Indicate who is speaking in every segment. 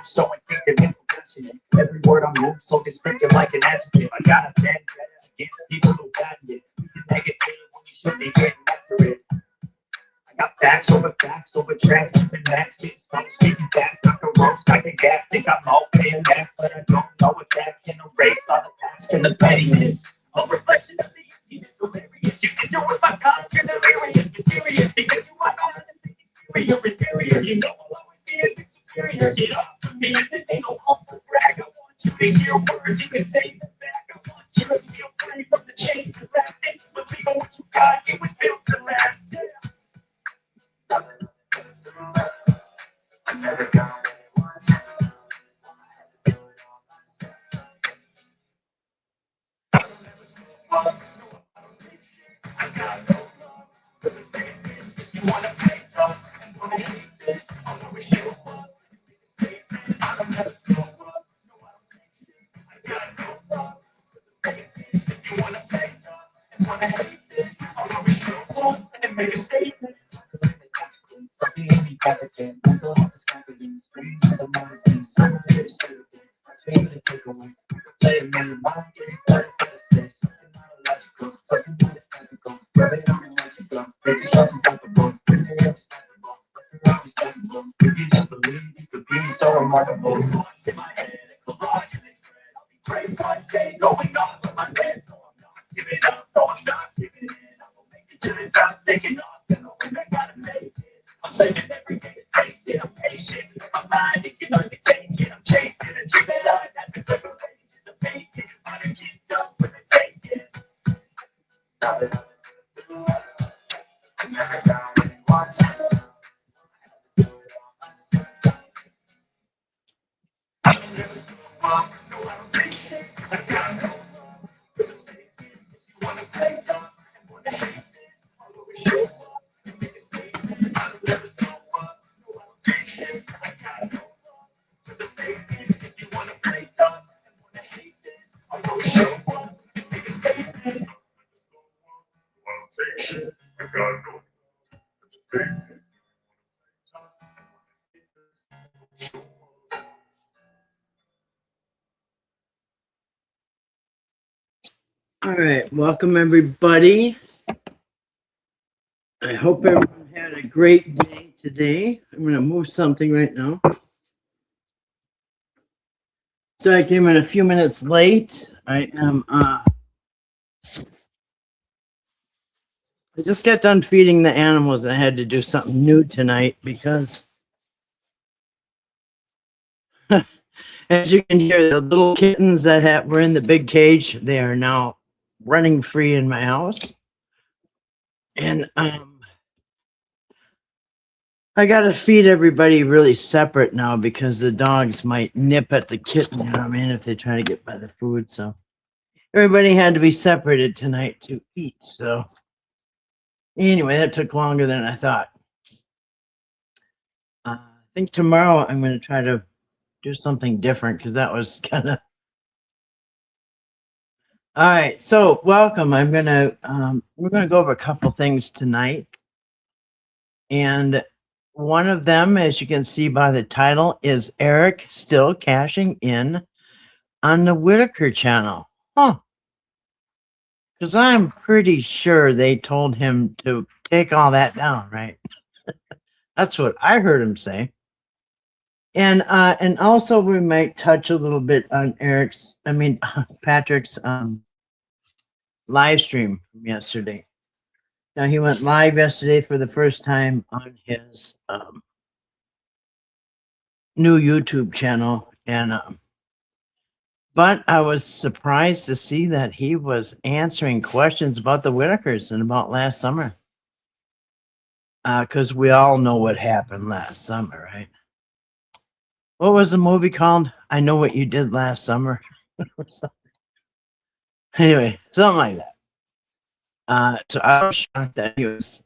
Speaker 1: So instinctive, it's passionate. Every word I move so descriptive like an adjective. I got a bad against people who got it. Negative when you should be getting after it. I got facts over tracks, and that's it. So I'm speaking fast, like a roast, like a gas. Think I'm okay and fast, but I don't know if that can erase all the past and the pettiness. A reflection of the emptiness, hilarious. You can do it my time, you're delirious, mysterious, because you are not inferior, inferior. You know I'll always be a bit superior. Get off of me, this ain't no humble brag. I want you to hear words, you can say them back. I want you to feel free from the chains and rap. Things believe on what you got, it was built to last. Yeah. I never got anyone. I got no love for the things you wanna play tough and wanna hate this. I'll always show up. I don't have to slow up. No, I don't take shit. I got no love for the things you wanna play tough and wanna hate this. I'll always show up and make a statement. Something in me pathogen, mental health is confidence, strange as a monster, I'm here to stay with it, that's for you to take away. Play a million mind games, that is citizens, something not illogical, something that is technical, rub it on and let you go, make yourself unstoppable, if you're indispensable, if you're always possible, if you just believe you could be so remarkable. Thoughts in my head, it collage and they spread, I'll be great one day, going off with my head, so I'm not giving up, no I'm not giving in, I will make it to the top, taking off, and knowing I gotta make it. I'm saving every day to taste it. I'm patient. My mind, it can only take it. I'm chasing a dream that I have been separated to make it. I done get up with the taking. Now that I never got anyone. I don't never slow up. No, I don't take shit. I got no love for the things. If you wanna play tough and wanna hate this, I'll always show up and make a statement. I don't never slow up. No, I don't take shit. I got no love for the things. If you wanna play tough and wanna hate this, I'll always show up and make a statement. I don't take shit. I got no love for the things.
Speaker 2: All right, welcome everybody. I hope everyone had a great day today. I'm going to move something right now. So I came in a few minutes late. I just got done feeding the animals. I had to do something new tonight because as you can hear, the little kittens that were in the big cage, they are now running free in my house. And I got to feed everybody really separate now because the dogs might nip at the kitten, you know what I mean, if they try to get by the food. So everybody had to be separated tonight to eat. So anyway, that took longer than I thought. I think tomorrow I'm going to try to do something different because that was kind of... All right, so welcome. we're going to go over a couple things tonight. And one of them, as you can see by the title, is Eric still cashing in on the Whittaker Channel. Huh. Because I'm pretty sure they told him to take all that down, right? That's what I heard him say. And also we might touch a little bit on Patrick's live stream from yesterday. Now he went live yesterday for the first time on his new YouTube channel, and but I was surprised to see that he was answering questions about the Whittakers and about last summer, because we all know what happened last summer, right? What was the movie called? I Know What You Did Last Summer. Anyway, something like that. So I was shocked that he was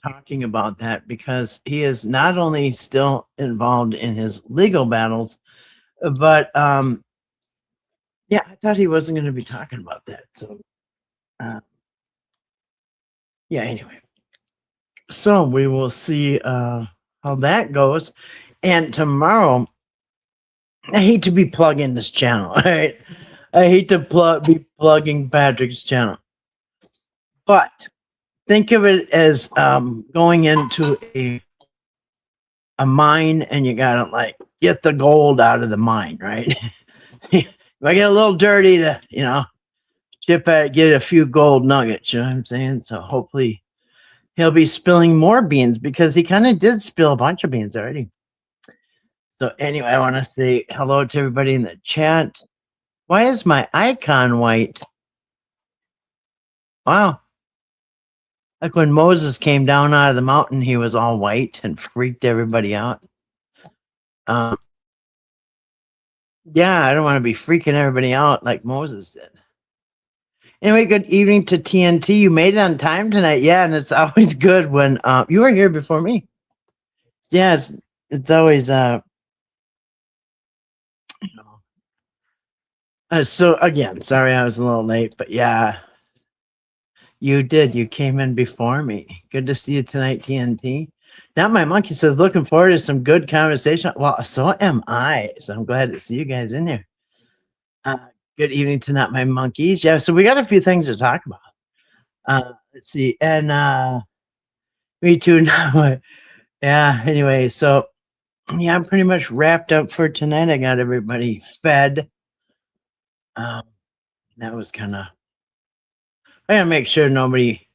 Speaker 2: talking about that because he is not only still involved in his legal battles, but yeah, I thought he wasn't going to be talking about that. So uh, yeah, anyway, so we will see how that goes. And tomorrow, I hate to be plugging this channel. All right, I hate to be plugging Patrick's channel, but think of it as going into a mine, and you gotta like get the gold out of the mine, right? If I get a little dirty to, chip at, get a few gold nuggets, you know what I'm saying? So hopefully he'll be spilling more beans because he kind of did spill a bunch of beans already. So anyway, I want to say hello to everybody in the chat. Why is my icon white? Wow. Like when Moses came down out of the mountain, he was all white and freaked everybody out. Yeah, I don't want to be freaking everybody out like Moses did. Anyway, good evening to TNT. You made it on time tonight. Yeah, and it's always good when you were here before me. Yeah, it's always so again, sorry I was a little late, but yeah, you did. You came in before me. Good to see you tonight, TNT. Now my monkey says, looking forward to some good conversation. Well, so am I. So I'm glad to see you guys in here. Good evening tonight, my monkeys. Yeah, so we got a few things to talk about. Let's see, and me too now. Yeah. Anyway, so yeah, I'm pretty much wrapped up for tonight. I got everybody fed. That was kind of. I gotta make sure nobody,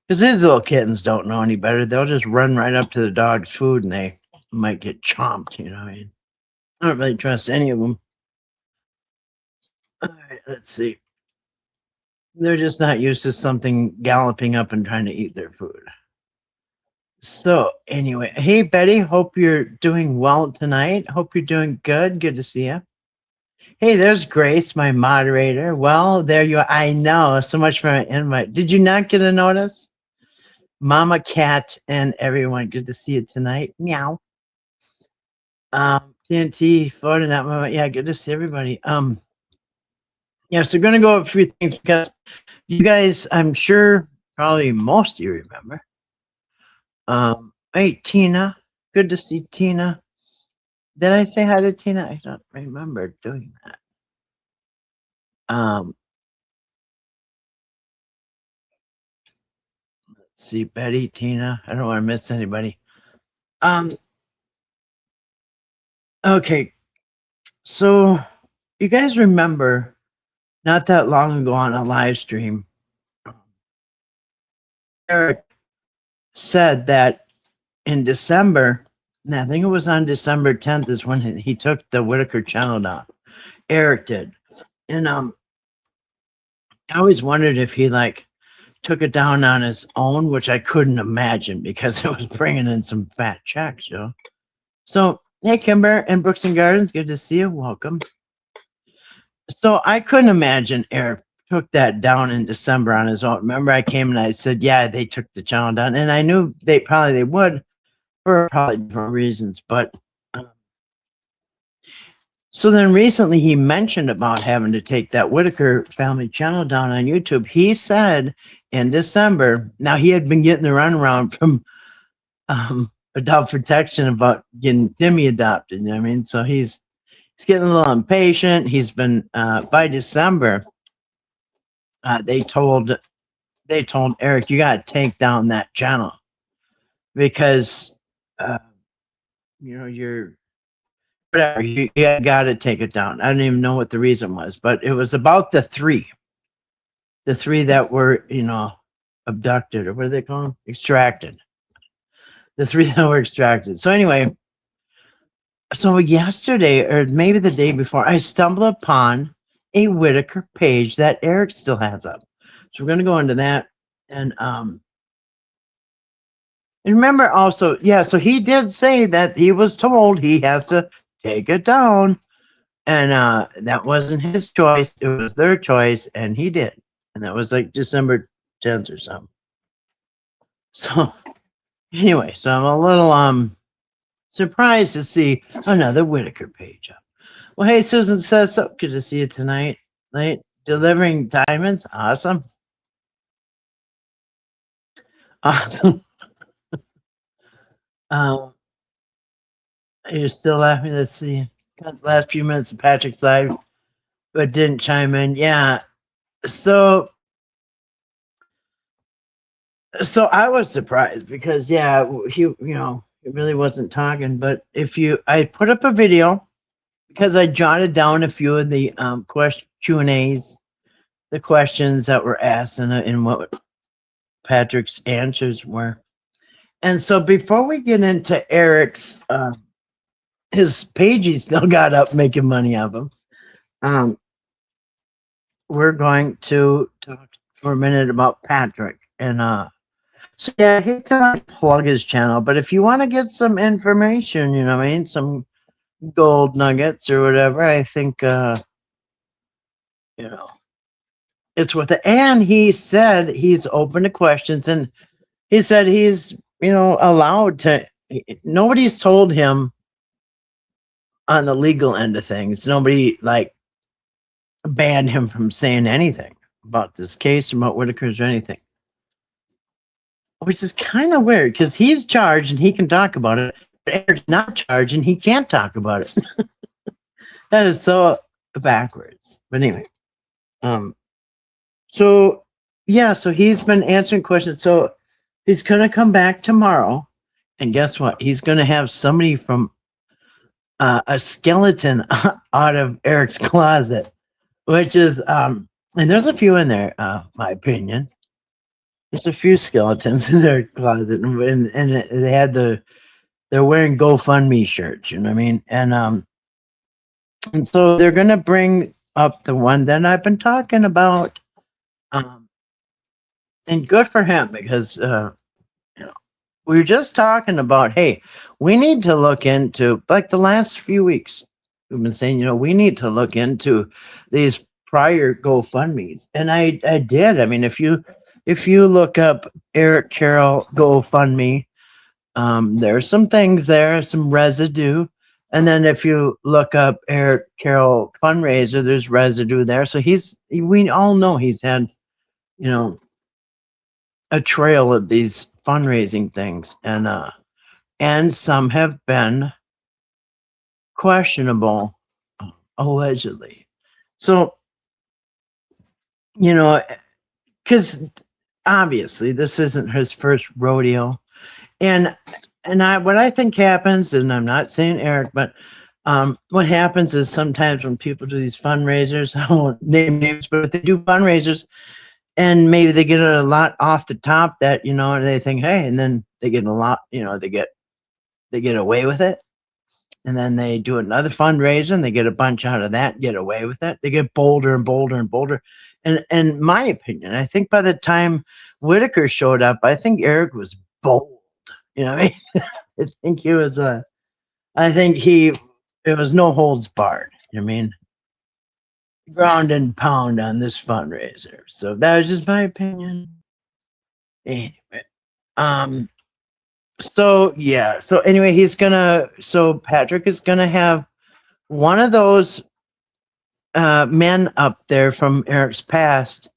Speaker 2: because these little kittens don't know any better. They'll just run right up to the dog's food and they might get chomped. You know what I mean? I don't really trust any of them. All right, let's see. They're just not used to something galloping up and trying to eat their food. So anyway, hey Betty, hope you're doing well tonight. Hope you're doing good. Good to see you. Hey, there's Grace, my moderator. Well, there you are. I know. So much for my invite. Did you not get a notice? Mama Cat and everyone. Good to see you tonight. Meow. TNT, Florida, not Mama. Yeah, good to see everybody. Yeah, so gonna go over a few things because you guys, I'm sure probably most of you remember. Hey, Tina. Good to see Tina. Did I say hi to Tina? I don't remember doing that. Let's see, Betty, Tina. I don't want to miss anybody. Okay. So you guys remember not that long ago on a live stream, Eric said that in December, and I think it was on December 10th is when he took the Whittaker Channel down. Eric did. And I always wondered if he like took it down on his own, which I couldn't imagine because it was bringing in some fat checks, you know. So, hey, Kimber and Brooks and Gardens, good to see you. Welcome. So I couldn't imagine Eric took that down in December on his own. Remember, I came and I said, yeah, they took the channel down, and I knew they would for probably different reasons. But so then recently he mentioned about having to take that Whittaker family channel down on YouTube. He said in December, now he had been getting the runaround from adult protection about getting Timmy adopted. You know what I mean? So he's getting a little impatient. He's been by December. They told Eric, you got to take down that channel because you're whatever, you got to take it down. I don't even know what the reason was, but it was about the three that were abducted, or what do they call them? Extracted. The three that were extracted. So anyway, so yesterday or maybe the day before, I stumbled upon a Whittaker page that Eric still has up. So we're going to go into that. And remember also, yeah, so he did say that he was told he has to take it down. And that wasn't his choice. It was their choice, and he did. And that was like December 10th or something. So anyway, so I'm a little surprised to see another Whittaker page up. Well, hey, Susan says so. Good to see you tonight. Late delivering diamonds. Awesome. Awesome. Um, you're still laughing. Let's see. Got the last few minutes of Patrick's live, but didn't chime in. Yeah. So I was surprised because he really wasn't talking. But I put up a video because I jotted down a few of the Q&As, the questions that were asked, and what Patrick's answers were. And so before we get into Eric's, his page, he still got up making money off him. We're going to talk for a minute about Patrick. And so yeah, I hate to plug his channel, but if you want to get some information, you know what I mean, some gold nuggets or whatever, I think it's worth it. And he said he's open to questions, and he said he's allowed to. Nobody's told him on the legal end of things. Nobody banned him from saying anything about this case, about Whittaker's or anything, which is kind of weird because he's charged and he can talk about it. But Eric's not charged and he can't talk about it. That is so backwards. But anyway, so he's been answering questions. So he's gonna come back tomorrow, and guess what? He's gonna have somebody from a skeleton out of Eric's closet, which is and there's a few in there. My opinion, there's a few skeletons in their closet, and they had they're wearing GoFundMe shirts. You know what I mean? And so they're gonna bring up the one that I've been talking about. And good for him because we were just talking about, hey, we need to look into, like the last few weeks, we've been saying, we need to look into these prior GoFundMes. And I did. I mean, if you look up Eric Carroll GoFundMe, there's some things there, some residue. And then if you look up Eric Carroll fundraiser, there's residue there. So we all know he's had, a trail of these fundraising things, and some have been questionable, allegedly. So, because obviously this isn't his first rodeo, and what I think happens, and I'm not saying Eric, but what happens is sometimes when people do these fundraisers, I won't name names, but if they do fundraisers, and maybe they get a lot off the top that, and they think, hey, and then they get a lot, they get away with it. And then they do another fundraiser and they get a bunch out of that, get away with it. They get bolder and bolder and bolder. And in my opinion, I think by the time Whittaker showed up, I think Eric was bold. You know what I mean? I think he was it was no holds barred. You know what I mean? Ground and pound on this fundraiser. So that was just my opinion. Anyway, so anyway, Patrick is gonna have one of those men up there from Eric's past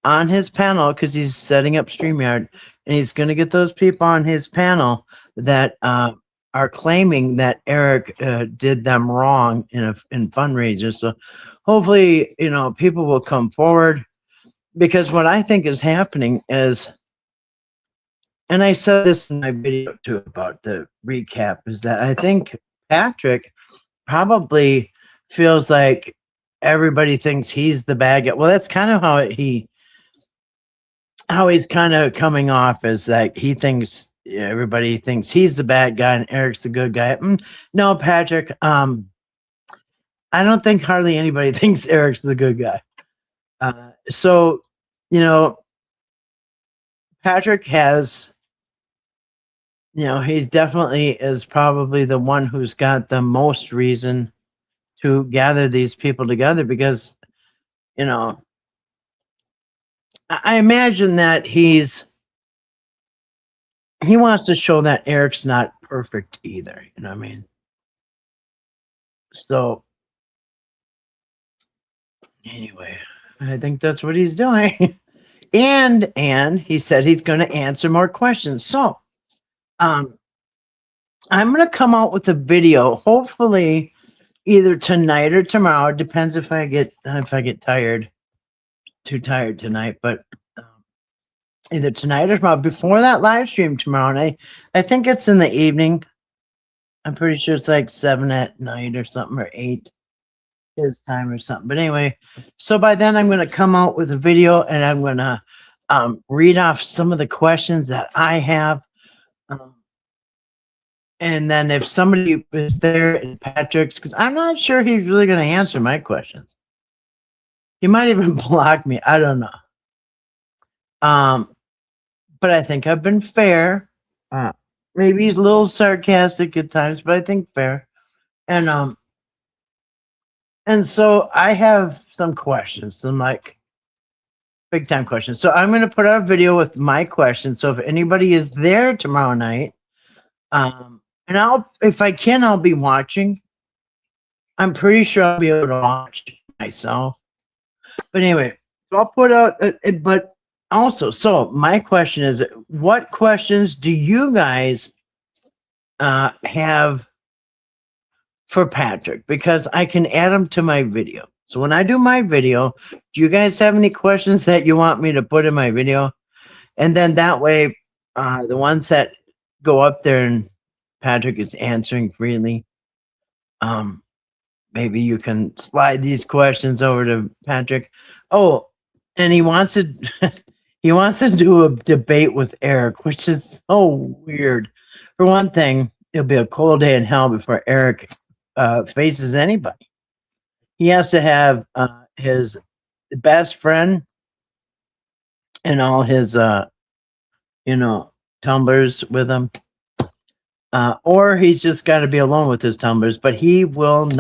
Speaker 2: on his panel because he's setting up StreamYard, and he's gonna get those people on his panel that are claiming that Eric did them wrong in fundraisers. So hopefully, people will come forward, because what I think is happening is, and I said this in my video too about the recap, is that I think Patrick probably feels like everybody thinks he's the bad guy. Well, that's kind of how he's kind of coming off, as like he thinks everybody thinks he's the bad guy and Eric's the good guy. No, Patrick, I don't think hardly anybody thinks Eric's the good guy. So, Patrick has you know, he's definitely is probably the one who's got the most reason to gather these people together because, you know, I imagine that he wants to show that Eric's not perfect either. You know what I mean? So anyway, I think that's what he's doing. and he said he's going to answer more questions. So um I'm going to come out with a video, hopefully either tonight or tomorrow. It depends if I get tired, too tired tonight, but um, either tonight or tomorrow before that live stream tomorrow night. I think it's in the evening. I'm pretty sure it's like 7 at night or something, or 8 his time or something. But anyway, so by then I'm going to come out with a video and I'm going to read off some of the questions that I have. Um, and then if somebody is there and Patrick's, because I'm not sure he's really going to answer my questions. He might even block me. I don't know. But I think I've been fair. Maybe he's a little sarcastic at times, but I think fair. And so I have some questions, some like big time questions. So I'm going to put out a video with my questions. So if anybody is there tomorrow night, and if I can, I'll be watching. I'm pretty sure I'll be able to watch myself. But anyway, so I'll put out, but also, so my question is, what questions do you guys have for Patrick? Because I can add them to my video. So when I do my video, do you guys have any questions that you want me to put in my video? And then that way, the ones that go up there and Patrick is answering freely, maybe you can slide these questions over to Patrick. Oh, and he wants to he wants to do a debate with Eric, which is so weird. For one thing, it'll be a cold day in hell before Eric faces anybody. He has to have his best friend and all his tumblers with him. Or he's just got to be alone with his tumblers, but he won't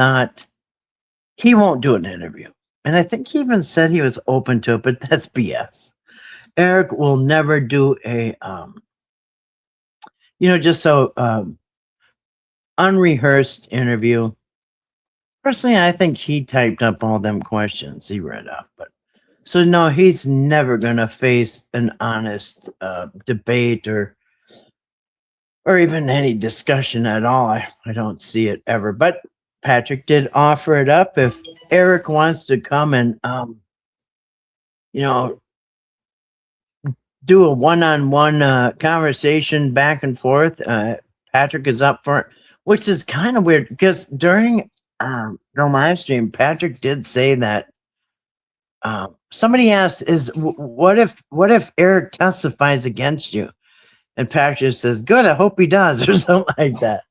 Speaker 2: do an interview. And I think he even said he was open to it, but that's BS. Eric will never do a, just so unrehearsed interview. Personally, I think he typed up all them questions he read off, but so no, he's never gonna face an honest debate or even any discussion at all. I don't see it ever. But Patrick did offer it up if Eric wants to come and do a one-on-one conversation back and forth. Patrick is up for it, which is kind of weird because during the live stream, Patrick did say that somebody asked, what if Eric testifies against you? And Patrick says, good, I hope he does, or something like that.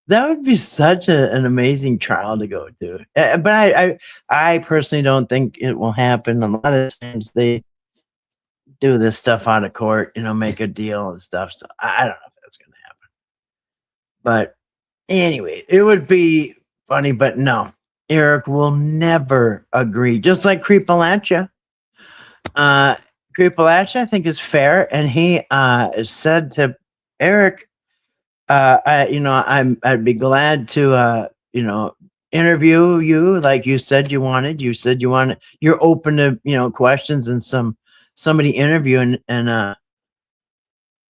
Speaker 2: That would be such an amazing trial to go to. But I personally don't think it will happen. A lot of times they do this stuff out of court, make a deal and stuff. So I don't know if that's going to happen. But anyway, it would be funny, but no. Eric will never agree. Just like Creepalacha. Creepalacha, I think, is fair. And he said to Eric, I'd be glad to, interview you like you said you wanted. You said you're open to, questions and somebody interview. And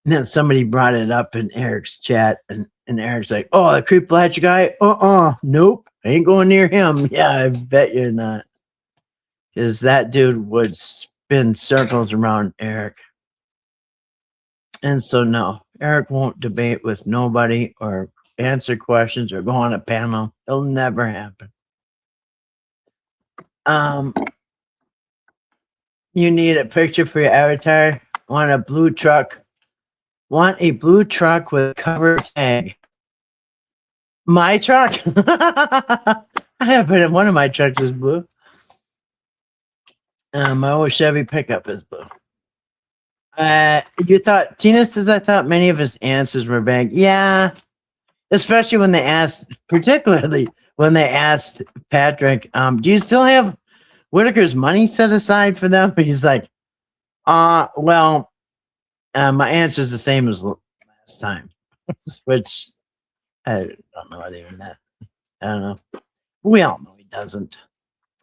Speaker 2: then somebody brought it up in Eric's chat. And Eric's like, oh, the Creepalacha guy? Nope. I ain't going near him. Yeah, I bet you're not. Because that dude would spin circles around Eric. And so, no, Eric won't debate with nobody or answer questions or go on a panel. It'll never happen. You need a picture for your avatar? Want a blue truck? Want a blue truck with cover tag? My truck? I haven't. One of my trucks is blue. My old Chevy pickup is blue. You thought Tina says I thought many of his answers were vague. Yeah, especially when they asked, particularly when they asked Patrick, "Do you still have Whittaker's money set aside for them?" He's like, well, my answer is the same as last time," which I don't know what even that. I don't know. We all know he doesn't.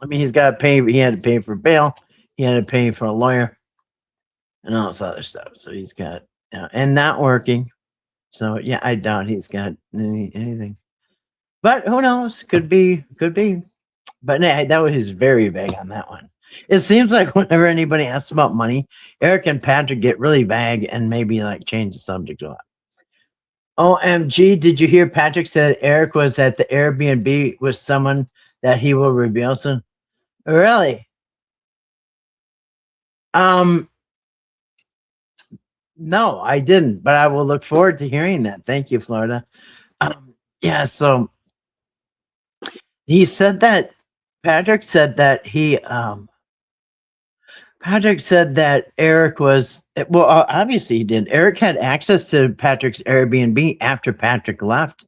Speaker 2: I mean, he's got to pay. He had to pay for bail. He had to pay for a lawyer and all this other stuff. So he's got, and not working. So yeah, I doubt he's got anything. But who knows? Could be. Could be. But nah, that was very vague on that one. It seems like whenever anybody asks about money, Eric and Patrick get really vague and maybe like change the subject a lot. OMG, did you hear Patrick said Eric was at the Airbnb with someone that he will reveal soon? Really? Um, no, I didn't, but I will look forward to hearing that. Thank you, Florida. Yeah, so he said that Patrick said that Patrick said that Eric was well, obviously he did. Eric had access to Patrick's Airbnb after Patrick left.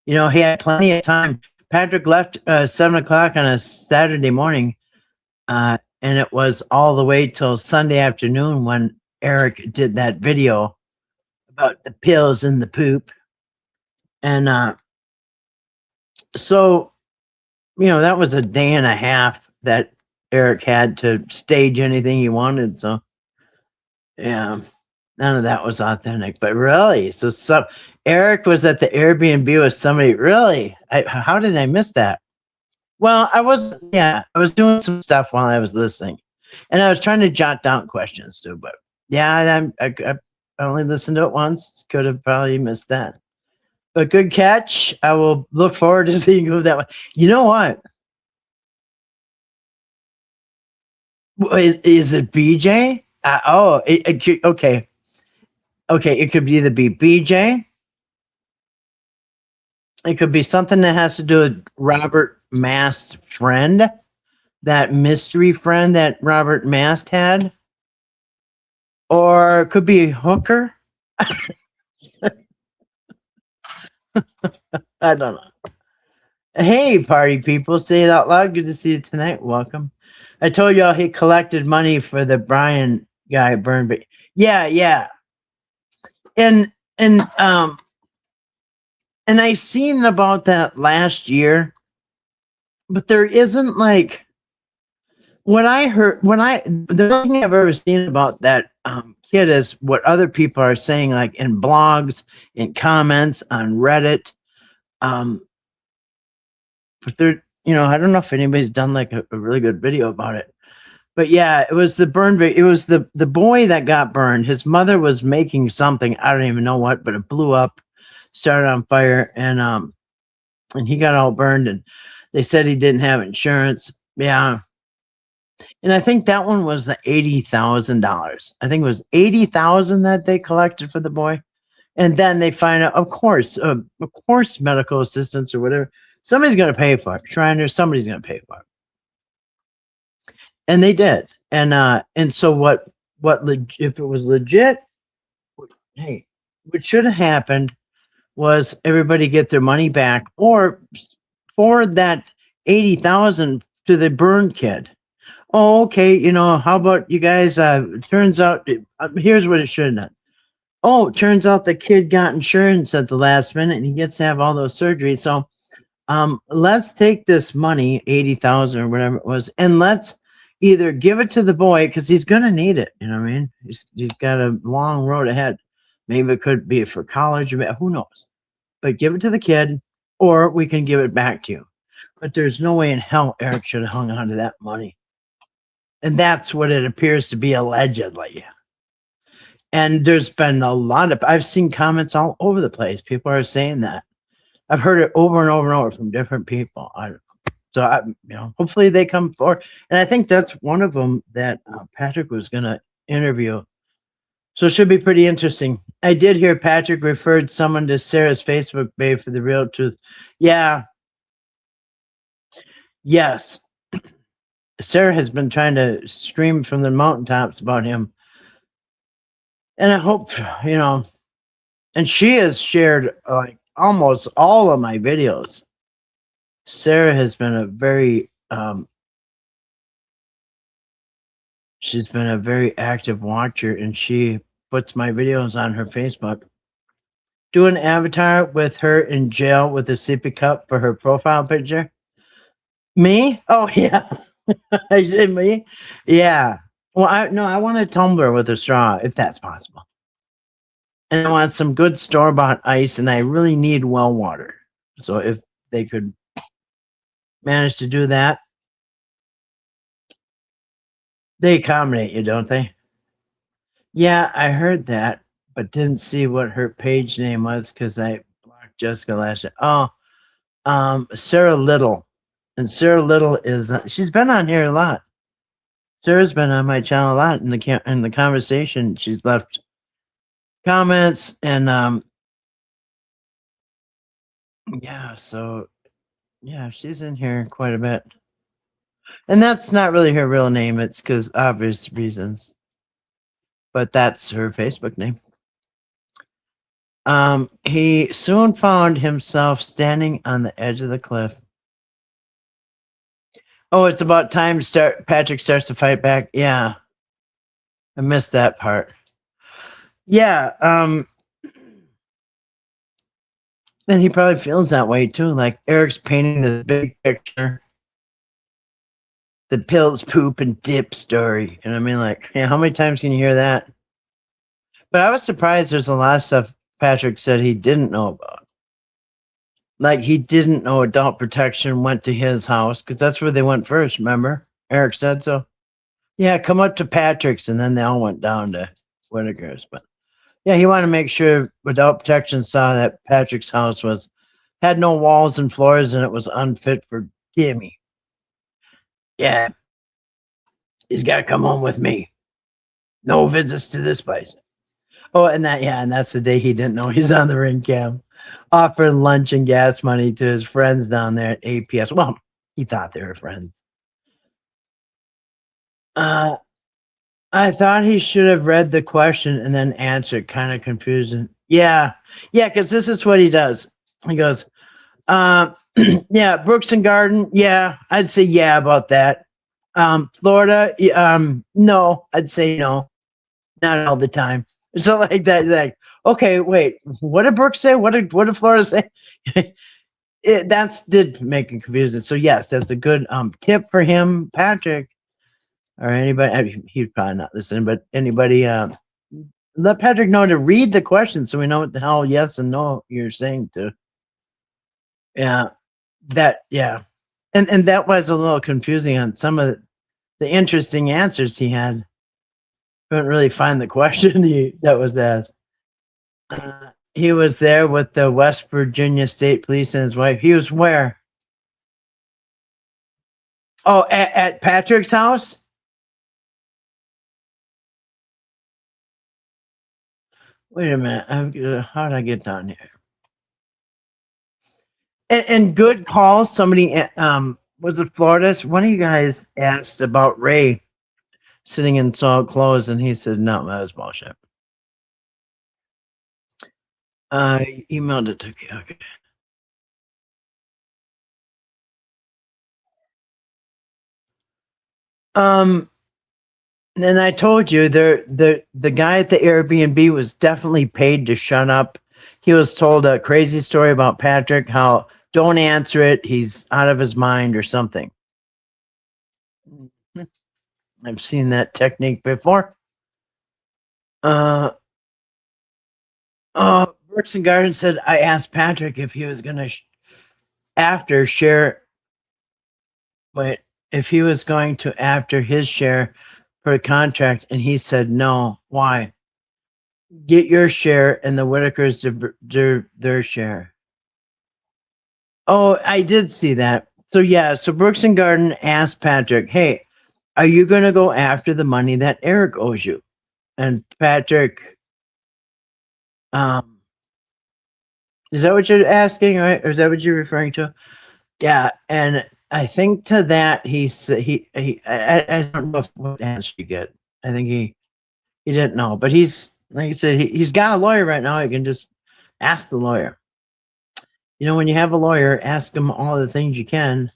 Speaker 2: He had plenty of time. Patrick left 7 o'clock on a Saturday morning, and it was all the way till Sunday afternoon when Eric did that video about the pills and the poop. And so, that was a day and a half that Eric had to stage anything he wanted. So, yeah, none of that was authentic. But really, so Eric was at the Airbnb with somebody. Really? How did I miss that? Well, I was doing some stuff while I was listening, and I was trying to jot down questions too. But yeah, I only listened to it once. Could have probably missed that. But good catch. I will look forward to seeing who that was. You know what? Is it BJ? Okay. Okay, it could either be BJ. It could be something that has to do with Robert Mast's friend, that mystery friend that Robert Mast had. Or it could be a hooker. I don't know. Hey, party people, say it out loud. Good to see you tonight. Welcome. I told y'all he collected money for the Brian guy burned, but yeah. And and um and I seen about that last year, but there isn't like the only thing I've ever seen about that kid is what other people are saying, like in blogs, in comments on Reddit. But there, I don't know if anybody's done like a really good video about it. But yeah, it was the burn. It was the boy that got burned. His mother was making something, I don't even know what, but it blew up, started on fire, and he got all burned. And they said he didn't have insurance. Yeah, and I think that one was the $80,000. I think it was 80,000 that they collected for the boy, and then they find out, of course, medical assistance or whatever. Somebody's going to pay for it. Shriner, somebody's going to pay for it. And they did. And so if it was legit, hey, what should have happened was everybody get their money back or forward that 80,000 to the burn kid. Oh, okay. How about you guys? Turns out, here's what it should have done. Oh, it turns out the kid got insurance at the last minute and he gets to have all those surgeries. So let's take this money, 80,000 or whatever it was, and let's either give it to the boy because he's going to need it. You know what I mean? He's got a long road ahead. Maybe it could be for college, or who knows? But give it to the kid, or we can give it back to you. But there's no way in hell Eric should have hung on to that money. And that's what it appears to be allegedly. And there's been I've seen comments all over the place. People are saying that. I've heard it over and over and over from different people. Hopefully they come forward. And I think that's one of them that Patrick was going to interview. So it should be pretty interesting. I did hear Patrick referred someone to Sarah's Facebook page for the real truth. Yeah. Yes. Sarah has been trying to scream from the mountaintops about him. And I hope, you know, and she has shared like almost all of my videos. Sarah has been a very, she's been a very active watcher, and she puts my videos on her Facebook. Do an avatar with her in jail with a sippy cup for her profile picture. Me? Oh yeah. I said me? Yeah. Well, I want a tumbler with a straw if that's possible. And I want some good store bought ice, and I really need well water. So if they could manage to do that, they accommodate you, don't they? Yeah, I heard that, but didn't see what her page name was because I blocked Jessica last year. Oh, Sarah Little, and Sarah Little is she's been on here a lot. Sarah's been on my channel a lot in the conversation. She's left comments and yeah, so yeah, she's in here quite a bit. And that's not really her real name, it's because obvious reasons. But that's her Facebook name. He soon found himself standing on the edge of the cliff. Oh, it's about time Patrick starts to fight back. Yeah. I missed that part. Yeah, then he probably feels that way too. Like Eric's painting the big picture, the pills, poop, and dip story. And I mean, like, yeah, how many times can you hear that? But I was surprised there's a lot of stuff Patrick said he didn't know about. Like he didn't know adult protection went to his house because that's where they went first, remember? Eric said so. Yeah, come up to Patrick's, and then they all went down to Whittaker's. But yeah, he wanted to make sure adult protection saw that Patrick's house had no walls and floors and it was unfit for Gimme. Yeah, he's got to come home with me. No visits to this place. Oh, and that's the day he didn't know he's on the ring cam, offering lunch and gas money to his friends down there at APS. Well, he thought they were friends. I thought he should have read the question and then answered. Kind of confusing. Yeah, because this is what he does. He goes, yeah, Brooks and Garden. Yeah, I'd say yeah about that. Florida. No, I'd say no. Not all the time. So like that. Like, okay, wait. What did Brooks say? What did Florida say? That's did make it confusing. So yes, that's a good tip for him, Patrick, or anybody. I mean, he's probably not listening, but anybody. Let Patrick know to read the question so we know what the hell yes and no you're saying to. Yeah, yeah, and that was a little confusing on some of the interesting answers he had. Couldn't really find the question that was asked. He was there with the West Virginia State Police and his wife. He was where? Oh, at Patrick's house? Wait a minute. How did I get down here? And good call. Somebody, was it Florida? One of you guys asked about Ray sitting in soiled clothes, and he said, no, that was bullshit. I emailed it to you. Okay. And I told you the guy at the Airbnb was definitely paid to shut up. He was told a crazy story about Patrick, how don't answer it, he's out of his mind or something. I've seen that technique before. Brooks and Garden said I asked Patrick if he was gonna after share wait if he was going to after his share for a contract, and he said no. Why? Get your share and the Whittakers their share. Oh, I did see that. So yeah, so Brooks and Garden asked Patrick, "Hey, are you going to go after the money that Eric owes you?" And Patrick, is that what you're asking, right? Or is that what you're referring to? Yeah, and I think to that he said I don't know what answer you get. I think he didn't know, but Like I said, he's got a lawyer right now. You can just ask the lawyer. You know, when you have a lawyer, ask him all the things you can.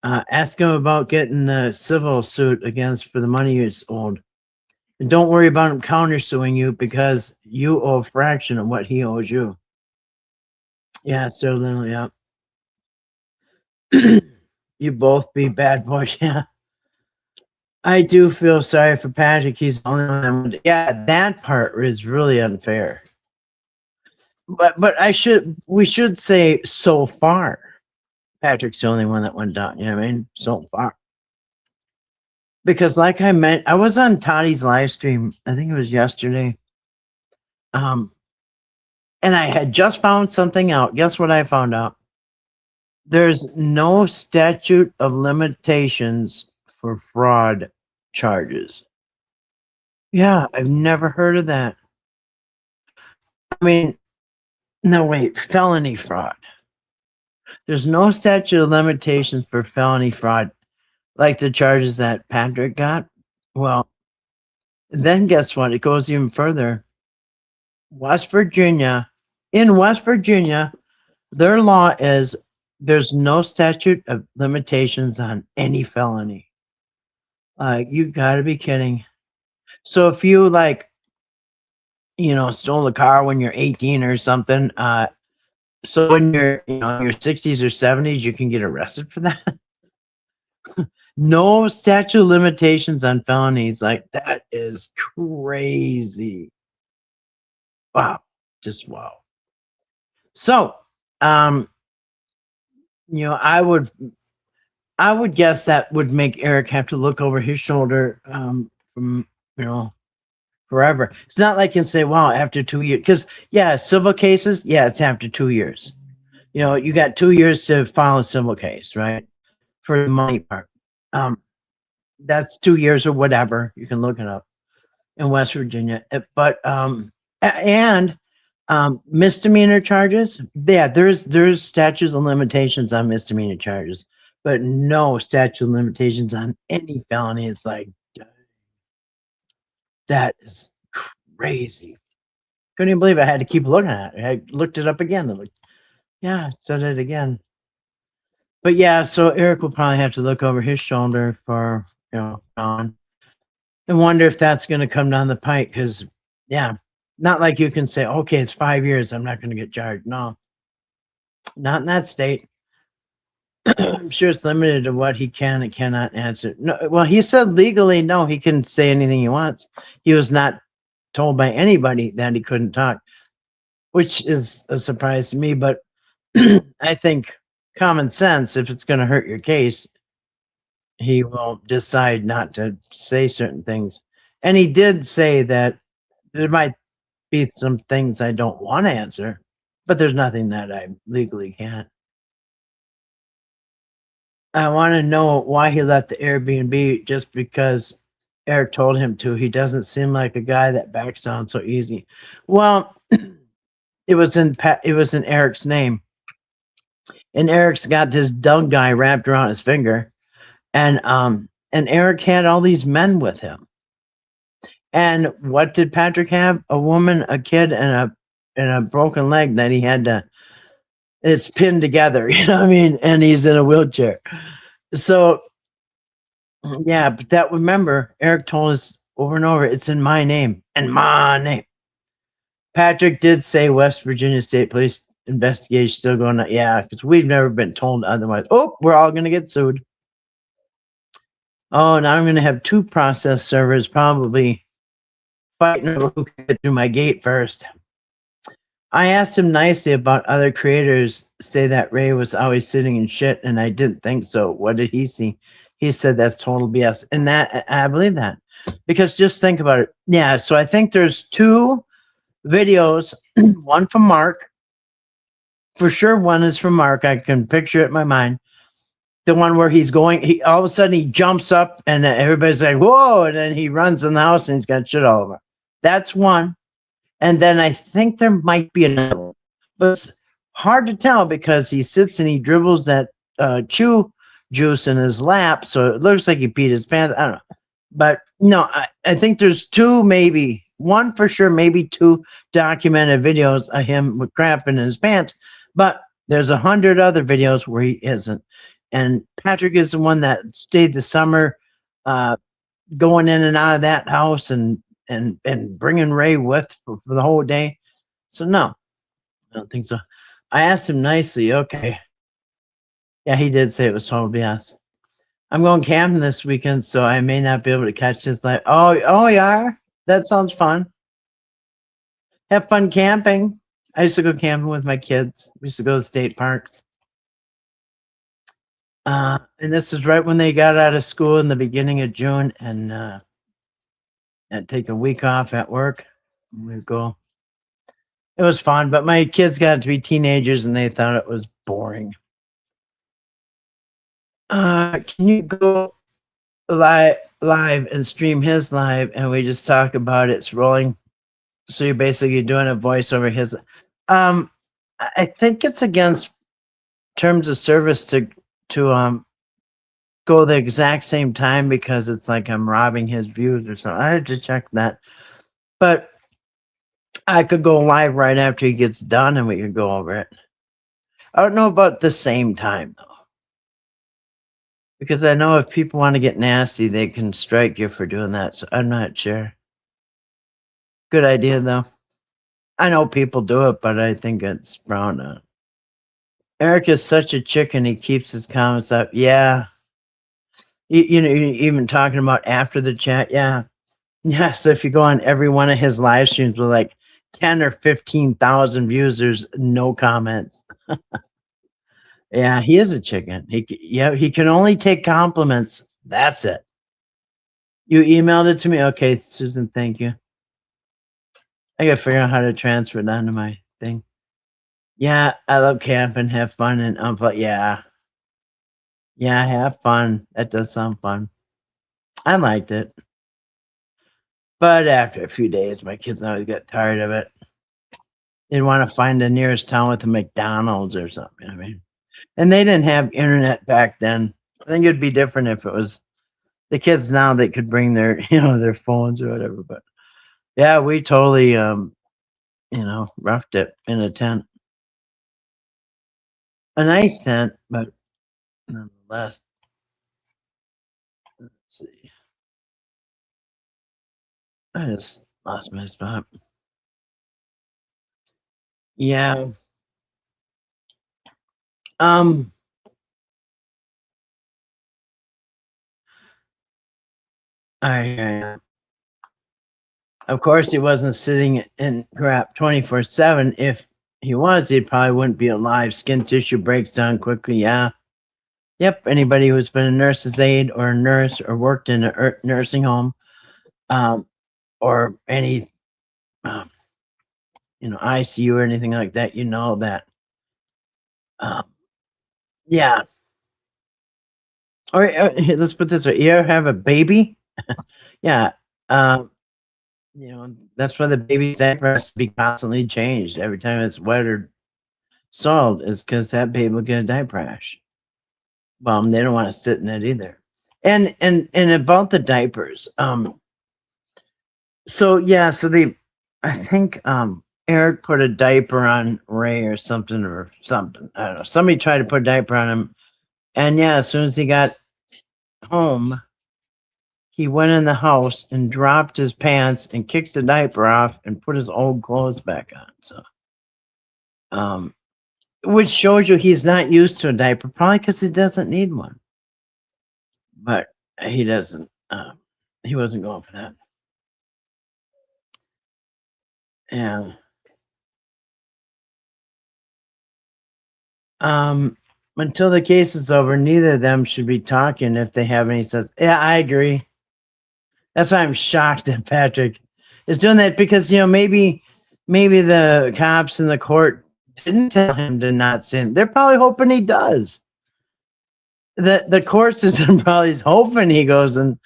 Speaker 2: Ask him about getting a civil suit against for the money you owed. And don't worry about him countersuing you because you owe a fraction of what he owes you. Yeah, so then, yeah. You both be bad boys, yeah. I do feel sorry for Patrick. He's the only one. Yeah, that part is really unfair. But we should say so far. Patrick's the only one that went down. You know what I mean? So far. Because like I meant, I was on Toddy's live stream. I think it was yesterday. And I had just found something out. Guess what I found out? There's no statute of limitations for fraud charges. Yeah, I've never heard of that. I mean, no, wait, felony fraud. There's no statute of limitations for felony fraud, like the charges that Patrick got. Well, then guess what? It goes even further. In West Virginia, their law is there's no statute of limitations on any felony. You gotta be kidding. So if you stole a car when you're 18 or something, so when you're, in your 60s or 70s, you can get arrested for that. No statute of limitations on felonies. Like, that is crazy. Wow. Just wow. So, I would guess that would make Eric have to look over his shoulder from, forever. It's not like you can say, wow, after 2 years. Because, yeah, civil cases, yeah, it's after 2 years. You got 2 years to file a civil case, right? For the money part. That's 2 years or whatever. You can look it up in West Virginia. But, and misdemeanor charges, yeah, there's statutes of limitations on misdemeanor charges, but no statute of limitations on any felony. It's like, that is crazy. Couldn't even believe I had to keep looking at it. I looked it up again. Yeah, said it again. But yeah, so Eric will probably have to look over his shoulder for, on and wonder if that's going to come down the pike. Because, yeah, not like you can say, okay, it's 5 years, I'm not going to get charged. No, not in that state. I'm sure it's limited to what he can and cannot answer. No, well, he said legally, no, he can say anything he wants. He was not told by anybody that he couldn't talk, which is a surprise to me. But I think common sense, if it's going to hurt your case, he will decide not to say certain things. And he did say that there might be some things I don't want to answer, but there's nothing that I legally can't. I want to know why he left the Airbnb just because Eric told him to. He doesn't seem like a guy that backs down so easy. Well, it was in Eric's name. And Eric's got this Doug guy wrapped around his finger. And Eric had all these men with him. And what did Patrick have? A woman, a kid, and a broken leg that he had to, it's pinned together, you know what I mean? And he's in a wheelchair. So, yeah, but remember, Eric told us over and over, it's in my name and my name. Patrick did say West Virginia State Police investigation still going on. Yeah, because we've never been told otherwise. Oh, we're all going to get sued. Oh, now I'm going to have 2 process servers probably fighting over who can get through my gate first. I asked him nicely about other creators say that Ray was always sitting in shit, and I didn't think so. What did he see? He said that's total BS. And that I believe that. Because just think about it. Yeah, so I think there's 2 videos, one from Mark. For sure, one is from Mark. I can picture it in my mind. The one where he's going, all of a sudden he jumps up and everybody's like, whoa, and then he runs in the house and he's got shit all over. That's one. And then I think there might be another one. But it's hard to tell because he sits and he dribbles that chew juice in his lap. So it looks like he peed his pants. I don't know. But no, I think there's 2 maybe one for sure, maybe two documented videos of him with crap in his pants, but there's 100 other videos where he isn't. And Patrick is the one that stayed the summer, uh, going in and out of that house and bringing Ray with for the whole day. So no, I don't think so. I asked him nicely. Okay, yeah, he did say it was total BS. I'm going camping this weekend, so I may not be able to catch this live. Oh, yeah, that sounds fun. Have fun camping. I used to go camping with my kids. We used to go to state parks. And this is right when they got out of school in the beginning of June, and take a week off at work. We'd go. It was fun, but my kids got to be teenagers and they thought it was boring. Can you go live and stream his live and we just talk about it's rolling? So you're basically doing a voice over his. Um, I think it's against terms of service to go the exact same time because it's like I'm robbing his views or something. I had to check that, but I could go live right after he gets done and we could go over it. I don't know about the same time though, because I know if people want to get nasty, they can strike you for doing that. So I'm not sure. Good idea though. I know people do it, but I think it's frowned on. Eric is such a chicken. He keeps his comments up. Yeah. You know, even talking about after the chat. Yeah. Yeah. So if you go on every one of his live streams with like 10 or 15,000 views, there's no comments. Yeah. He is a chicken. He can only take compliments. That's it. You emailed it to me? Okay, Susan, thank you. I got to figure out how to transfer it onto my thing. Yeah, I love camping, have fun, and yeah. Yeah, have fun. That does sound fun. I liked it. But after a few days, my kids always got tired of it. They'd want to find the nearest town with a McDonald's or something. I mean, and they didn't have internet back then. I think it'd be different if it was the kids now that could bring their, their phones or whatever. But yeah, we totally, roughed it in a tent. A nice tent, but nonetheless. Let's see. I just lost my spot. Yeah. Um. I Of course, he wasn't sitting in crap 24/7. If he was, he probably wouldn't be alive. Skin tissue breaks down quickly. Yeah. Yep. Anybody who's been a nurse's aide or a nurse or worked in a nursing home, um, or any, um, ICU or anything like that, you know that. Um, yeah. Or let's put this way: you ever have a baby? Yeah. Um, that's why the baby's diaper has to be constantly changed every time it's wet or soiled, is because that baby will get a diaper rash. Well, they don't want to sit in it either. And about the diapers, so I think Eric put a diaper on Ray or something. I don't know. Somebody tried to put a diaper on him, and yeah, as soon as he got home, he went in the house and dropped his pants and kicked the diaper off and put his old clothes back on. So, which shows you he's not used to a diaper, probably because he doesn't need one. But he doesn't. He wasn't going for that. Yeah. Until the case is over, neither of them should be talking if they have any such. Yeah, I agree. That's why I'm shocked that Patrick is doing that, because maybe the cops in the court didn't tell him to not sin. They're probably hoping he does. The court system probably is hoping he goes, and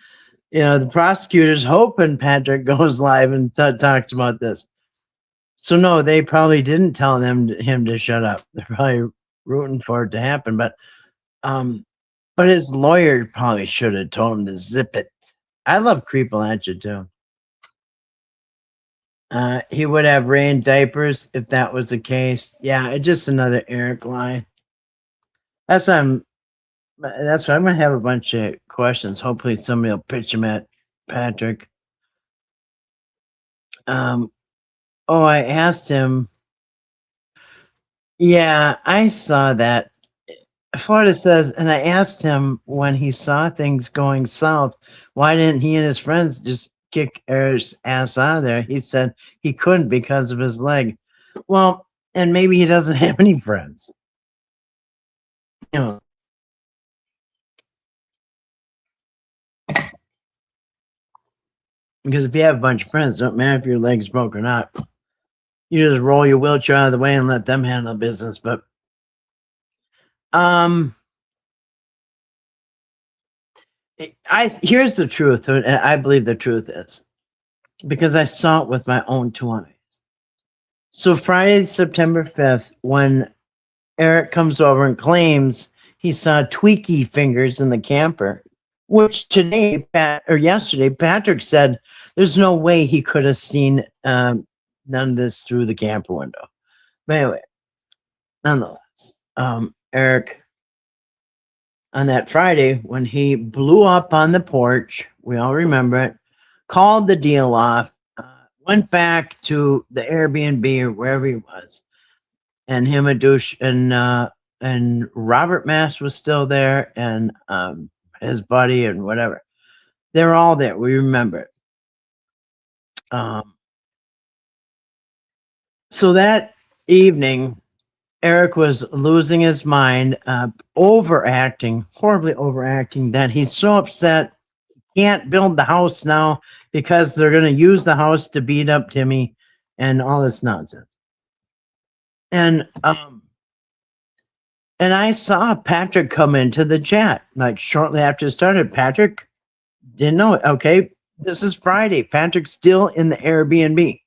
Speaker 2: the prosecutor's hoping Patrick goes live and talks about this. So no, they probably didn't tell him to shut up. They're probably rooting for it to happen, but his lawyer probably should have told him to zip it. I love creeping at you too. He would have rain diapers if that was the case. Yeah, it's just another Eric line. That's I'm. That's why I'm gonna have a bunch of questions. Hopefully, somebody will pitch them at Patrick. Um. Oh, I asked him. Yeah, I saw that. Florida says, and I asked him when he saw things going south, why didn't he and his friends just kick Eric's ass out of there? He said he couldn't because of his leg. Well, and maybe he doesn't have any friends. You know, because if you have a bunch of friends, don't matter if your leg's broke or not. You just roll your wheelchair out of the way and let them handle business. But um, I here's the truth, and I believe the truth is because I saw it with my own two eyes. So Friday, September 5th, when Eric comes over and claims he saw tweaky fingers in the camper, which today, or yesterday, Patrick said there's no way he could have seen none of this through the camper window. But anyway, nonetheless, Eric, on that Friday, when he blew up on the porch, we all remember it, called the deal off, went back to the Airbnb or wherever he was, and him and Douche and Robert Mass was still there, and his buddy and whatever. They were all there. We remember it. So that evening, Eric was losing his mind, overacting, horribly overacting, that he's so upset he can't build the house now because they're going to use the house to beat up Timmy and all this nonsense. And I saw Patrick come into the chat like shortly after it started. Patrick didn't know it. Okay, this is Friday. Patrick's still in the Airbnb.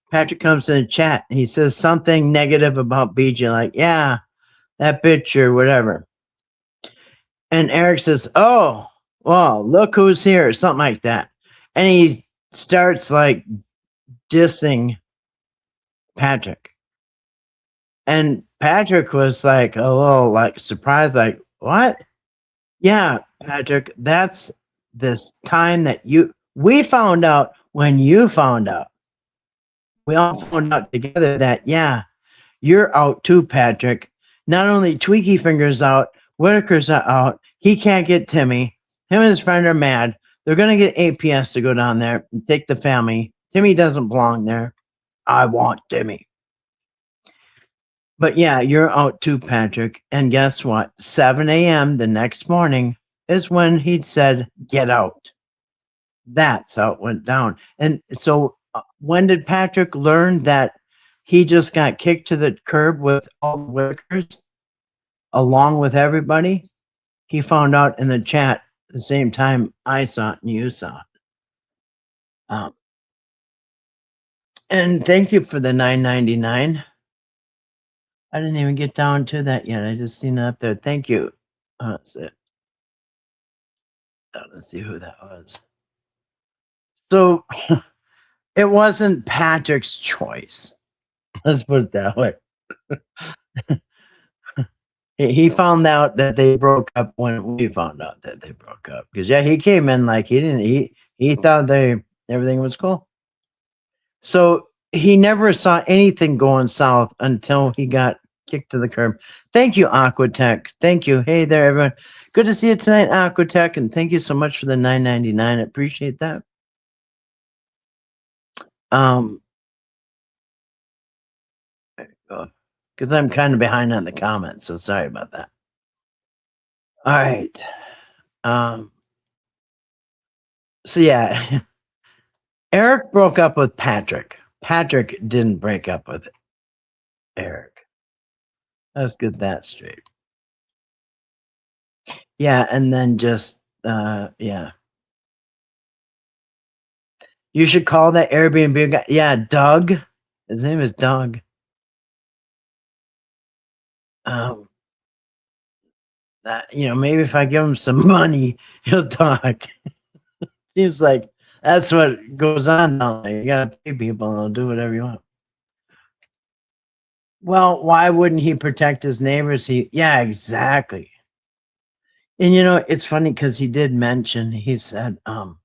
Speaker 2: Patrick comes in the chat. And he says something negative about BJ, like, yeah, that bitch or whatever. And Eric says, oh, well, look who's here, something like that. And he starts like dissing Patrick. And Patrick was like a little like surprised, like, what? Yeah, Patrick, that's this time that we found out when you found out. We all found out together that, yeah, you're out too, Patrick. Not only Tweaky Fingers out, Whittaker's out. He can't get Timmy. Him and his friend are mad. They're going to get APS to go down there and take the family. Timmy doesn't belong there. I want Timmy. But yeah, you're out too, Patrick. And guess what? 7 a.m. the next morning is when he said, get out. That's how it went down. And so when did Patrick learn that he just got kicked to the curb with all the Whittakers along with everybody? He found out in the chat the same time I saw it and you saw it. And thank you for the $9.99. I didn't even get down to that yet. I just seen it up there. Thank you. That's it. Let's see who that was. So it wasn't Patrick's choice. Let's put it that way. He found out that they broke up when we found out that they broke up. Because yeah, he came in like he thought everything was cool. So he never saw anything going south until he got kicked to the curb. Thank you, Aquatech. Thank you. Hey there, everyone. Good to see you tonight, Aquatech, and thank you so much for the $9.99. I appreciate that. Because I'm kind of behind on the comments, so sorry about that. All right. So yeah, Eric broke up with Patrick. Patrick didn't break up with Eric. Let's get that straight. Yeah, and then just yeah. You should call that Airbnb guy. Yeah, Doug. His name is Doug. That maybe if I give him some money, he'll talk. Seems like That's what goes on down there. You gotta pay people and they'll do whatever you want. Well, why wouldn't he protect his neighbors? Yeah, exactly. And it's funny because he did mention, he said, I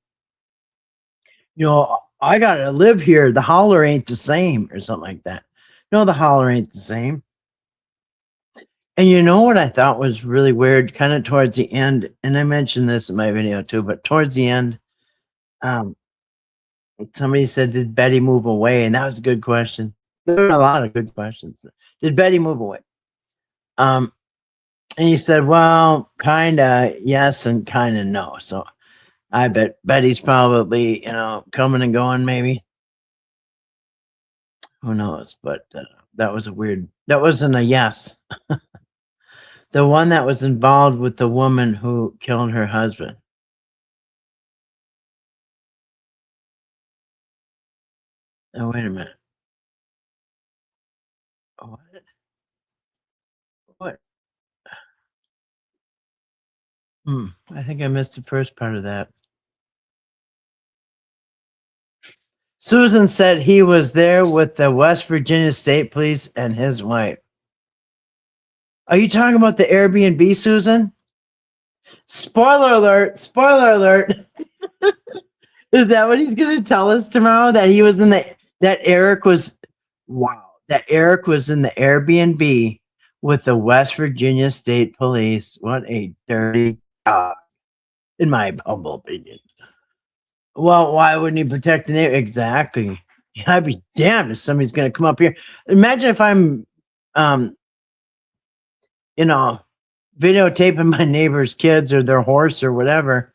Speaker 2: gotta live here. The holler ain't the same, or something like that. No, the holler ain't the same. And you know what I thought was really weird, kind of towards the end, and I mentioned this in my video too, but towards the end, um, somebody said, "Did Betty move away?" And that was a good question. There were a lot of good questions. Did Betty move away? Um, and he said, "Well, kinda yes and kinda no." So I bet Betty's probably coming and going, maybe. Who knows? But that was a weird. That wasn't a yes. The one that was involved with the woman who killed her husband. Oh, wait a minute. What? What? I think I missed the first part of that. Susan said he was there with the West Virginia State Police and his wife. Are you talking about the Airbnb, Susan? Spoiler alert! Spoiler alert! Is that what he's going to tell us tomorrow? That he was that Eric was, wow, that Eric was in the Airbnb with the West Virginia State Police. What a dirty dog, in my humble opinion. Well, why wouldn't he protect the neighbor? Exactly. Yeah, I'd be damned if somebody's going to come up here. Imagine if I'm, um, you know, videotaping my neighbor's kids or their horse or whatever.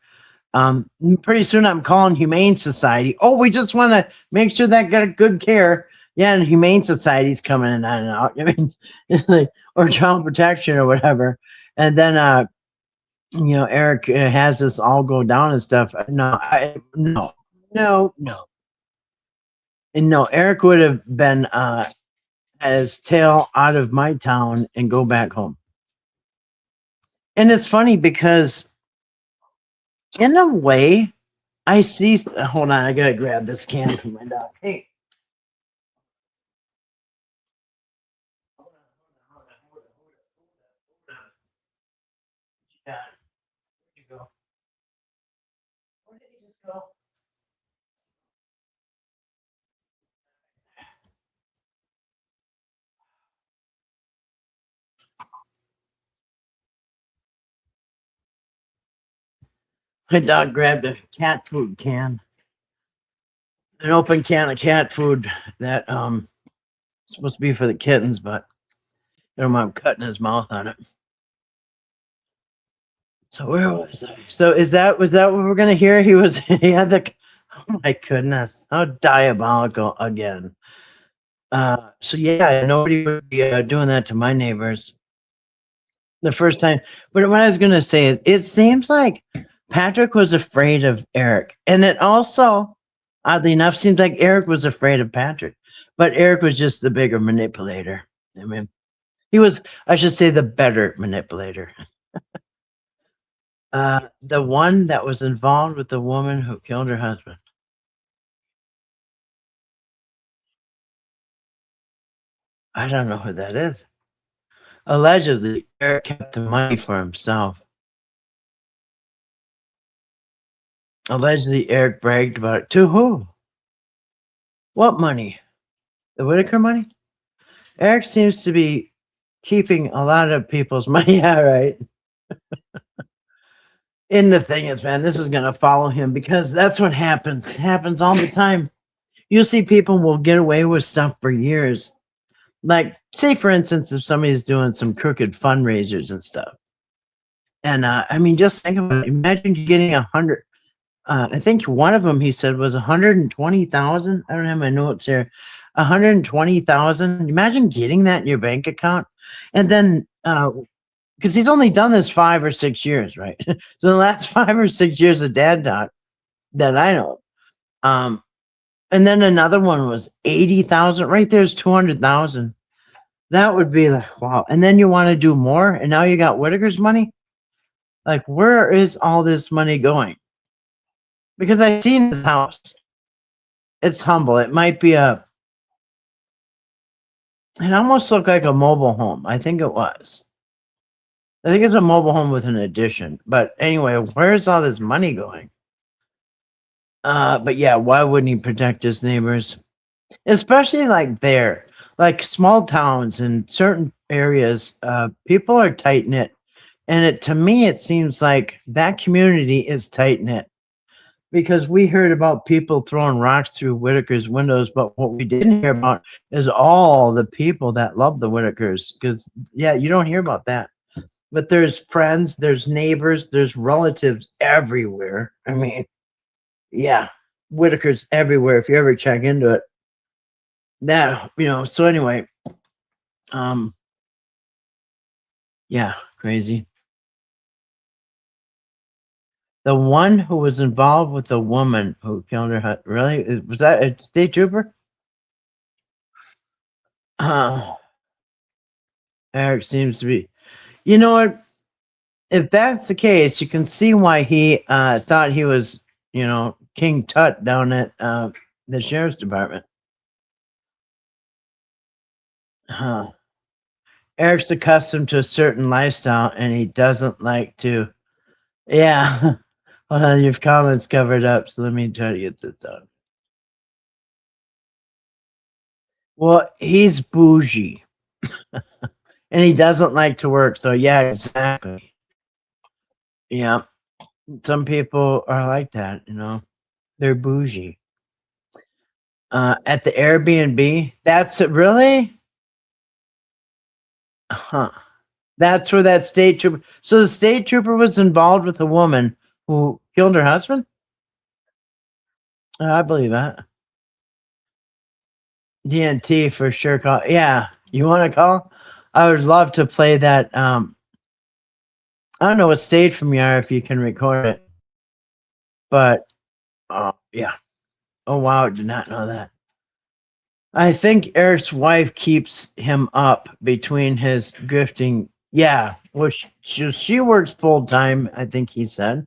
Speaker 2: Pretty soon I'm calling Humane Society. Oh, we just want to make sure that got good care. Yeah, and Humane Society's coming in and out. I mean, it's like, or child protection or whatever. And then, Eric has this all go down and stuff. No. And no, Eric would have been had his tail out of my town and go back home. And it's funny because, in a way, I see. Hold on, I gotta grab this can from my dog. Hey. Yeah, where'd you go? Where did he just go? My dog grabbed a cat food can, an open can of cat food that supposed to be for the kittens, but I'm cutting his mouth on it. So where was I? So was that what we're gonna hear? He had the, oh my goodness, how diabolical again. So yeah, nobody would be doing that to my neighbors the first time. But what I was gonna say is, it seems like Patrick was afraid of Eric, and it also, oddly enough, seems like Eric was afraid of Patrick, but Eric was just the bigger manipulator. I mean, he was, I should say, the better manipulator. The one that was involved with the woman who killed her husband. I don't know who that is. Allegedly, Eric kept the money for himself. Allegedly, Eric bragged about it. To who? What money? The Whittaker money? Eric seems to be keeping a lot of people's money. Yeah, right. And the thing is, man, this is going to follow him because that's what happens. It happens all the time. You see people will get away with stuff for years. Like, say, for instance, if somebody's doing some crooked fundraisers and stuff. And I mean, just think about it. Imagine you getting 100. I think one of them, he said, was 120,000. I don't have my notes here. 120,000. Imagine getting that in your bank account. And then, because he's only done this 5 or 6 years, right? So the last 5 or 6 years of dad talk that I know. And then another one was 80,000. Right there's 200,000. That would be like, wow. And then you want to do more, and now you got Whittaker's money. Like, where is all this money going? because I seen his house. It's humble. It might be it almost looked like a mobile home. I think it was. I think it's a mobile home with an addition. But anyway, where's all this money going? But yeah, why wouldn't he protect his neighbors? Especially like there, like small towns in certain areas, people are tight knit. And to me, it seems like that community is tight knit because we heard about people throwing rocks through Whittaker's windows, but what we didn't hear about is all the people that love the Whittakers. Because yeah, you don't hear about that. But there's friends, there's neighbors, there's relatives everywhere. I mean, yeah, Whittaker's everywhere if you ever check into it. That so anyway, um, yeah, crazy. The one who was involved with the woman who killed her really was that a state trooper? Uh, Eric seems to be. You know what? If that's the case, you can see why he thought he was, King Tut down at the sheriff's department. Huh. Eric's accustomed to a certain lifestyle, and he doesn't like to. Yeah. Hold on, your comments covered up, so let me try to get this out. Well, he's bougie, and he doesn't like to work. So yeah, exactly. Yeah, some people are like that. They're bougie. At the Airbnb, that's it. Really? Huh. That's where that state trooper. So the state trooper was involved with a woman who killed her husband. I believe that. DNT for sure. Call. Yeah, you want to call? I would love to play that. I don't know what state from you are if you can record it, but yeah. Oh wow, I did not know that. I think Eric's wife keeps him up between his grifting. Yeah, well, she works full time. I think he said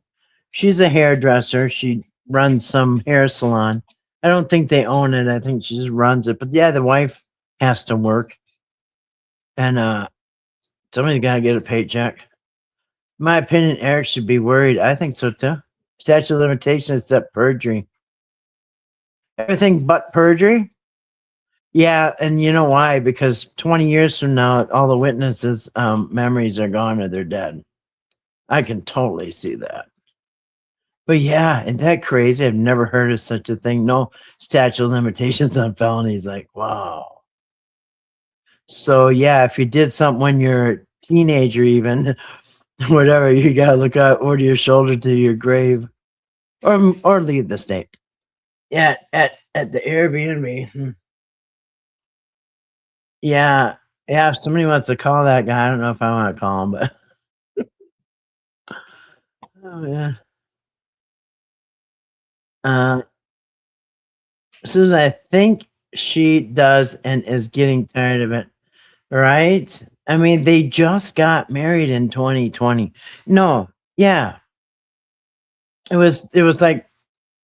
Speaker 2: she's a hairdresser. She runs some hair salon. I don't think they own it. I think she just runs it. But yeah, the wife has to work, and somebody's got to get a paycheck. In my opinion, Eric should be worried. I think so too. Statute of limitations except perjury. Everything but perjury. Yeah, and you know why? Because 20 years from now, all the witnesses' memories are gone or they're dead. I can totally see that. But yeah, isn't that crazy? I've never heard of such a thing. No statute of limitations on felonies. Like, wow. So yeah, if you did something when you're a teenager, even whatever, you gotta look out over your shoulder to your grave, or leave the state. Yeah, at the Airbnb. Yeah, yeah. If somebody wants to call that guy, I don't know if I want to call him, but oh yeah. Uh, Susan, I think she does and is getting tired of it, right? I mean, they just got married in 2020. No, yeah, it was like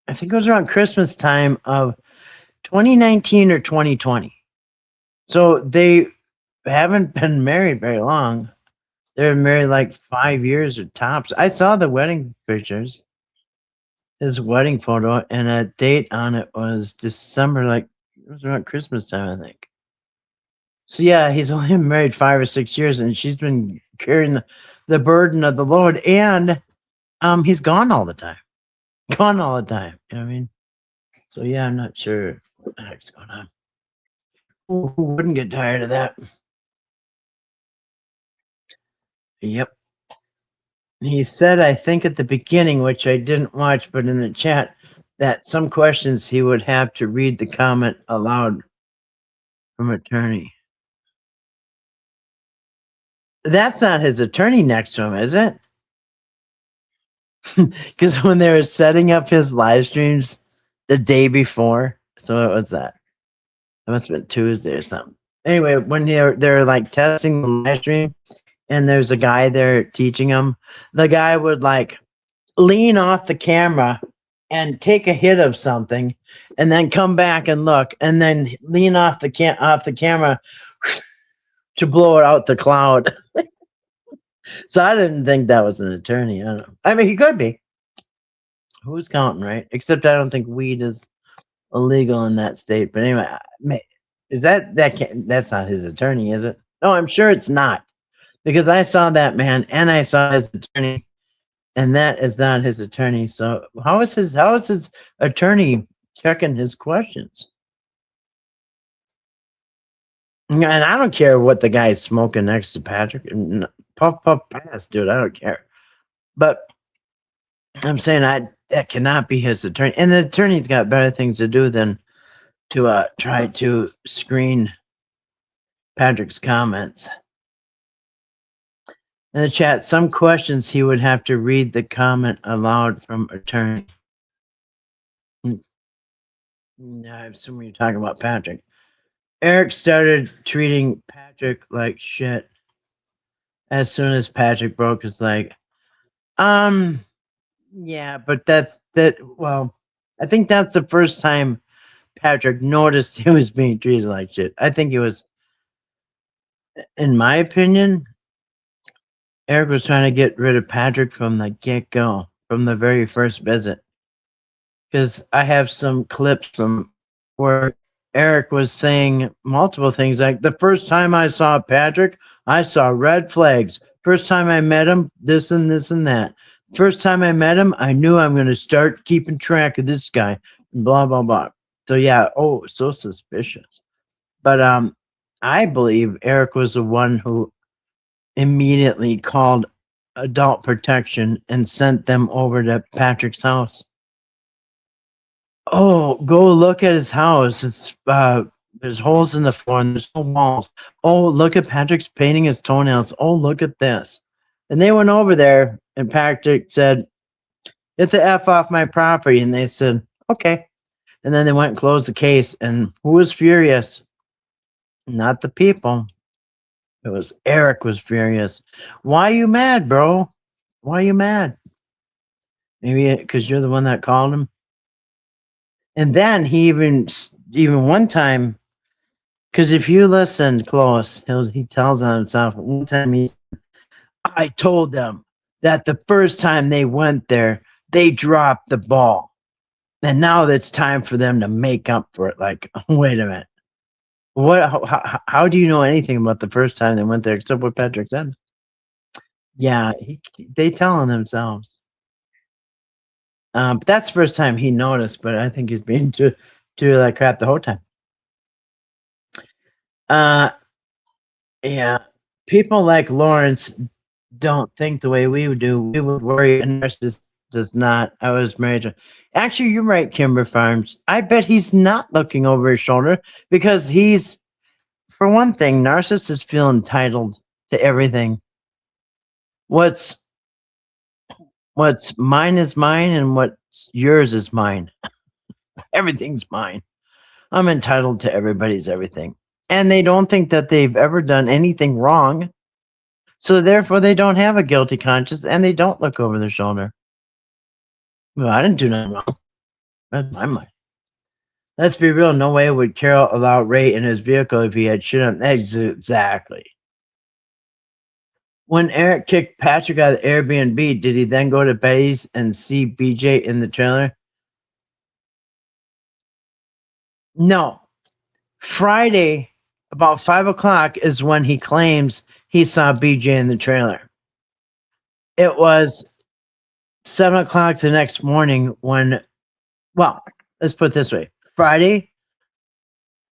Speaker 2: I think it was around Christmas time of 2019 or 2020. So they haven't been married very long. They're married like 5 years or tops. I saw the wedding pictures, his wedding photo, and a date on it was December, like it was around Christmas time, I think. So yeah, he's only been married 5 or 6 years, and she's been carrying the burden of the load, and he's gone all the time, gone all the time. You know what I mean? So yeah, I'm not sure what the heck's going on. Who wouldn't get tired of that? Yep. He said, I think at the beginning, which I didn't watch, but in the chat, that some questions he would have to read the comment aloud from attorney. That's not his attorney next to him, is it? Because when they were setting up his live streams the day before, so what was that? It must have been Tuesday or something. Anyway, when they're like testing the live stream, and there's a guy there teaching them, the guy would like lean off the camera and take a hit of something and then come back and look and then lean off the camera to blow it out the cloud. So I didn't think that was an attorney. I don't know. I mean, he could be. Who's counting, right? Except I don't think weed is illegal in that state. But anyway, is that's not his attorney, is it? No, I'm sure it's not because I saw that man and I saw his attorney, and that is not his attorney. So how is his attorney checking his questions? And I don't care what the guy's smoking next to Patrick. Puff puff pass, dude. I don't care. But I'm saying that cannot be his attorney, and the attorney's got better things to do than to try to screen Patrick's comments. In the chat, some questions he would have to read the comment aloud from attorney. I assume you're talking about Patrick. Eric started treating Patrick like shit as soon as Patrick broke his leg. Yeah, but well, I think that's the first time Patrick noticed he was being treated like shit. I think it was, in my opinion, Eric was trying to get rid of Patrick from the get-go, from the very first visit. Because I have some clips from where Eric was saying multiple things like, the first time I saw Patrick, I saw red flags. First time I met him, this and this and that. First time I met him, I knew I'm going to start keeping track of this guy. Blah, blah, blah. So yeah, so suspicious. But I believe Eric was the one who immediately called adult protection and sent them over to Patrick's house. Oh, go look at his house. It's there's holes in the floor and there's no walls. Oh, look at Patrick's painting his toenails. Oh, look at this. And they went over there and Patrick said, "Get the F off my property." And they said, "Okay." And then they went and closed the case. And who was furious? Not the people. It was Eric was furious. Why are you mad, bro? Why are you mad? Maybe because you're the one that called him. And then he even one time, because if you listen close, he tells on himself. One time I told them that the first time they went there, they dropped the ball. And now it's time for them to make up for it. Like, wait a minute. How do you know anything about the first time they went there except what Patrick said? Yeah, they tell on themselves. But that's the first time he noticed, but I think he's been to that crap the whole time. Yeah. People like Lawrence don't think the way we would do. We would worry, and narcissist does not. I was married to. Actually, you're right, Kimber Farms. I bet he's not looking over his shoulder because he's, for one thing, narcissists feel entitled to everything. What's mine is mine, and what's yours is mine. Everything's mine. I'm entitled to everybody's everything. And they don't think that they've ever done anything wrong. So therefore they don't have a guilty conscience and they don't look over their shoulder. Well, I didn't do nothing wrong. That's my mind. Let's be real. No way would Carol allow Ray in his vehicle if he had shit on. Exactly. When Eric kicked Patrick out of the Airbnb, did he then go to Betty's and see BJ in the trailer? No. Friday, about 5 o'clock, is when he claims he saw BJ in the trailer. It was 7 o'clock the next morning when, well, let's put it this way. Friday,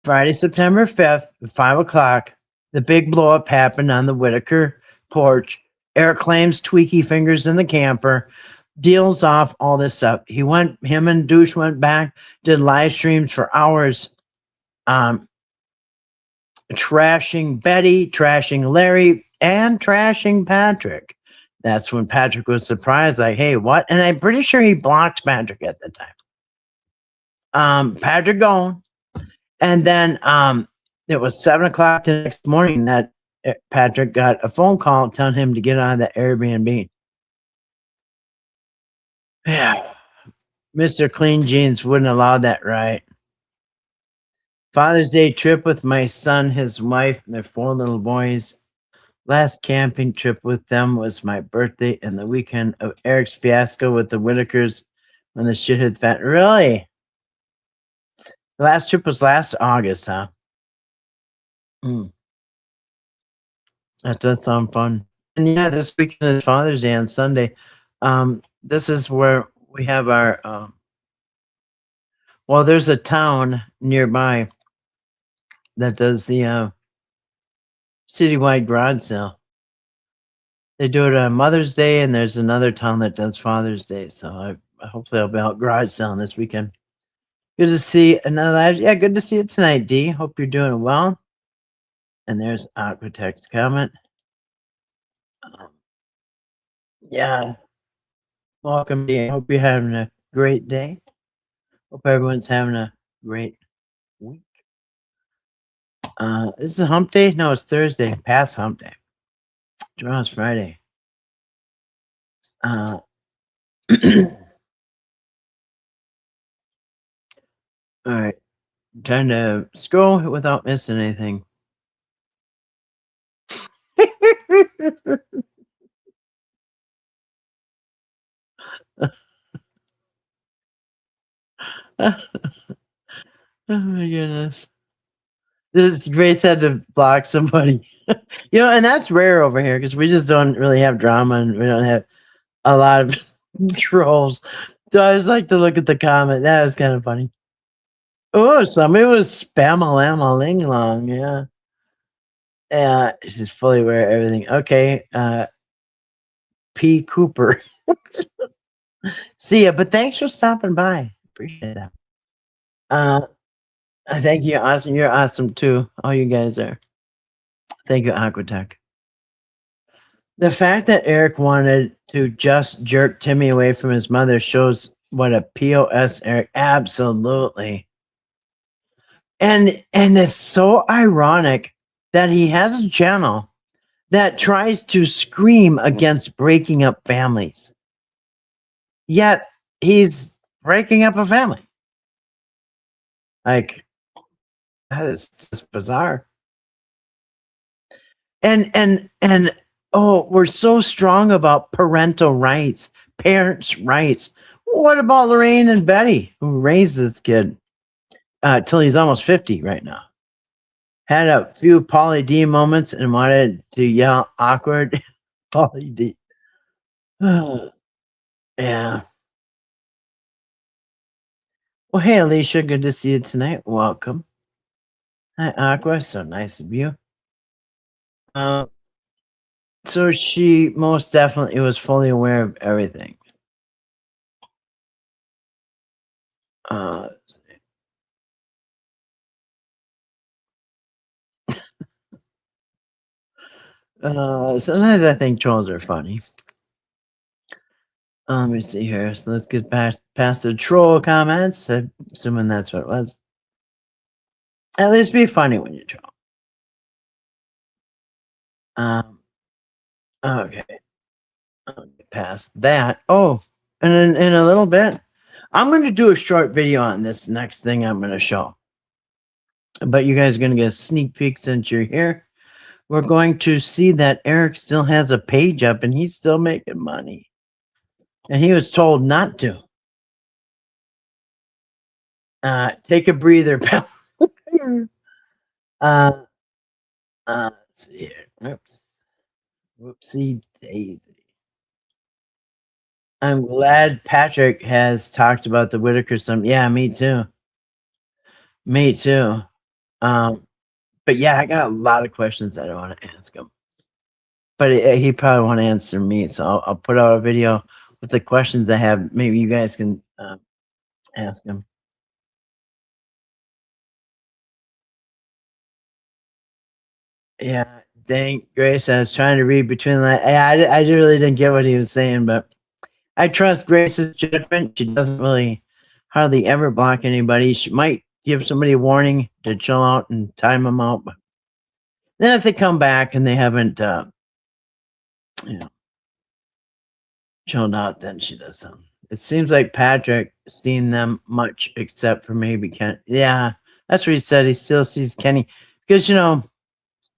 Speaker 2: September 5th, at 5 o'clock, the big blow up happened on the Whittaker porch. Eric claims tweaky fingers in the camper, deals off all this stuff. Him and Douche went back, did live streams for hours, trashing Betty, trashing Larry, and trashing Patrick. That's when Patrick was surprised, like, hey, what? And I'm pretty sure he blocked Patrick at the time. Patrick gone. And then it was 7 o'clock the next morning that Patrick got a phone call telling him to get on the Airbnb. Yeah. Mr. Clean Jeans wouldn't allow that, right? Father's Day trip with my son, his wife, and their 4 little boys. Last camping trip with them was my birthday and the weekend of Eric's fiasco with the Whittakers when the shit hit fat. Really? The last trip was last August, huh? Mm, that does sound fun. And yeah, this weekend is Father's Day on Sunday. This is where we have our well, there's a town nearby that does the citywide garage sale. They do it on Mother's Day, and there's another town that does Father's Day. So hopefully I'll be out garage selling this weekend. Good to see another live. Yeah, good to see you tonight, D. Hope you're doing well. And there's Aquatech's comment. Um, yeah, welcome, D. Hope you're having a great day. Hope everyone's having a great week. This is hump day? No, it's Thursday. Past hump day. Tomorrow's Friday. All right. Trying to scroll without missing anything. Oh my goodness. This Grace had to block somebody. And that's rare over here because we just don't really have drama and we don't have a lot of trolls. So I just like to look at the comment. That was kind of funny. Oh, somebody was spam-a-lam-a-ling long. Yeah. Yeah, she's fully aware of everything. Okay. P. Cooper. See ya, but thanks for stopping by. Appreciate that. Thank you. Awesome. You're awesome too. All you guys are. Thank you, Aquatech. The fact that Eric wanted to just jerk Timmy away from his mother shows what a POS Eric absolutely. And it's so ironic that he has a channel that tries to scream against breaking up families. Yet he's breaking up a family. Like, that is just bizarre. And oh, we're so strong about parental rights, parents' rights. What about Lorraine and Betty, who raised this kid till he's almost 50 right now? Had a few Pauly D moments and wanted to yell awkward. Pauly D. Yeah. Well, hey, Alicia, good to see you tonight. Welcome. Hi, Aqua. So nice of you. So she most definitely was fully aware of everything. Uh, Sometimes I think trolls are funny. Let me see here. So let's get past the troll comments. I'm assuming that's what it was. At least be funny when you troll. Okay. I'll get past that. Oh, and in a little bit, I'm going to do a short video on this next thing I'm going to show. But you guys are going to get a sneak peek since you're here. We're going to see that Eric still has a page up and he's still making money. And he was told not to. Take a breather, pal. Let's see here. Oops. Whoopsie daisy. I'm glad Patrick has talked about the Whittaker some. Yeah, me too. Me too. But yeah, I got a lot of questions that I want to ask him. But he probably want to answer me, so I'll put out a video with the questions I have. Maybe you guys can ask him. Yeah, dang, Grace, I was trying to read between that. I really didn't get what he was saying, but I trust Grace's judgment. She doesn't really hardly ever block anybody. She might give somebody a warning to chill out and time them out, but then if they come back and they haven't, chilled out, then she does something. It seems like Patrick seen them much except for maybe Ken. Yeah, that's what he said. He still sees Kenny because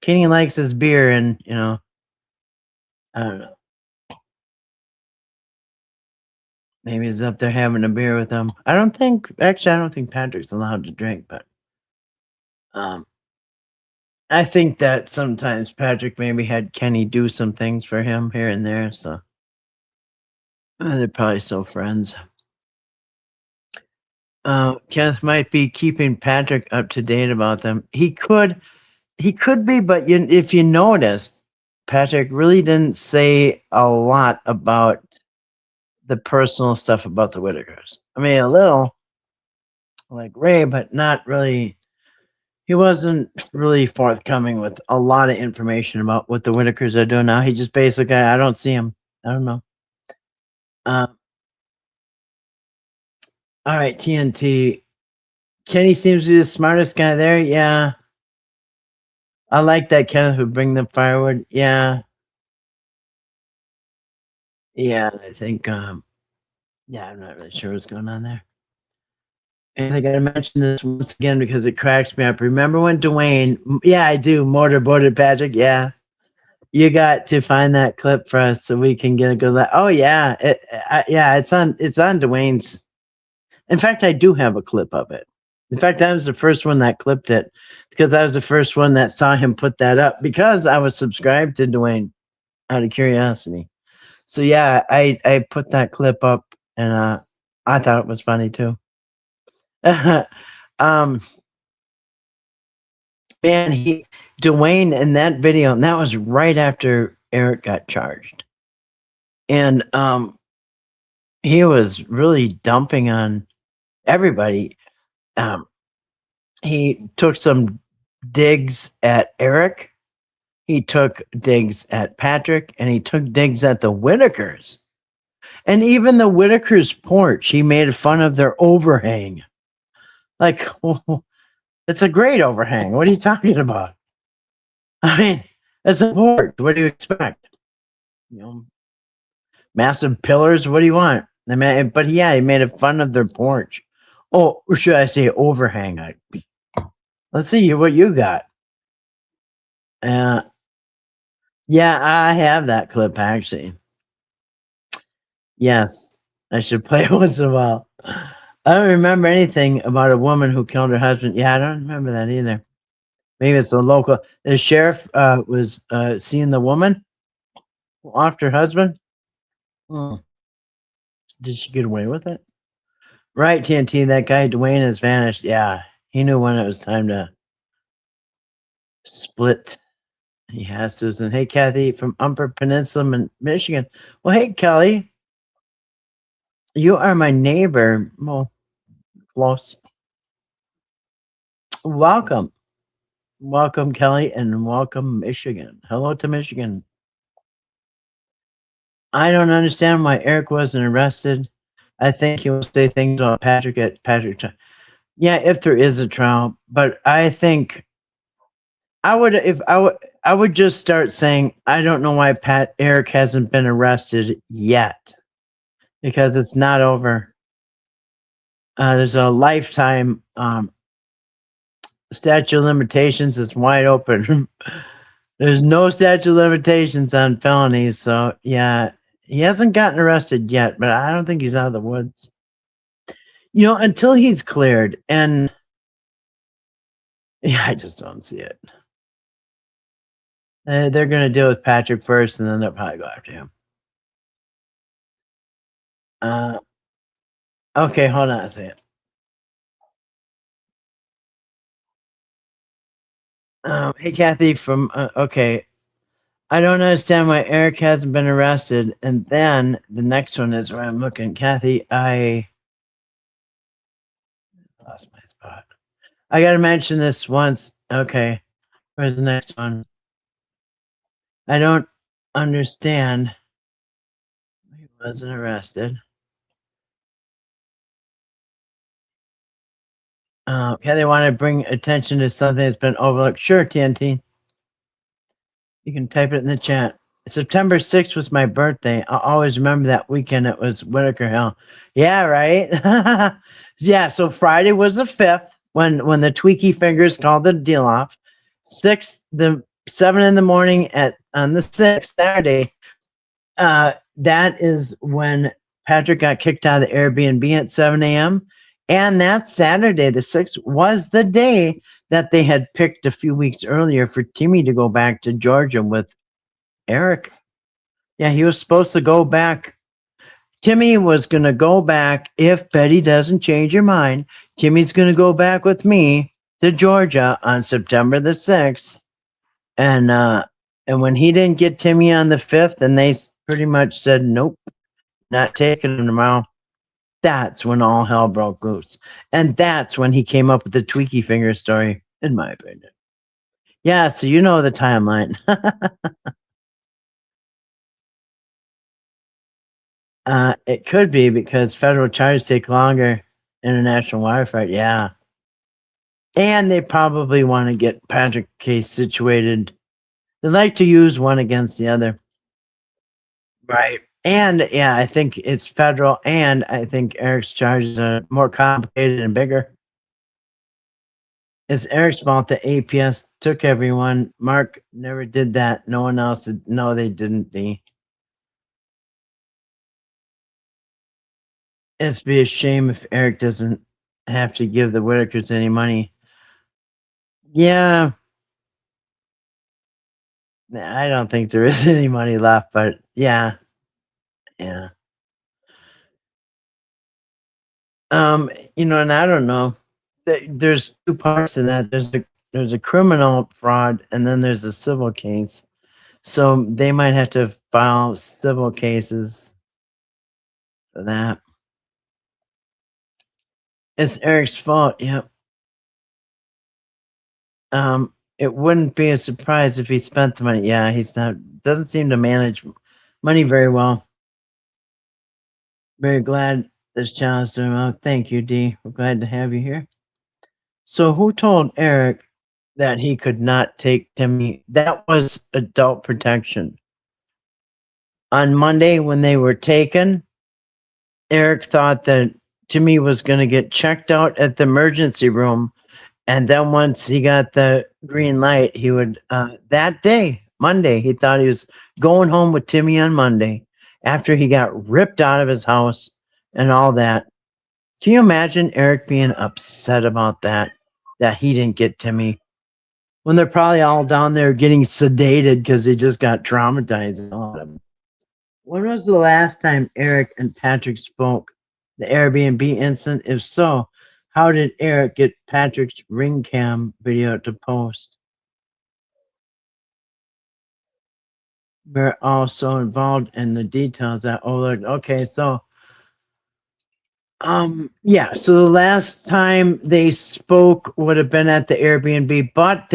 Speaker 2: Kenny likes his beer, and I don't know. Maybe he's up there having a beer with him. I don't think Patrick's allowed to drink, but um, I think that sometimes Patrick maybe had Kenny do some things for him here and there. So they're probably still friends. Kenneth might be keeping Patrick up to date about them. He could be, but if you noticed, Patrick really didn't say a lot about the personal stuff about the Whittakers. I mean, a little like Ray, but not really. He wasn't really forthcoming with a lot of information about what the Whittakers are doing now. He just basically, I don't see him. I don't know. Uh, all right, TNT. Kenny seems to be the smartest guy there. Yeah. I like that Kenneth would bring the firewood. Yeah. Yeah. I think, yeah, I'm not really sure what's going on there. And I gotta mention this once again because it cracks me up. Remember when Dwayne? Yeah, I do. Motorboated Patrick. Yeah, you got to find that clip for us so we can get a good. Oh yeah, yeah, it's on Dwayne's. In fact, I do have a clip of it. In fact, I was the first one that clipped it because I was the first one that saw him put that up because I was subscribed to Dwayne out of curiosity. So yeah, I put that clip up and I thought it was funny too. um Man, Dwayne in that video, and that was right after Eric got charged. And he was really dumping on everybody. Um he took some digs at Eric, he took digs at Patrick, and he took digs at the Whittakers. And even the Whittakers' porch, he made fun of their overhang. Like, it's a great overhang. What are you talking about? I mean, it's a porch. What do you expect? You know, massive pillars. What do you want? But yeah, he made a fun of their porch. Oh, or should I say overhang? Let's see what you got. Uh, yeah, I have that clip actually. Yes, I should play it once in a while. I don't remember anything about a woman who killed her husband. Yeah, I don't remember that either. Maybe it's a local. The sheriff was seeing the woman who offed her husband. Hmm. Did she get away with it? Right, TNT. That guy Dwayne has vanished. Yeah, he knew when it was time to split. He has Susan. Hey, Kathy from Upper Peninsula, Michigan. Well, hey, Kelly. You are my neighbor. Well, close. Welcome. Welcome, Kelly, and welcome, Michigan. Hello to Michigan. I don't understand why Eric wasn't arrested. I think he will say things about Patrick at Patrick. Yeah, if there is a trial, but I think I would just start saying I don't know why Eric hasn't been arrested yet because it's not over. There's a lifetime statute of limitations. It's wide open. There's no statute of limitations on felonies, so yeah, he hasn't gotten arrested yet, but I don't think he's out of the woods. Until he's cleared, and yeah, I just don't see it. They're going to deal with Patrick first, and then they'll probably go after him. Okay, hold on a second. Hey, Kathy from, okay. I don't understand why Eric hasn't been arrested. And then the next one is where I'm looking. Kathy, I lost my spot. I got to mention this once. Okay. Where's the next one? I don't understand. He wasn't arrested. Okay, they want to bring attention to something that's been overlooked. Sure, TNT. You can type it in the chat. September 6th was my birthday. I always remember that weekend. It was Whittaker Hill. Yeah, right. Yeah. So Friday was the 5th when the tweaky fingers called the deal off. 7 in the morning at on the 6th Saturday. That is when Patrick got kicked out of the Airbnb at 7 a.m. And that Saturday, the 6th, was the day that they had picked a few weeks earlier for Timmy to go back to Georgia with Eric. Yeah, he was supposed to go back. Timmy was going to go back if Betty doesn't change her mind. Timmy's going to go back with me to Georgia on September the 6th. And when he didn't get Timmy on the 5th, and they pretty much said, nope, not taking him tomorrow, that's when all hell broke loose. And that's when he came up with the tweaky finger story, in my opinion. Yeah, so you know the timeline. It could be because federal charges take longer. International wire fight, yeah. And they probably want to get Patrick case situated. They like to use one against the other. Right. And yeah, I think it's federal, and I think Eric's charges are more complicated and bigger. It's Eric's fault that APS took everyone. Mark never did that. No one else did. No, they didn't. It'd be a shame if Eric doesn't have to give the Whittakers any money. Yeah. I don't think there is any money left, but yeah. Yeah. And I don't know. There's two parts in that. There's a criminal fraud, and then there's a civil case. So they might have to file civil cases for that. It's Eric's fault. Yep. It wouldn't be a surprise if he spent the money. Yeah, doesn't seem to manage money very well. Very glad this channel is doing well. Thank you, Dee. We're glad to have you here. So who told Eric that he could not take Timmy? That was adult protection. On Monday, when they were taken, Eric thought that Timmy was going to get checked out at the emergency room. And then once he got the green light, he would, that day, Monday, he thought he was going home with Timmy on Monday after he got ripped out of his house and all that. Can you imagine Eric being upset about that he didn't get Timmy? When they're probably all down there getting sedated because they just got traumatized. When was the last time Eric and Patrick spoke? The Airbnb incident? If so, how did Eric get Patrick's ring cam video to post? We're also involved in the details that okay, so yeah, so the last time they spoke would have been at the Airbnb, but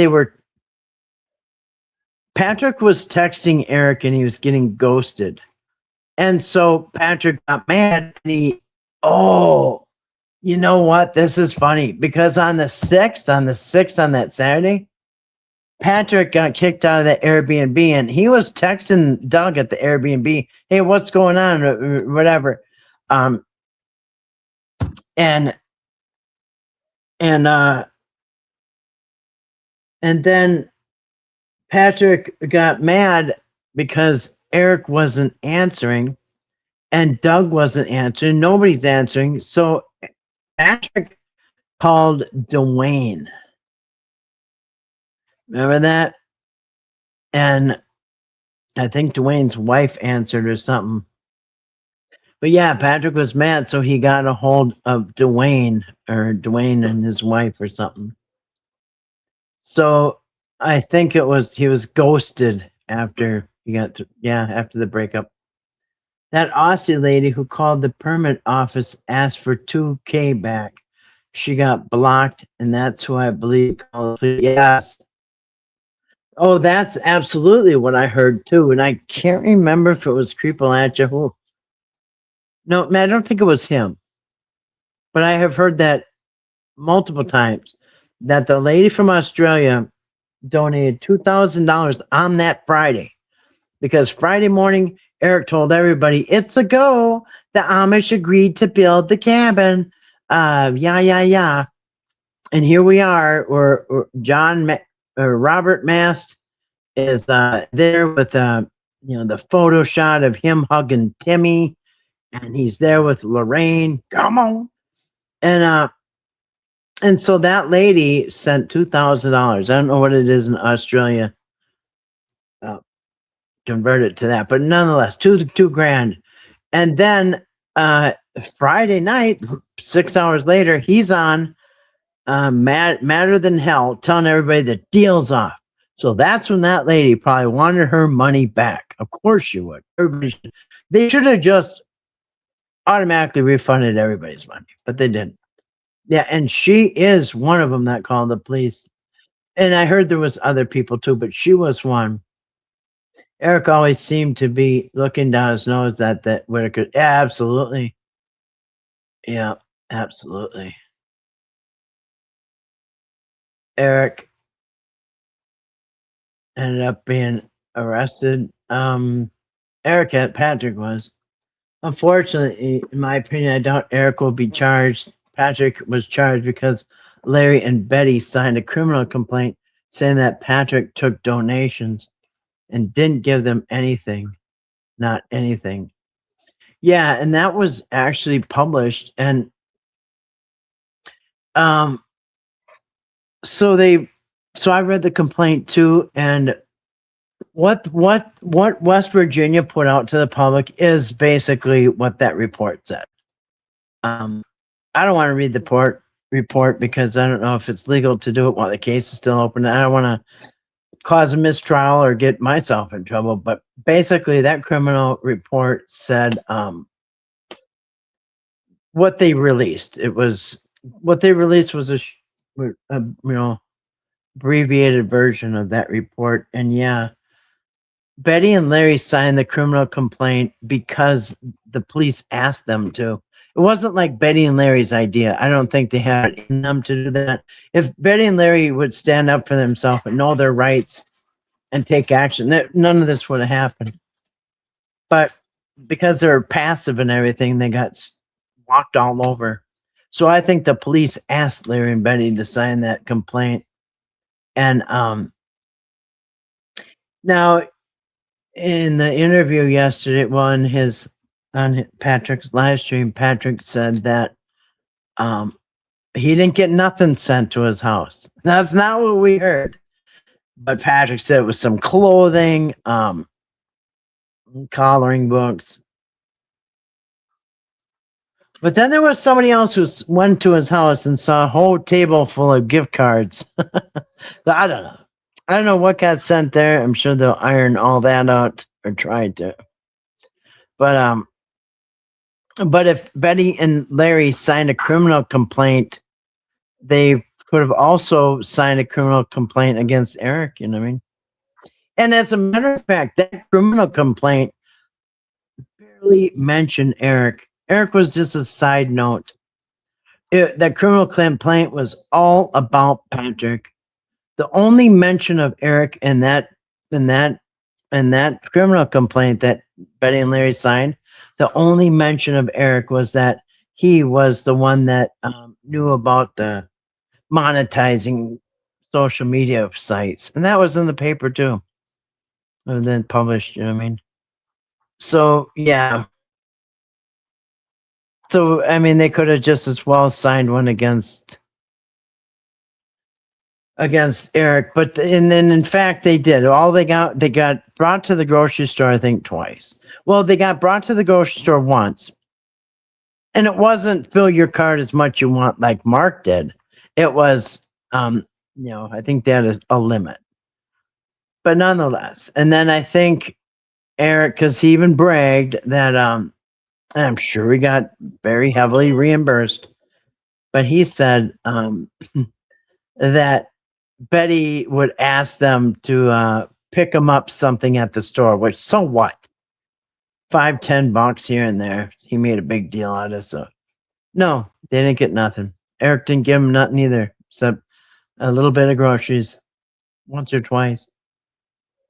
Speaker 2: Patrick was texting Eric and he was getting ghosted. And so Patrick got mad and you know what? This is funny because on the 6th, on that Saturday, Patrick got kicked out of the Airbnb and he was texting Doug at the Airbnb, hey, what's going on? Or whatever. And then Patrick got mad because Eric wasn't answering and Doug wasn't answering. Nobody's answering. So Patrick called Dwayne. Remember that? And I think Dwayne's wife answered or something. But yeah, Patrick was mad, so he got a hold of Dwayne and his wife or something. So I think he was ghosted after after the breakup. That Aussie lady who called the permit office asked for $2,000 back. She got blocked, and that's who I believe called the police. Yes. Oh, that's absolutely what I heard too. And I can't remember if it was Creepalacha who. No, man, I don't think it was him. But I have heard that multiple times that the lady from Australia donated $2,000 on that Friday. because Friday morning, Eric told everybody, it's a go. The Amish agreed to build the cabin. Yeah. And here we are. Or Robert Mast is there with the photo shot of him hugging Timmy, and he's there with Lorraine. Come on, and so that lady sent $2,000. I don't know what it is in Australia. Convert it to that, but nonetheless, two grand. And then Friday night, 6 hours later, he's on Madder Than Hell, telling everybody the deal's off. So that's when that lady probably wanted her money back. Of course she would. They should have just automatically refunded everybody's money, but they didn't. Yeah, and she is one of them that called the police. And I heard there was other people too, but she was one. Eric always seemed to be looking down his nose at that Whittaker. Yeah, absolutely. Yeah, absolutely. Eric ended up being arrested. Patrick was. Unfortunately, in my opinion, I doubt Eric will be charged. Patrick was charged because Larry and Betty signed a criminal complaint saying that Patrick took donations and didn't give them anything. Not anything. Yeah, and that was actually published. And so I read the complaint too, and what West Virginia put out to the public is basically what that report said. I don't want to read the report because I don't know if it's legal to do it while the case is still open. I don't want to cause a mistrial or get myself in trouble, but basically that criminal report said what they released. What they released was a abbreviated version of that report. And yeah, Betty and Larry signed the criminal complaint because the police asked them to. It wasn't like Betty and Larry's idea. I don't think they had it in them to do that. If Betty and Larry would stand up for themselves and know their rights and take action, none of this would have happened. But because they're passive and everything, they got walked all over. So I think the police asked Larry and Betty to sign that complaint. And now in the interview yesterday, on Patrick's live stream, Patrick said that he didn't get nothing sent to his house. That's not what we heard. But Patrick said it was some clothing, coloring books. But then there was somebody else who went to his house and saw a whole table full of gift cards. I don't know. I don't know what got sent there. I'm sure they'll iron all that out or try to. But if Betty and Larry signed a criminal complaint, they could have also signed a criminal complaint against Eric, you know what I mean? And as a matter of fact, that criminal complaint barely mentioned Eric. Eric was just a side note. That criminal complaint was all about Patrick. The only mention of Eric in that criminal complaint that Betty and Larry signed, the only mention of Eric was that he was the one that knew about the monetizing social media sites, and that was in the paper too, and then published. You know what I mean? So yeah. So I mean, they could have just as well signed one against Eric, but and then in fact they did. They got brought to the grocery store, I think twice. Well, they got brought to the grocery store once, and it wasn't fill your cart as much you want like Mark did. It was, I think they had a limit, but nonetheless. And then I think Eric, because he even bragged that, and I'm sure he got very heavily reimbursed, but he said that Betty would ask them to pick him up something at the store, which so what? $5-10 here and there. He made a big deal out of. So no, they didn't get nothing. Eric didn't give him nothing either, except a little bit of groceries once or twice.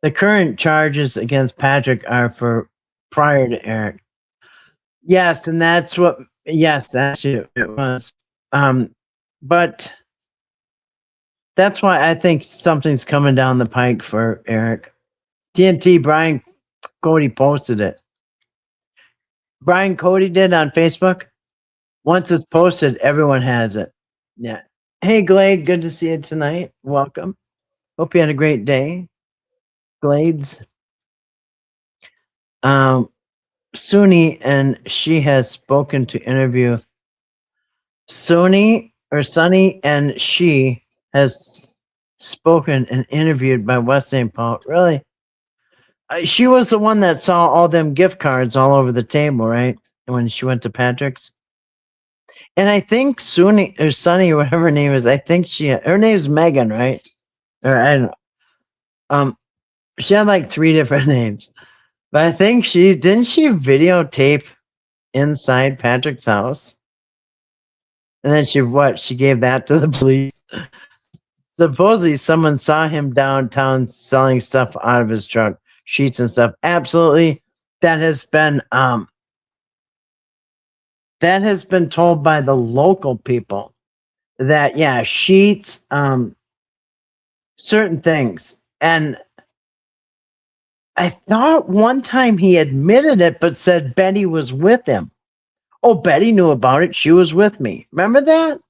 Speaker 2: The current charges against Patrick are for prior to Eric. Yes, and that's what. Yes, actually, it was. But that's why I think something's coming down the pike for Eric. TNT Brian Cody posted it. Brian Cody did on Facebook. Once it's posted, everyone has it. Yeah. Hey, Glade, good to see you tonight. Welcome. Hope you had a great day. Glades. Suni and she has spoken to interview. Sunny and she has spoken and interviewed by West St. Paul. Really? She was the one that saw all them gift cards all over the table, right? When she went to Patrick's. And I think Suni or Sunny, whatever her name is, I think her name's Megan, right? Or I don't know. She had like 3 different names. But I think she videotape inside Patrick's house. And then she gave that to the police. Supposedly someone saw him downtown selling stuff out of his truck, sheets and stuff. Absolutely. That has been told by the local people that sheets, certain things. And I thought one time he admitted it, but said Betty was with him. Oh, Betty knew about it. She was with me. Remember that?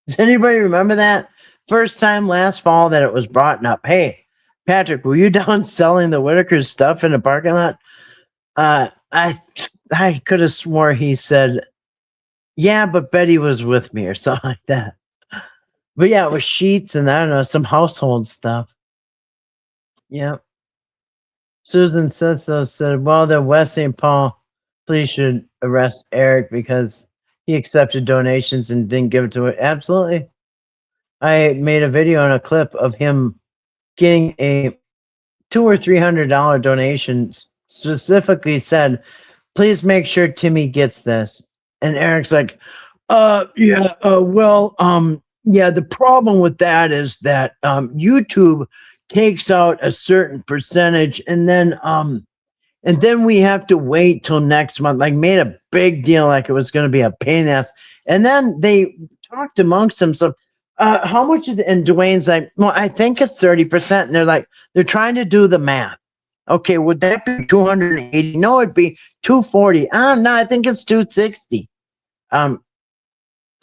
Speaker 2: Does anybody remember that? First time last fall that it was brought up. Hey, Patrick, were you down selling the Whittaker's stuff in the parking lot? I could have swore he said, yeah, but Betty was with me or something like that. But yeah, it was sheets and I don't know, some household stuff. Yeah. Susan Senso said, well, the West St. Paul police should arrest Eric because he accepted donations and didn't give it to it. Absolutely. I made a video and a clip of him getting a $200 or $300 donation, specifically said, please make sure Timmy gets this. And Eric's like, yeah, the problem with that is that YouTube takes out a certain percentage and then we have to wait till next month. Like made a big deal like it was going to be a pain in the ass. And then they talked amongst themselves. How much is it? And Dwayne's like, well, I think it's 30%. And they're trying to do the math. Okay, would that be 280? No, it'd be 240. No, I think it's 260. And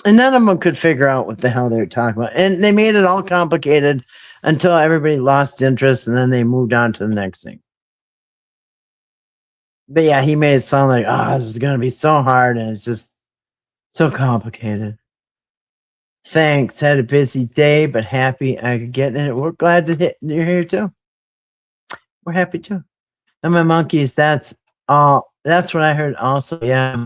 Speaker 2: none of them could figure out what the hell they were talking about. And they made it all complicated until everybody lost interest and then they moved on to the next thing. But yeah, he made it sound like, this is going to be so hard and it's just so complicated. Thanks. Had a busy day, but happy I could get in it. We're glad you're here too. We're happy too. And my monkeys, that's what I heard also. Yeah.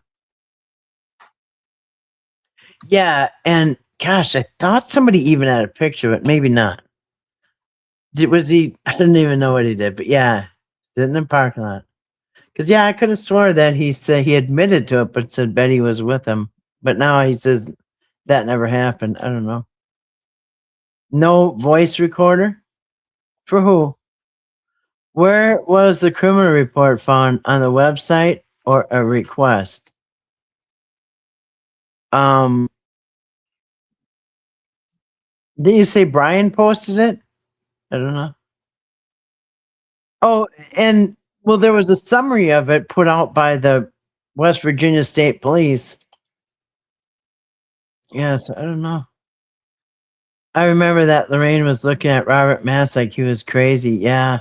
Speaker 2: Yeah, and gosh, I thought somebody even had a picture of it. Maybe not. Was he? I didn't even know what he did, but yeah, sitting in the parking lot. Because I could have swore that he said he admitted to it, but said Betty was with him. But now he says that never happened. I don't know. No voice recorder? For who? Where was the criminal report found? On the website or a request? Did you say Brian posted it? I don't know. Oh, and well, there was a summary of it put out by the West Virginia State Police. Yes, I don't know. I remember that Lorraine was looking at Robert Mass like he was crazy. Yeah.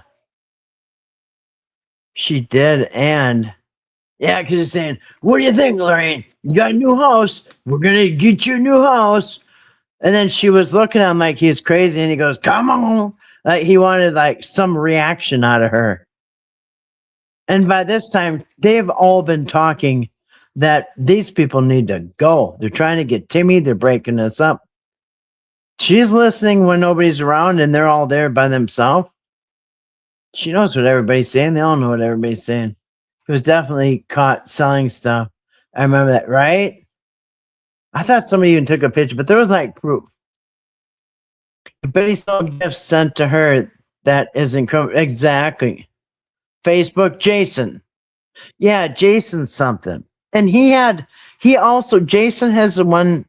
Speaker 2: She did. And yeah, because he's saying, what do you think, Lorraine? You got a new house. We're going to get you a new house. And then she was looking at him like he's crazy. And he goes, come on. Like he wanted like some reaction out of her. And by this time, they've all been talking that these people need to go. They're trying to get Timmy. They're breaking us up. She's listening when nobody's around and they're all there by themselves. She knows what everybody's saying. They all know what everybody's saying. He was definitely caught selling stuff. I remember that, right? I thought somebody even took a picture, but there was like proof. Betty saw gifts sent to her That is incredible. Exactly. Facebook, Jason. Yeah, Jason something. And he also, Jason has the one,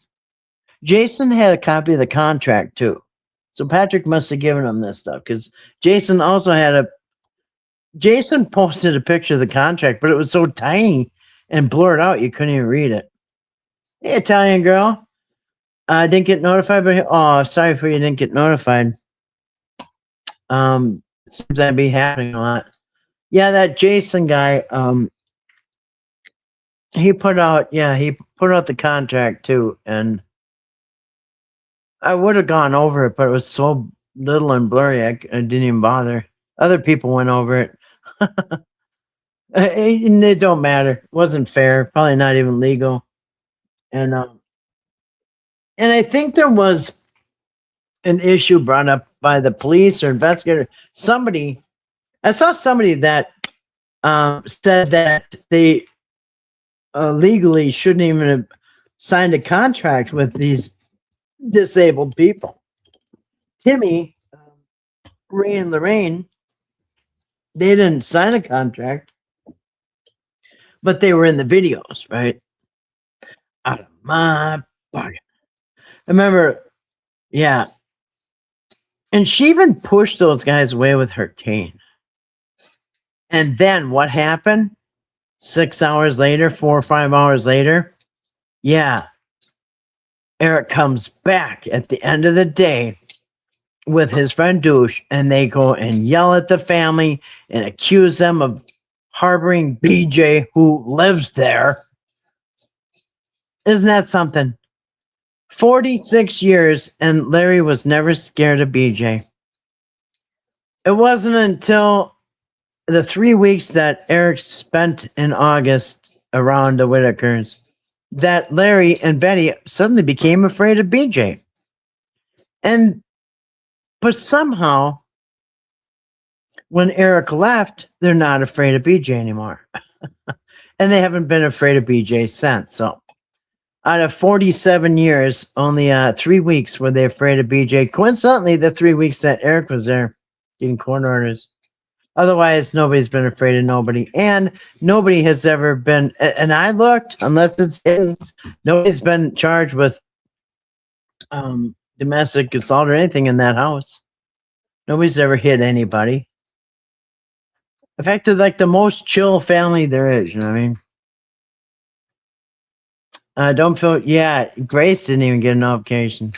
Speaker 2: Jason had a copy of the contract too. So Patrick must have given him this stuff because Jason also had Jason posted a picture of the contract, but it was so tiny and blurred out you couldn't even read it. Hey, Italian girl. I didn't get notified, but oh, sorry for you didn't get notified. It seems that'd be happening a lot. Yeah, that Jason guy, he put out the contract too, and I would have gone over it, but it was so little and blurry, I didn't even bother. Other people went over it. And it don't matter. It wasn't fair. Probably not even legal. And and I think there was an issue brought up by the police or investigator. Somebody, I saw somebody that said that they legally shouldn't even have signed a contract with these disabled people. Timmy, Ray, and Lorraine, they didn't sign a contract, but they were in the videos, right? Out of my pocket. I remember, yeah. And she even pushed those guys away with her cane. And then what happened? 6 hours later, 4 or 5 hours later, yeah, Eric comes back at the end of the day with his friend Douche, and they go and yell at the family and accuse them of harboring BJ, who lives there. Isn't that something? 46 years, and Larry was never scared of BJ. It wasn't until the 3 weeks that Eric spent in August around the Whittakers that Larry and Betty suddenly became afraid of BJ. But somehow, when Eric left, they're not afraid of BJ anymore. And they haven't been afraid of BJ since. So out of 47 years, only 3 weeks were they afraid of BJ. Coincidentally, the 3 weeks that Eric was there getting court orders. Otherwise, nobody's been afraid of nobody. And nobody has ever been, and I looked, unless it's hidden, nobody's been charged with domestic assault or anything in that house. Nobody's ever hit anybody. In fact, they're like the most chill family there is, you know what I mean? Don't feel, yeah, Grace didn't even get a notification.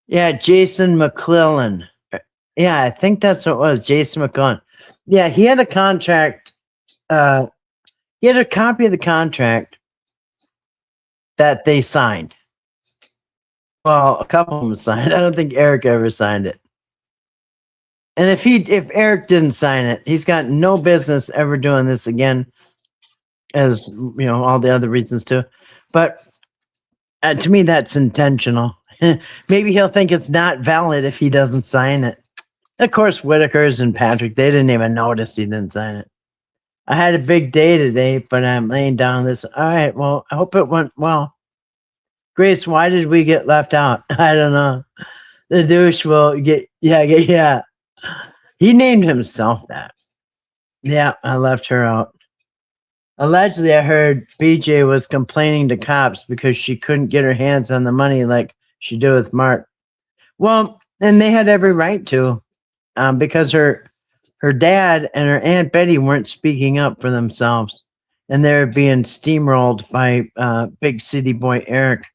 Speaker 2: Yeah, Jason McClellan. Yeah, I think that's what it was, Jason McClellan. Yeah, he had a contract. He had a copy of the contract that they signed. Well, a couple of them signed. I don't think Eric ever signed it. And if Eric didn't sign it, he's got no business ever doing this again, as you know, all the other reasons too. But to me, that's intentional. Maybe he'll think it's not valid if he doesn't sign it. Of course, Whittakers and Patrick, they didn't even notice he didn't sign it. I had a big day today, but I'm laying down this. All right, well, I hope it went well. Grace, why did we get left out? I don't know. The douche will get, yeah. He named himself that. Yeah, I left her out. Allegedly, I heard BJ was complaining to cops because she couldn't get her hands on the money like she did with Mark. Well, and they had every right to, because her dad and her Aunt Betty weren't speaking up for themselves, and they're being steamrolled by big city boy Eric.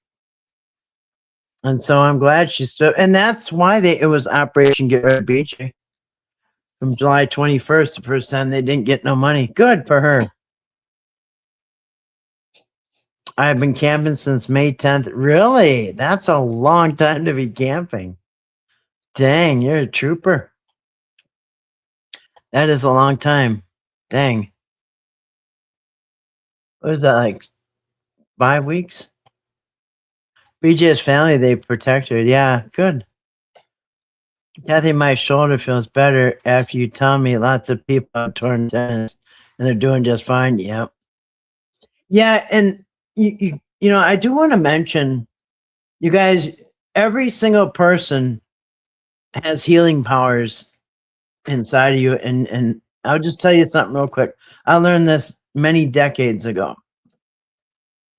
Speaker 2: And so I'm glad she stood, and that's why it was Operation Get Rid of BJ. From July 21st, the first time they didn't get no money. Good for her. I've been camping since May 10th. Really? That's a long time to be camping. Dang, you're a trooper. That is a long time. Dang. What is that, like 5 weeks? BJ's family, they protect her. Yeah, good. Kathy, my shoulder feels better after you tell me lots of people have torn tendons and they're doing just fine. Yep. Yeah, and you know, I do want to mention, you guys, every single person has healing powers inside of you. And I'll just tell you something real quick. I learned this many decades ago.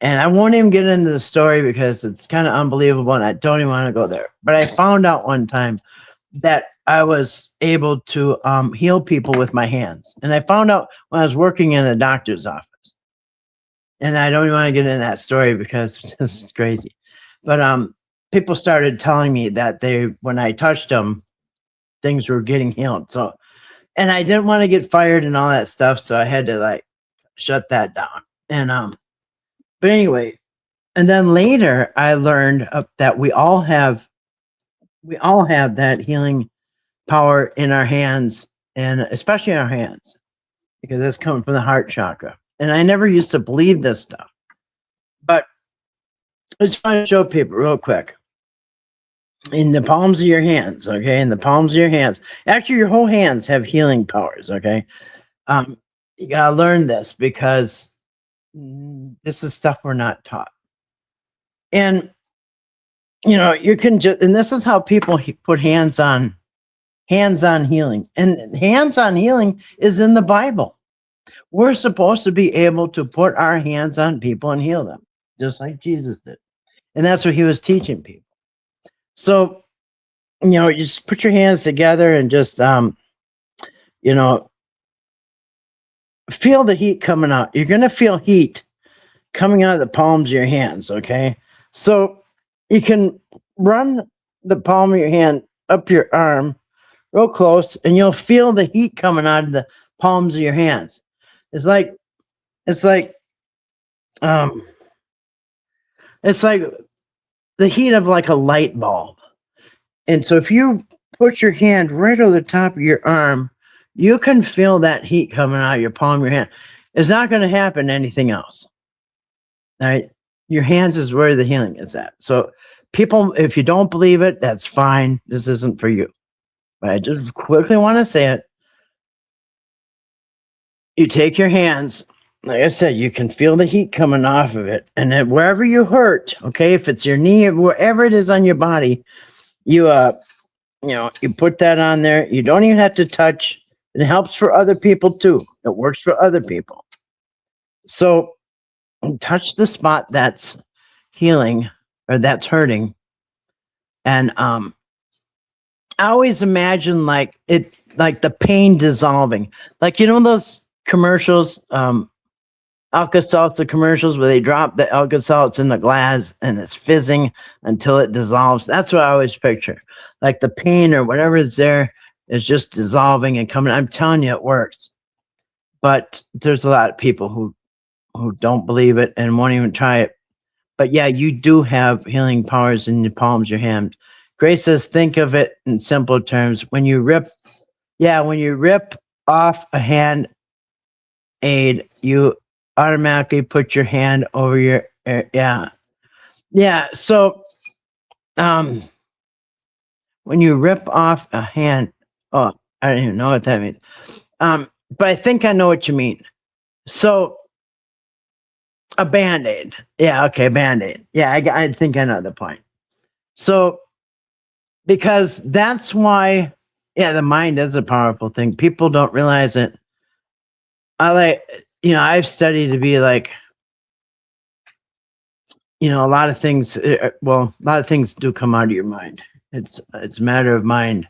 Speaker 2: And I won't even get into the story because it's kind of unbelievable and I don't even want to go there. But I found out one time that I was able to heal people with my hands. And I found out when I was working in a doctor's office. And I don't even want to get into that story because this is crazy. But people started telling me that when I touched them, things were getting healed. So, and I didn't want to get fired and all that stuff. So I had to like shut that down. And but anyway, and then later I learned that we all have that healing power in our hands, and especially in our hands, because that's coming from the heart chakra. And I never used to believe this stuff, but I just want to show people real quick. In the palms of your hands, okay? In the palms of your hands. Actually, your whole hands have healing powers, okay? You gotta learn this because this is stuff we're not taught. And you can just, and this is how people put hands-on healing. And hands-on healing is in the Bible. We're supposed to be able to put our hands on people and heal them, just like Jesus did. And that's what he was teaching people. So, you just put your hands together and just, feel the heat coming out. You're going to feel heat coming out of the palms of your hands, okay? So you can run the palm of your hand up your arm real close, and you'll feel the heat coming out of the palms of your hands. It's like the heat of like a light bulb. And so if you put your hand right over the top of your arm, you can feel that heat coming out of your palm of your hand. It's not going to happen to anything else. All right. Your hands is where the healing is at. So people, if you don't believe it, that's fine. This isn't for you. But I just quickly want to say it. You take your hands, like I said, you can feel the heat coming off of it. And then wherever you hurt, okay, if it's your knee, wherever it is on your body, you put that on there. You don't even have to touch. It helps for other people too. It works for other people. So touch the spot that's healing or that's hurting. And I always imagine like the pain dissolving. Like, those commercials, Alka-Seltzer commercials where they drop the Alka-Seltzer in the glass and it's fizzing until it dissolves. That's what I always picture. Like the pain or whatever is there is just dissolving and coming. I'm telling you, it works. But there's a lot of people who don't believe it and won't even try it. But yeah, you do have healing powers in the palms of your hand. Grace says, think of it in simple terms. When you rip off a hand aid, you automatically put your hand over your so when you rip off a hand, I don't even know what that means, but I think I know what you mean. So a band-aid, band-aid, I think I know the point. So because that's why the mind is a powerful thing. People don't realize it. I've studied to be like, a lot of things do come out of your mind. It's a matter of mind.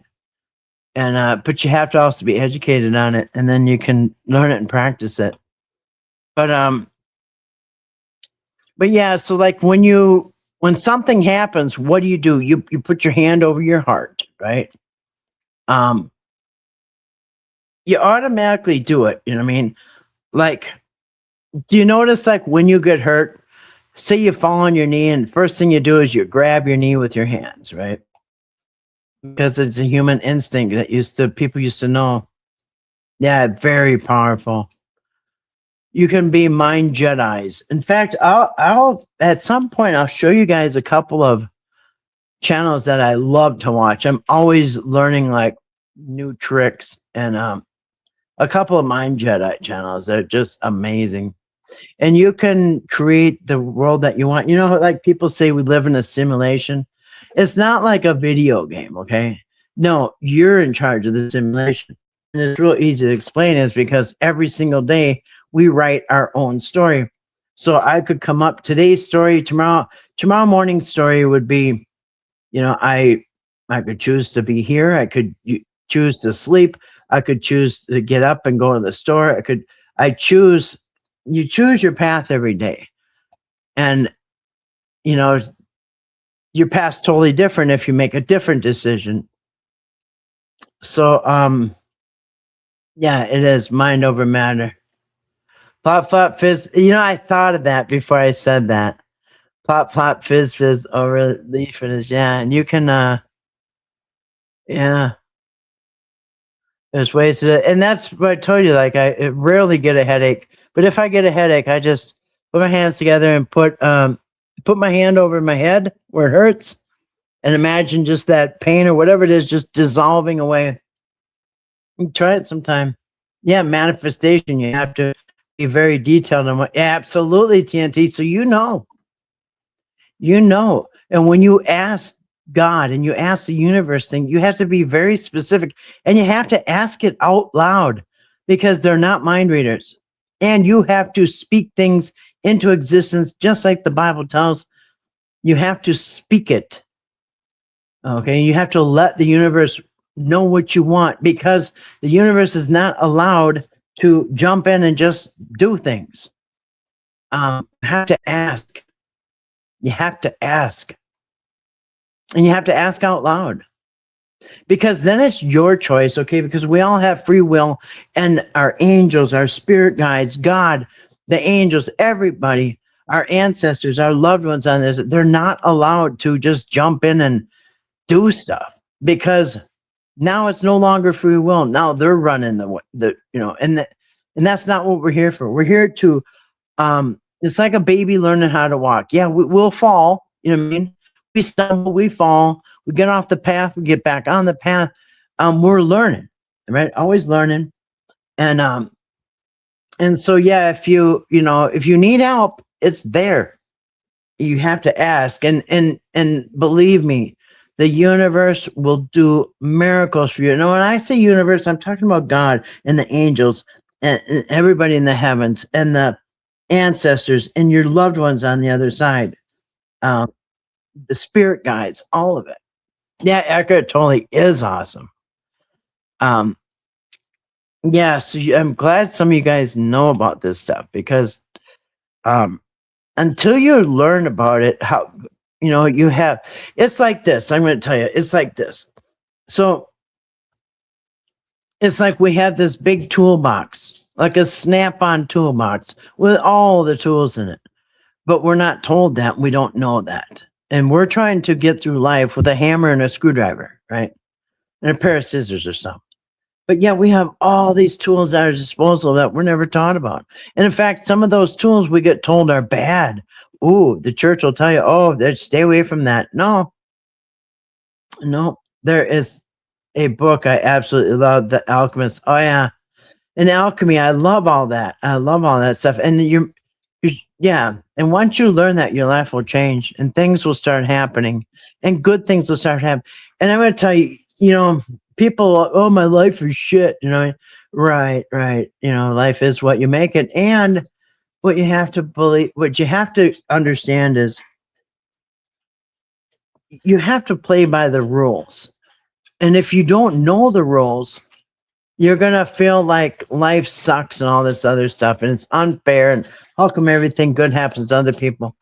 Speaker 2: And but you have to also be educated on it, and then you can learn it and practice it. But yeah, so like when something happens, what do? You put your hand over your heart, right? You automatically do it, you know what I mean? Like, do you notice like when you get hurt, say you fall on your knee and first thing you do is you grab your knee with your hands, right? Because it's a human instinct that people used to know. Yeah, very powerful. You can be mind Jedis. In fact, I'll at some point I'll show you guys a couple of channels that I love to watch. I'm always learning like new tricks, and a couple of mind Jedi channels. They're just amazing. And you can create the world that you want. Like people say we live in a simulation. It's not like a video game, okay? No, you're in charge of the simulation. And it's real easy to explain is because every single day we write our own story. So I could come up today's story tomorrow morning's story would be, I could choose to be here. I could choose to sleep. I could choose to get up and go to the store. I choose, you choose your path every day. And, you know, your path's totally different if you make a different decision. So, yeah, it is mind over matter. Plop, flop, fizz. I thought of that before I said that. Plop, flop, fizz, fizz over leaf finish. Yeah, and you can, yeah, there's ways to do it. And that's what I told you. Like, I rarely get a headache, but if I get a headache, I just put my hands together and put my hand over my head where it hurts, and imagine just that pain or whatever it is just dissolving away. Try it sometime. Yeah, manifestation. You have to be very detailed on what. Yeah, absolutely, TNT. So and when you ask God and you ask the universe thing, you have to be very specific, and you have to ask it out loud because they're not mind readers, and you have to speak things into existence, just like the Bible tells. You have to speak it. Okay, you have to let the universe know what you want, because the universe is not allowed to jump in and just do things. You have to ask. You have to ask. And you have to ask out loud. Because then it's your choice, okay? Because we all have free will, and our angels, our spirit guides, God, the angels, everybody, our ancestors, our loved ones on this, they're not allowed to just jump in and do stuff, because now it's no longer free will. Now they're running and that's not what we're here for. We're here to, it's like a baby learning how to walk. Yeah, we'll fall. You know what I mean? We stumble, we fall, we get off the path, we get back on the path. We're learning, right? Always learning. And so, yeah, if you need help, it's there. You have to ask, and believe me, the universe will do miracles for you. Now, when I say universe, I'm talking about God and the angels and everybody in the heavens and the ancestors and your loved ones on the other side. The spirit guides, all of it. Yeah, Eckhart Tolle is awesome. Yeah, so I'm glad some of you guys know about this stuff, because until you learn about it, it's like this. I'm going to tell you, it's like this. So it's like we have this big toolbox, like a snap-on toolbox with all the tools in it, but we're not told that. We don't know that. And we're trying to get through life with a hammer and a screwdriver, right? And a pair of scissors or something. But yeah, we have all these tools at our disposal that we're never taught about. And in fact, some of those tools we get told are bad. Ooh, the church will tell you, stay away from that. No, there is a book I absolutely love, The Alchemist. Oh yeah. And alchemy, I love all that. I love all that stuff. And yeah. And once you learn that, your life will change and things will start happening, and good things will start happening. And I'm going to tell you, people, oh, my life is shit. Right. Life is what you make it. And what you have to believe, what you have to understand is you have to play by the rules. And if you don't know the rules, you're going to feel like life sucks and all this other stuff, and it's unfair, and how come everything good happens to other people?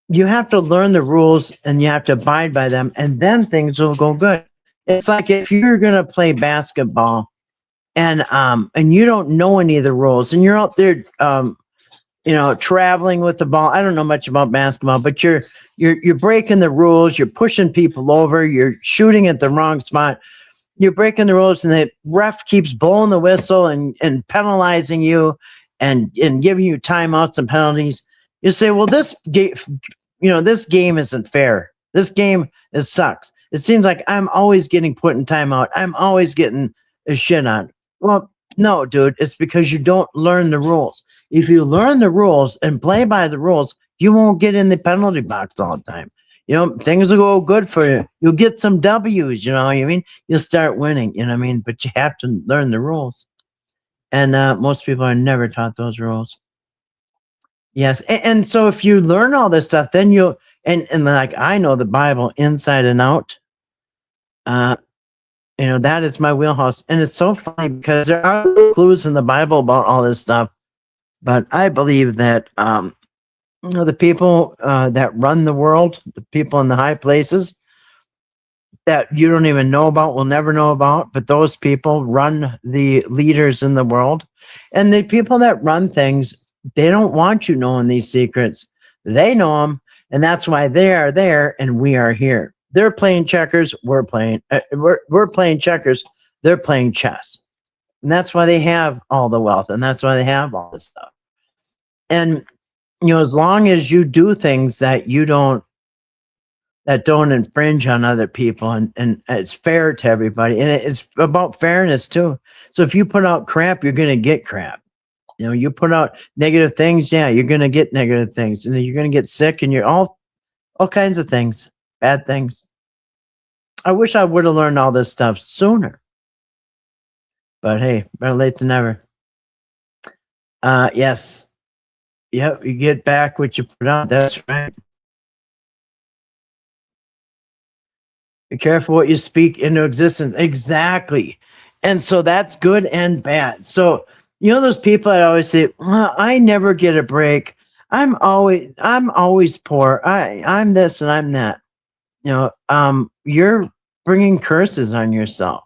Speaker 2: You have to learn the rules, and you have to abide by them, and then things will go good. It's like if you're going to play basketball and you don't know any of the rules, and you're out there, traveling with the ball. I don't know much about basketball, but you're breaking the rules. You're pushing people over. You're shooting at the wrong spot. You're breaking the rules, and the ref keeps blowing the whistle and penalizing you and giving you timeouts and penalties. You say, well, this game isn't fair. This game sucks. It seems like I'm always getting put in timeout. I'm always getting a shit on. Well, no, dude, it's because you don't learn the rules. If you learn the rules and play by the rules, you won't get in the penalty box all the time. things will go good for you. You'll get some W's, you know what I mean? You'll start winning, you know what I mean? But you have to learn the rules. And most people are never taught those rules. Yes. And so if you learn all this stuff, then and like I know the Bible inside and out. That is my wheelhouse. And it's so funny because there are clues in the Bible about all this stuff. But I believe that the people that run the world, the people in the high places that you don't even know about, will never know about, but those people run the leaders in the world. And the people that run things, they don't want you knowing these secrets. They know them, and that's why they are there and we are here. They're playing checkers, we're playing checkers, they're playing chess. And that's why they have all the wealth, and that's why they have all this stuff. And as long as you do things that don't infringe on other people, and it's fair to everybody, and it's about fairness too. So if you put out crap, you're going to get crap. You put out negative things, yeah, you're going to get negative things, and you're going to get sick, and you're all kinds of things, bad things. I wish I would have learned all this stuff sooner, but hey, better late than never. Yes. Yep, you get back what you put out. That's right. Be careful what you speak into existence. Exactly. And so that's good and bad. So, those people that always say, I never get a break. I'm always poor. I'm this and I'm that. You're bringing curses on yourself.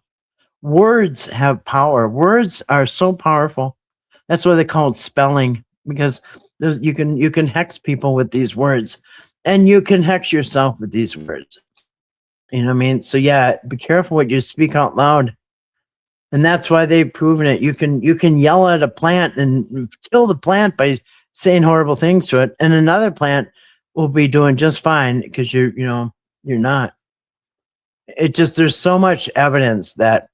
Speaker 2: Words have power. Words are so powerful. That's why they call it spelling, because you can hex people with these words, and you can hex yourself with these words. You know what I mean? So yeah, be careful what you speak out loud. And that's why they've proven it. You can yell at a plant and kill the plant by saying horrible things to it, and another plant will be doing just fine because you're not. It just, there's so much evidence that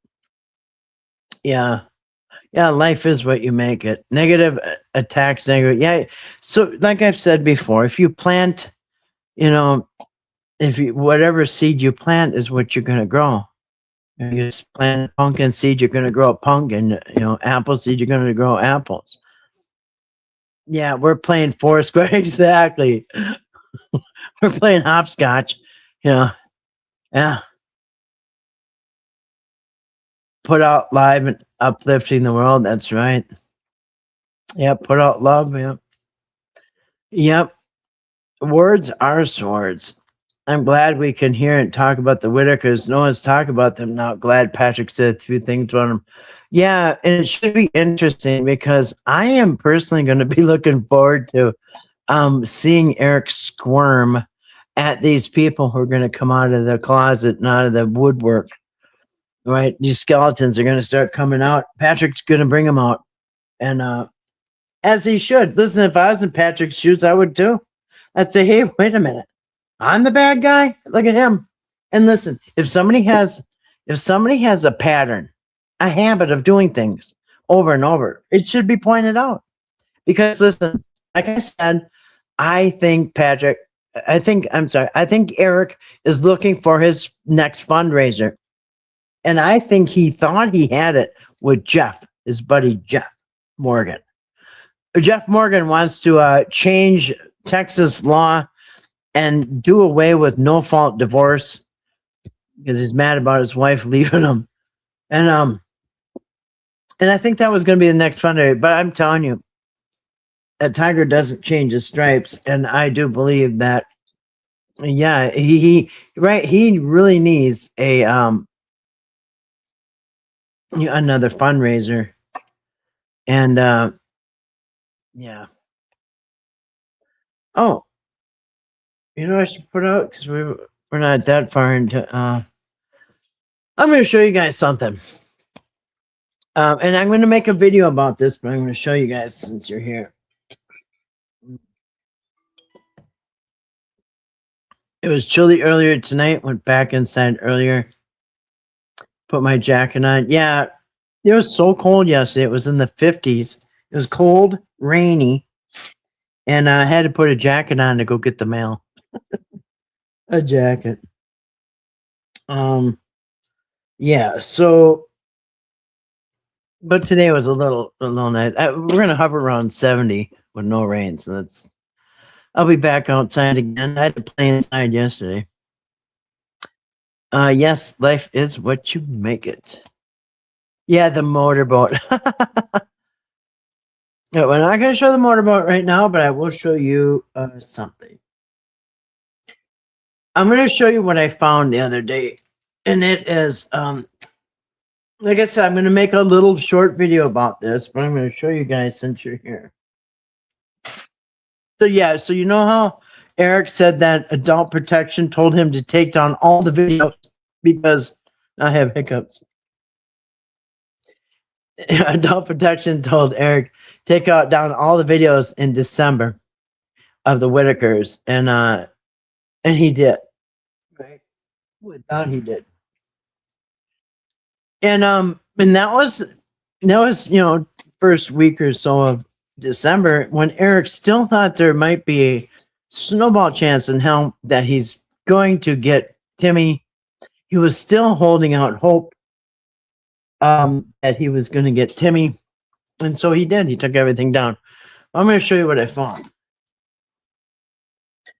Speaker 2: life is what you make it. Negative attacks, negative. Yeah. So like I've said before, if you plant, whatever seed you plant is what you're going to grow. If you just plant pumpkin seed, you're going to grow a pumpkin. Apple seed, you're going to grow apples. Yeah, we're playing Foursquare. Exactly. We're playing hopscotch. Yeah. Put out live and uplifting the world. That's right. Yeah, put out love. Yep. Words are swords. I'm glad we can hear and talk about the Whittakers. No one's talking about them now. Glad Patrick said a few things about them. Yeah, and it should be interesting because I am personally going to be looking forward to seeing Eric squirm at these people who are going to come out of the closet and out of the woodwork. Right? These skeletons are going to start coming out. Patrick's going to bring them out. And as he should. Listen, if I was in Patrick's shoes, I would too. I'd say, hey, wait a minute. I'm the bad guy. Look at him. And listen, if somebody has a pattern, a habit of doing things over and over, it should be pointed out. Because listen, like I said, I think Eric is looking for his next fundraiser. And I think he thought he had it with Jeff, his buddy Jeff Morgan. Jeff Morgan wants to change Texas law and do away with no-fault divorce because he's mad about his wife leaving him. And I think that was going to be the next fundraiser. But I'm telling you, a tiger doesn't change his stripes, and I do believe that. Yeah, he really needs a another fundraiser, and yeah. Oh, I should put out because we're not that far into. I'm going to show you guys something, and I'm going to make a video about this, but I'm going to show you guys since you're here. It was chilly earlier tonight. Went back inside earlier. Put my jacket on. Yeah, it was so cold yesterday. It was in the 50s. It was cold, rainy, and I had to put a jacket on to go get the mail. a jacket. Um, yeah. So, but today was a little nice. We're gonna hover around 70 with no rain, so that's. I'll be back outside again. I had to play inside yesterday. Yes, life is what you make it. Yeah, the motorboat. Yeah, we're not going to show the motorboat right now, but I will show you something. I'm going to show you what I found the other day, and it is, like I said, I'm going to make a little short video about this, but I'm going to show you guys since you're here. So yeah, so you know how Eric said that Adult Protection told him to take down all the videos because I have hiccups. Adult Protection told Eric take out down all the videos in December of the Whittakers, and he did. Right, without he did, and that was first week or so of December when Eric still thought there might be a snowball chance in hell that he's going to get Timmy. He was still holding out hope that he was going to get Timmy, and so he did. He took everything down. I'm going to show you what I found.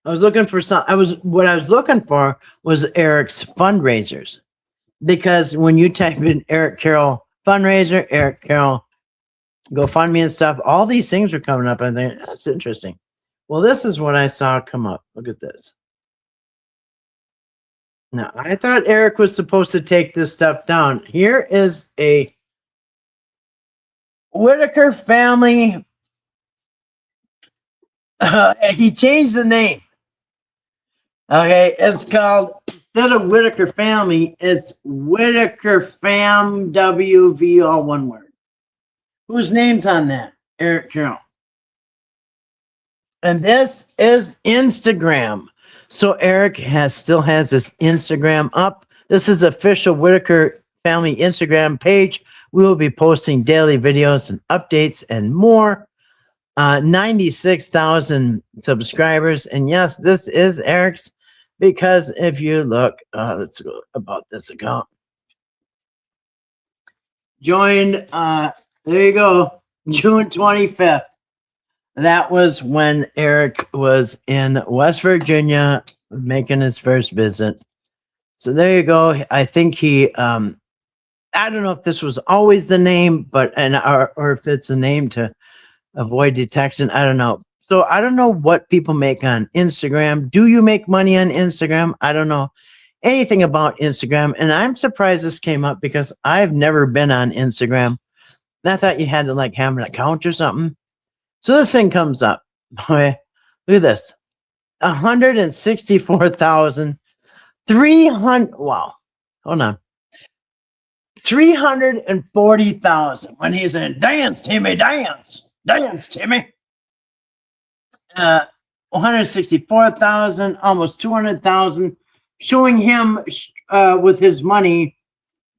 Speaker 2: I was looking for what I was looking for was Eric's fundraisers, because when you type in Eric Carroll fundraiser, Eric Carroll GoFundMe and stuff, all these things are coming up. I think that's interesting. Well, this is what I saw come up. Look at this. Now, I thought Eric was supposed to take this stuff down. Here is a Whittaker family. He changed the name. Okay, it's called, instead of Whittaker Family, it's Whittaker Fam WV, all one word. Whose name's on that? Eric Carroll. And this is Instagram. So Eric still has this Instagram up. This is official Whittaker Family Instagram page. We will be posting daily videos and updates and more. 96,000 subscribers. And yes, this is Eric's, because if you look, let's go about this account. Joined, there you go, June 25th. That was when Eric was in West Virginia making his first visit. So there you go. I think he, I don't know if this was always the name, but, or if it's a name to avoid detection. I don't know. So I don't know what people make on Instagram. Do you make money on Instagram? I don't know anything about Instagram. And I'm surprised this came up because I've never been on Instagram. And I thought you had to like have an account or something. So this thing comes up. Okay. Look at this. 164,300. Wow. Hold on. 340,000 when he's in Dance, Timmy, Dance. Dance, Timmy. 164,000, almost 200,000, showing him with his money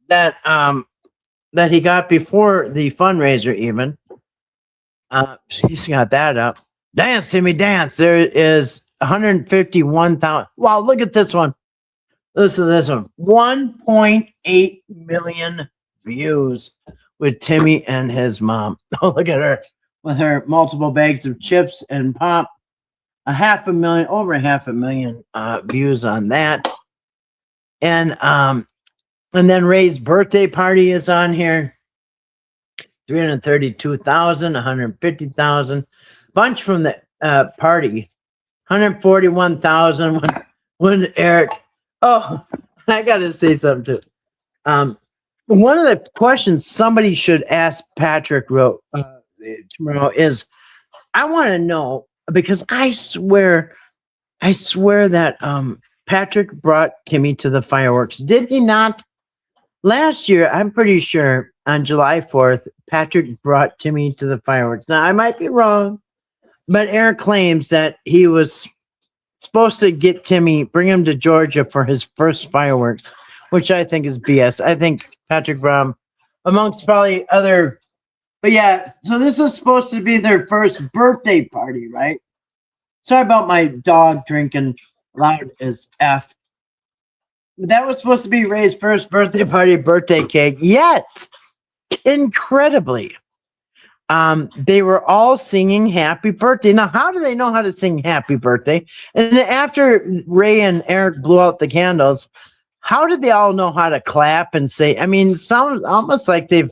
Speaker 2: that that he got before the fundraiser even. He's got that up. Dance, Timmy, dance. There is 151,000. Wow, look at this one. Listen to this one. 1.8 million views with Timmy and his mom. Oh, look at her with her multiple bags of chips and pop. Over 500,000 views on that. And then Ray's birthday party is on here. 332,000, 150,000. Bunch from the party. 141,000 when Eric. Oh, I gotta say something too. One of the questions somebody should ask Patrick tomorrow is, I want to know, because I swear that Patrick brought Timmy to the fireworks. Did he not? Last year, I'm pretty sure on July 4th, Patrick brought Timmy to the fireworks. Now, I might be wrong, but Eric claims that he was supposed to get Timmy, bring him to Georgia for his first fireworks, which I think is BS. I think Patrick brought him amongst probably other. But yeah, so this is supposed to be their first birthday party, right? Sorry about my dog drinking loud as F. That was supposed to be Ray's first birthday cake yet. Incredibly. They were all singing happy birthday. Now, how do they know how to sing happy birthday? And after Ray and Eric blew out the candles, how did they all know how to clap and say? I mean, sounds almost like they've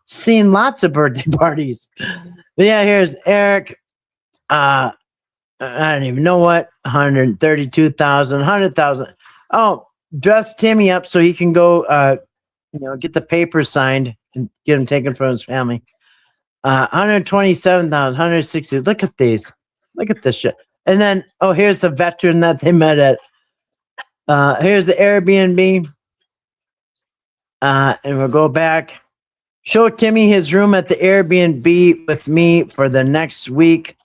Speaker 2: seen lots of birthday parties. But yeah, here's Eric. I don't even know what 132,000, 100,000. Oh, dress Timmy up so he can go, get the papers signed and get him taken from his family. 127,000, 160. Look at these. Look at this shit. And then, here's the veteran that they met at. Here's the Airbnb. And we'll go back. Show Timmy his room at the Airbnb with me for the next week.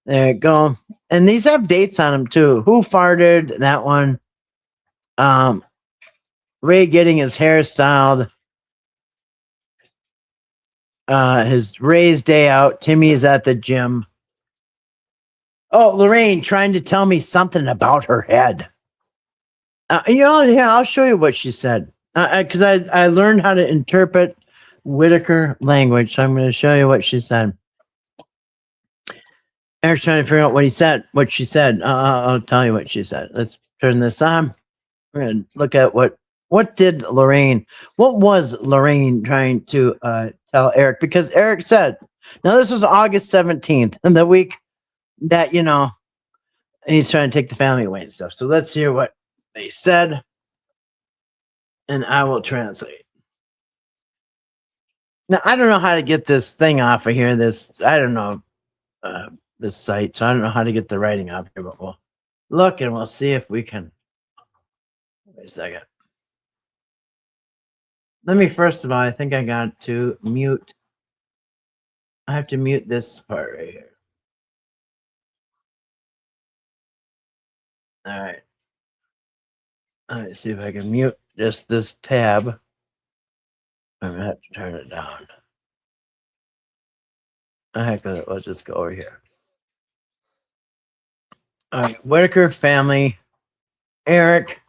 Speaker 2: There you go. And these have dates on them too. Who farted? That one. Ray getting his hair styled. His Ray's day out. Timmy is at the gym. Oh, Lorraine trying to tell me something about her head. I'll show you what she said. Because I learned how to interpret Whittaker language. So I'm going to show you what she said. Eric's trying to figure out what he said. What she said. I'll tell you what she said. Let's turn this on. We're going to look at what was Lorraine trying to tell Eric? Because Eric said, now this was August 17th, and the week that, he's trying to take the family away and stuff. So let's hear what they said, and I will translate. Now, I don't know how to get this thing off of here. This site, so I don't know how to get the writing off here, but we'll look and we'll see if we can. Wait a second. Let me, first of all, I think I got to mute. I have to mute this part right here. All right. Let me see if I can mute just this tab. I'm going to have to turn it down. Heck with it. Let's just go over here. All right. Whittaker family. Eric.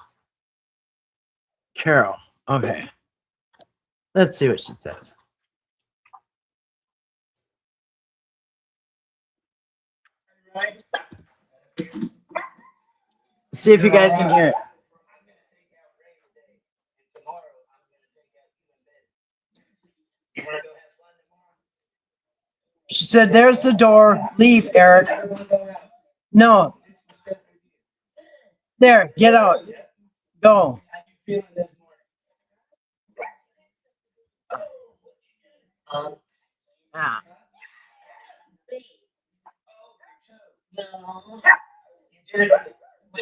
Speaker 2: Carol. Okay. Let's see what she says. See if you guys can hear it. She said, there's the door. Leave, Eric. No. There, get out. Go. Ah.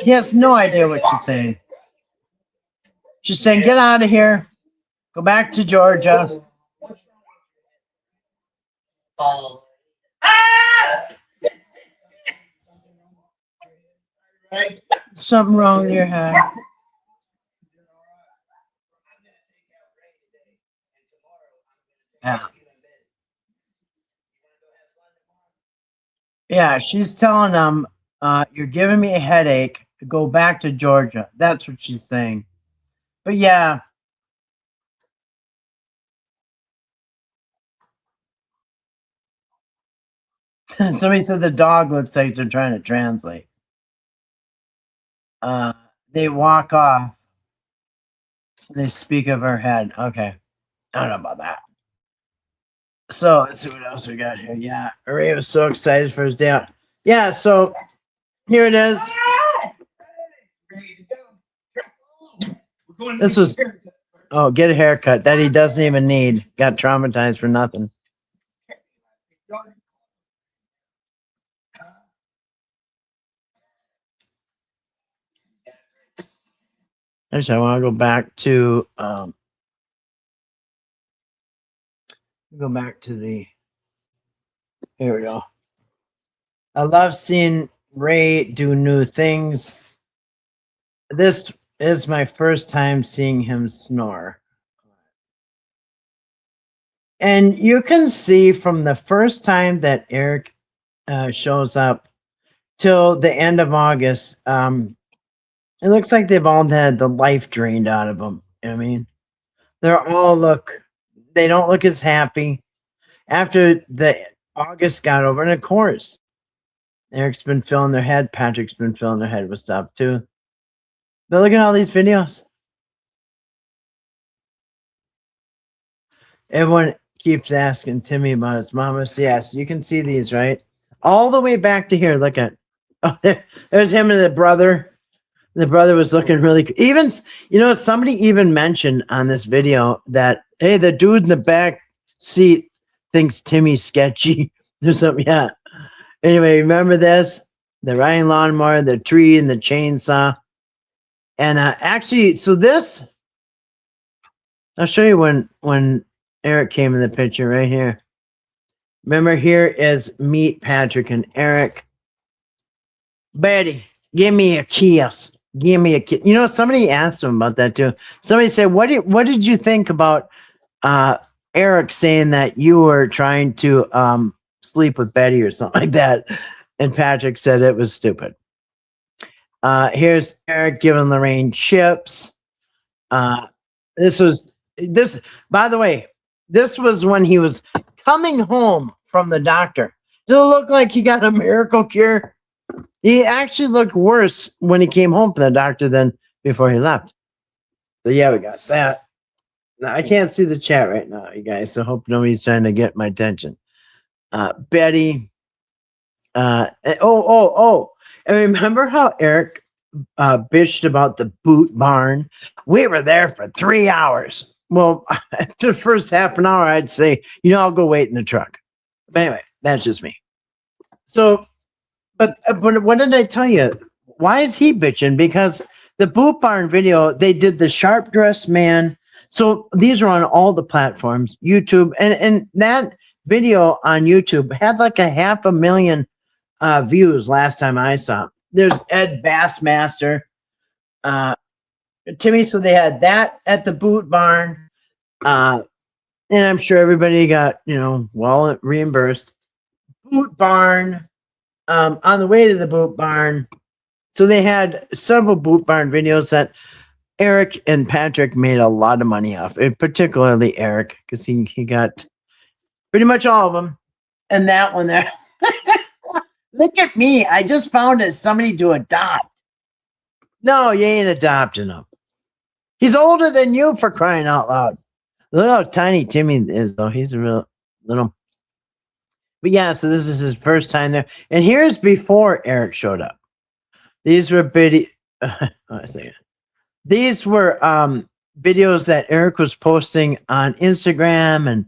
Speaker 2: He has no idea what she's saying. She's saying, get out of here. Go back to Georgia. Something wrong with your head. Yeah. Yeah, she's telling them, you're giving me a headache. Go back to Georgia. That's what she's saying. But yeah. Somebody said the dog looks like they're trying to translate. They walk off. They speak of her head. Okay. I don't know about that. So let's see what else we got here. Yeah. Ray was so excited for his day out. Yeah, so here it is. This was, get a haircut that he doesn't even need. Got traumatized for nothing. Actually, I want to go back to here we go. I love seeing Ray do new things. This is my first time seeing him snore. And you can see from the first time that Eric shows up till the end of August, It looks like they've all had the life drained out of them. I mean, they're all they don't look as happy after the August got over. And of course, Eric's been filling their head. Patrick's been filling their head with stuff too. But look at all these videos. Everyone keeps asking Timmy about his mama. So yes, you can see these, right? All the way back to here. Look at, oh, there's him and the brother. The brother was looking really even, somebody even mentioned on this video that, hey, the dude in the back seat thinks Timmy's sketchy or something. Yeah. Anyway, remember this? The riding lawnmower, the tree, and the chainsaw. And actually, so this, I'll show you when Eric came in the picture right here. Remember, here is Meet Patrick and Eric. Betty, give me a kiss. Give me a kiss. Somebody asked him about that too. Somebody said, what did you think about Eric saying that you were trying to sleep with Betty or something like that? And Patrick said it was stupid. Here's Eric giving Lorraine chips. This, by the way, this was when he was coming home from the doctor. Does it look like he got a miracle cure? He actually looked worse when he came home from the doctor than before he left. But yeah, we got that. Now, I can't see the chat right now, you guys, so I hope nobody's trying to get my attention. Betty. And remember how Eric bitched about the boot barn? We were there for 3 hours. Well, after the first half an hour, I'd say, I'll go wait in the truck. But anyway, that's just me. So, but what did I tell you? Why is he bitching? Because the boot barn video, they did the sharp dressed man. So these are on all the platforms, YouTube, and that video on YouTube had like 500,000 views last time I saw. There's Ed Bassmaster, Timmy. So they had that at the boot barn, and I'm sure everybody got well reimbursed. Boot barn, on the way to the boot barn. So they had several boot barn videos that Eric and Patrick made a lot of money off, and particularly Eric, because he got pretty much all of them. And that one there. Look at me. I just found it somebody to adopt. No, you ain't adopting him. He's older than you, for crying out loud. Look how tiny Timmy is, though. He's a real little. But yeah, so this is his first time there. And here's before Eric showed up. These were These were videos that Eric was posting on Instagram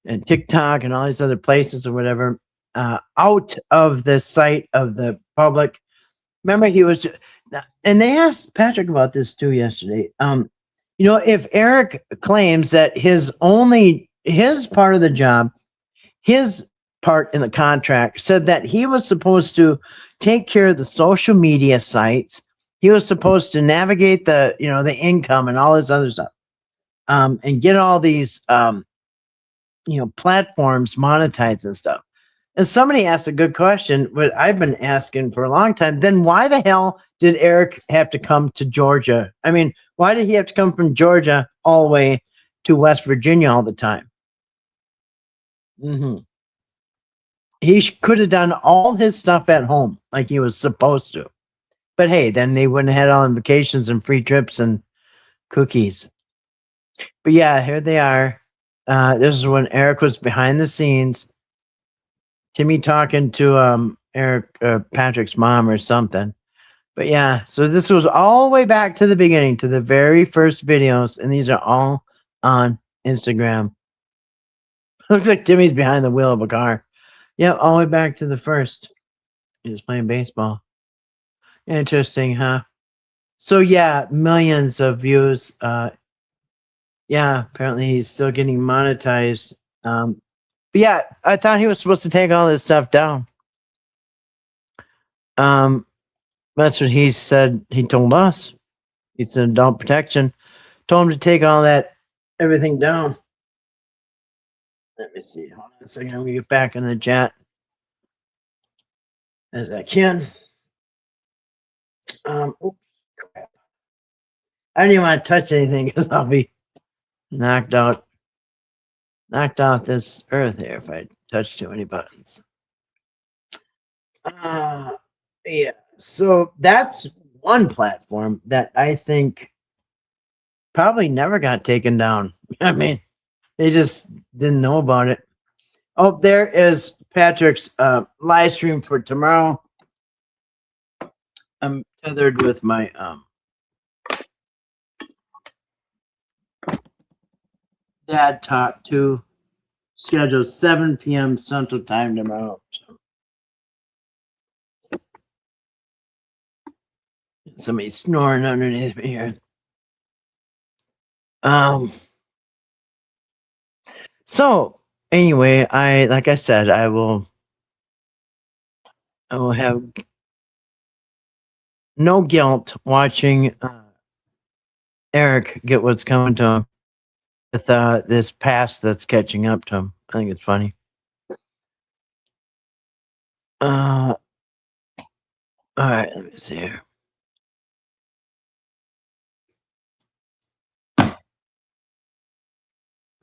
Speaker 2: and TikTok and all these other places or whatever, out of the sight of the public. Remember, he was, and they asked Patrick about this too yesterday. If Eric claims that his part of the job, his part in the contract said that he was supposed to take care of the social media sites. He was supposed to navigate the income and all this other stuff, and get all these, platforms monetized and stuff. And somebody asked a good question, what I've been asking for a long time. Then why the hell did Eric have to come to Georgia? I mean, why did he have to come from Georgia all the way to West Virginia all the time? He could have done all his stuff at home like he was supposed to. But hey, then they wouldn't have had all the vacations and free trips and cookies. But yeah, here they are. This is when Eric was behind the scenes. Timmy talking to Eric, Patrick's mom or something. But yeah, so this was all the way back to the beginning, to the very first videos, and these are all on Instagram. Looks like Timmy's behind the wheel of a car. Yeah, all the way back to the first. He was playing baseball. Interesting, huh? So yeah, millions of views. Yeah, apparently he's still getting monetized. But yeah, I thought he was supposed to take all this stuff down. That's what he said. He told us. He said adult protection told him to take all that, everything down. Let me see. Hold on a second. I'm gonna get back in the chat as I can. Oops, crap. I don't even want to touch anything because I'll be knocked out, knocked off this earth here if I touch too many buttons. Uh, yeah. So that's one platform that I think probably never got taken down. I mean, they just didn't know about it. Oh, there is Patrick's live stream for tomorrow. I'm tethered with my dad talk to scheduled 7 p.m. Central Time tomorrow. So somebody's snoring underneath me here. So anyway, like I said, I will have no guilt watching Eric get what's coming to him with this past that's catching up to him. I think it's funny. All right, let me see here.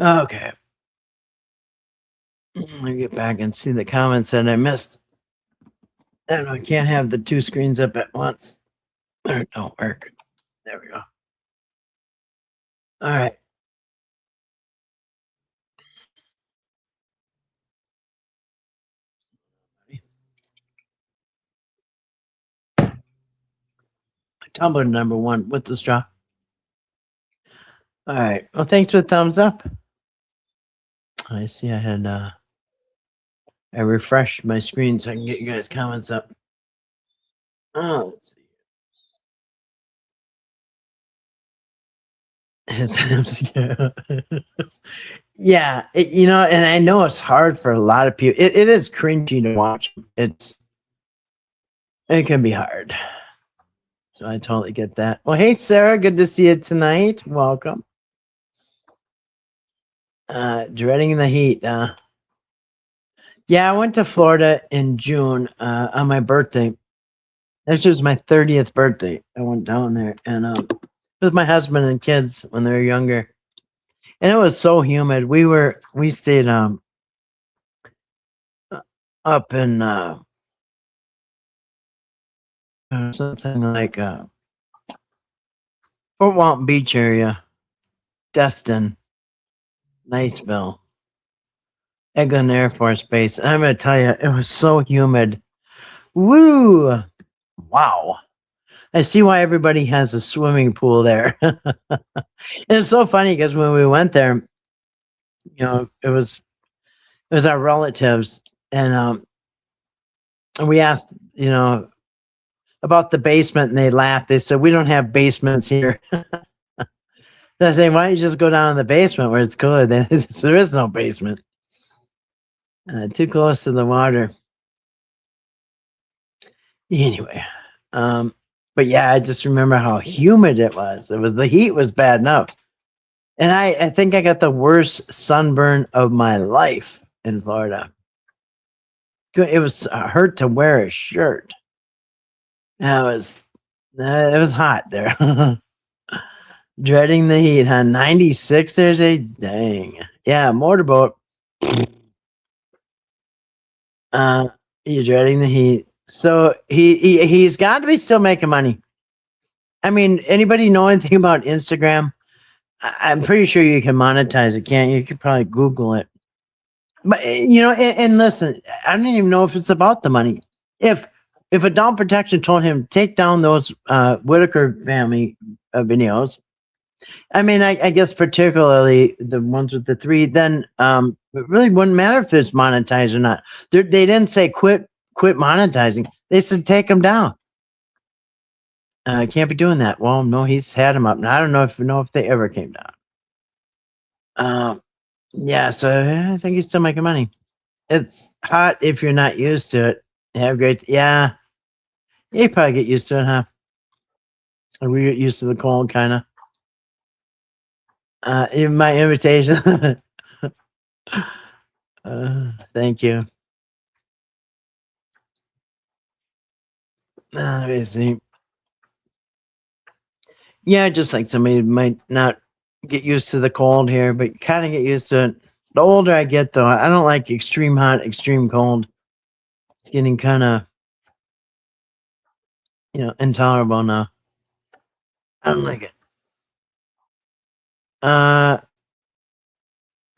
Speaker 2: Okay. Let me get back and see the comments that I missed. And I can't have the two screens up at once. It don't work. There we go. All right. Tumblr number one with the straw. All right. Well, thanks for the thumbs up. I see I had I refreshed my screen so I can get you guys' comments up. Oh, let's see. Yeah, and I know it's hard for a lot of people. It is cringy to watch. It can be hard. So I totally get that. Well, hey, Sarah, good to see you tonight. Welcome. Dreading the heat. Yeah, I went to Florida in June on my birthday. Actually, it was my 30th birthday. I went down there and with my husband and kids when they were younger. And it was so humid. We stayed up in something like Fort Walton Beach area, Destin, Niceville, Eglin Air Force Base. And I'm gonna tell you, it was so humid. Woo! Wow. I see why everybody has a swimming pool there. And it's so funny because when we went there, it was our relatives, and we asked, about the basement, and they laughed. They said, "We don't have basements here." I say, "Why don't you just go down in the basement where it's cooler?" There is no basement. Too close to the water. Anyway, but yeah, I just remember how humid it was. The heat was bad enough, and I think I got the worst sunburn of my life in Florida. It was hurt to wear a shirt. It was hot there. Dreading the heat, huh? 96 there's a dang. Yeah, motorboat. You're dreading the heat. So he's got to be still making money. I mean, anybody know anything about Instagram? I'm pretty sure you can monetize it, can't you? You could probably Google it. But and listen, I don't even know if it's about the money. If Adult Protection told him take down those Whittaker family videos, I mean, I guess particularly the ones with the three, then it really wouldn't matter if it's monetized or not. They didn't say quit monetizing. They said take them down. Can't be doing that. Well, no, he's had them up. Now I don't know if they ever came down. Yeah, so I think he's still making money. It's hot if you're not used to it. Have great, yeah. You probably get used to it, huh? We get used to the cold, kind of. Even my invitation. Thank you. Let me see. Yeah, just like somebody might not get used to the cold here, but kind of get used to it. The older I get, though, I don't like extreme hot, extreme cold. It's getting kind of, intolerable now. I don't like it. Uh,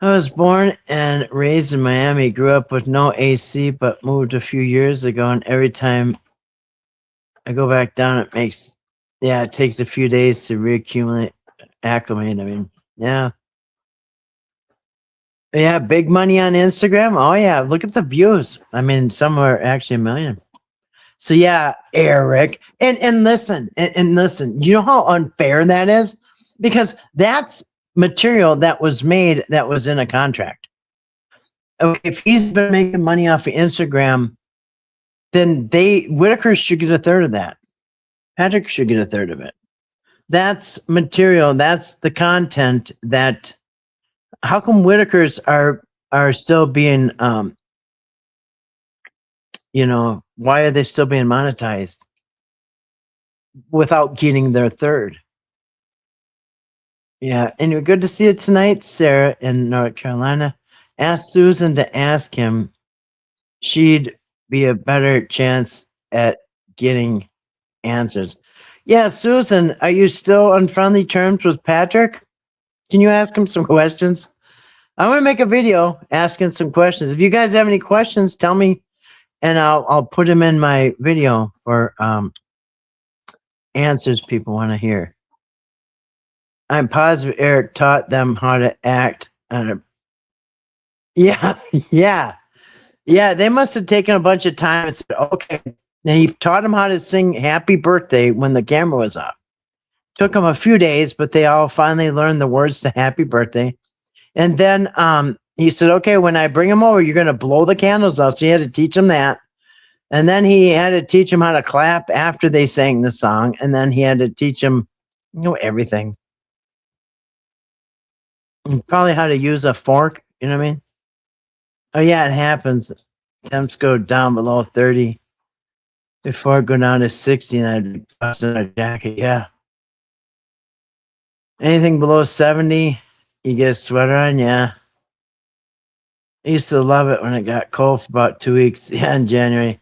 Speaker 2: I was born and raised in Miami, grew up with no AC, but moved a few years ago. And every time I go back down, it takes a few days to acclimate. I mean, yeah. Yeah, big money on Instagram. Oh, yeah. Look at the views. I mean, some are actually a million. So, yeah, Eric. And listen, and listen, you know how unfair that is? Because that's material that was made that was in a contract. Okay, if he's been making money off of Instagram, then Whittaker should get a third of that. Patrick should get a third of it. That's material. That's the content that. How come Whittakers are still being why are they still being monetized without getting their third? Yeah, anyway, good to see you tonight, Sarah in North Carolina. Ask Susan to ask him. She'd be a better chance at getting answers. Yeah, Susan, are you still on friendly terms with Patrick? Can you ask him some questions? I'm gonna make a video asking some questions. If you guys have any questions, tell me, and I'll put them in my video for answers people want to hear. I'm positive Eric taught them how to act. Yeah, yeah, yeah. They must have taken a bunch of time and said, okay. And he taught them how to sing "Happy Birthday" when the camera was up. Took them a few days, but they all finally learned the words to "Happy Birthday." And then he said, okay, when I bring them over, you're going to blow the candles out. So he had to teach them that. And then he had to teach them how to clap after they sang the song. And then he had to teach them, everything. And probably how to use a fork. You know what I mean? Oh, yeah, it happens. Temps go down below 30 before it go down to 60 and I'd bust in a jacket. Yeah. Anything below 70, you get a sweater on. Yeah. I used to love it when it got cold for about 2 weeks. Yeah, in January.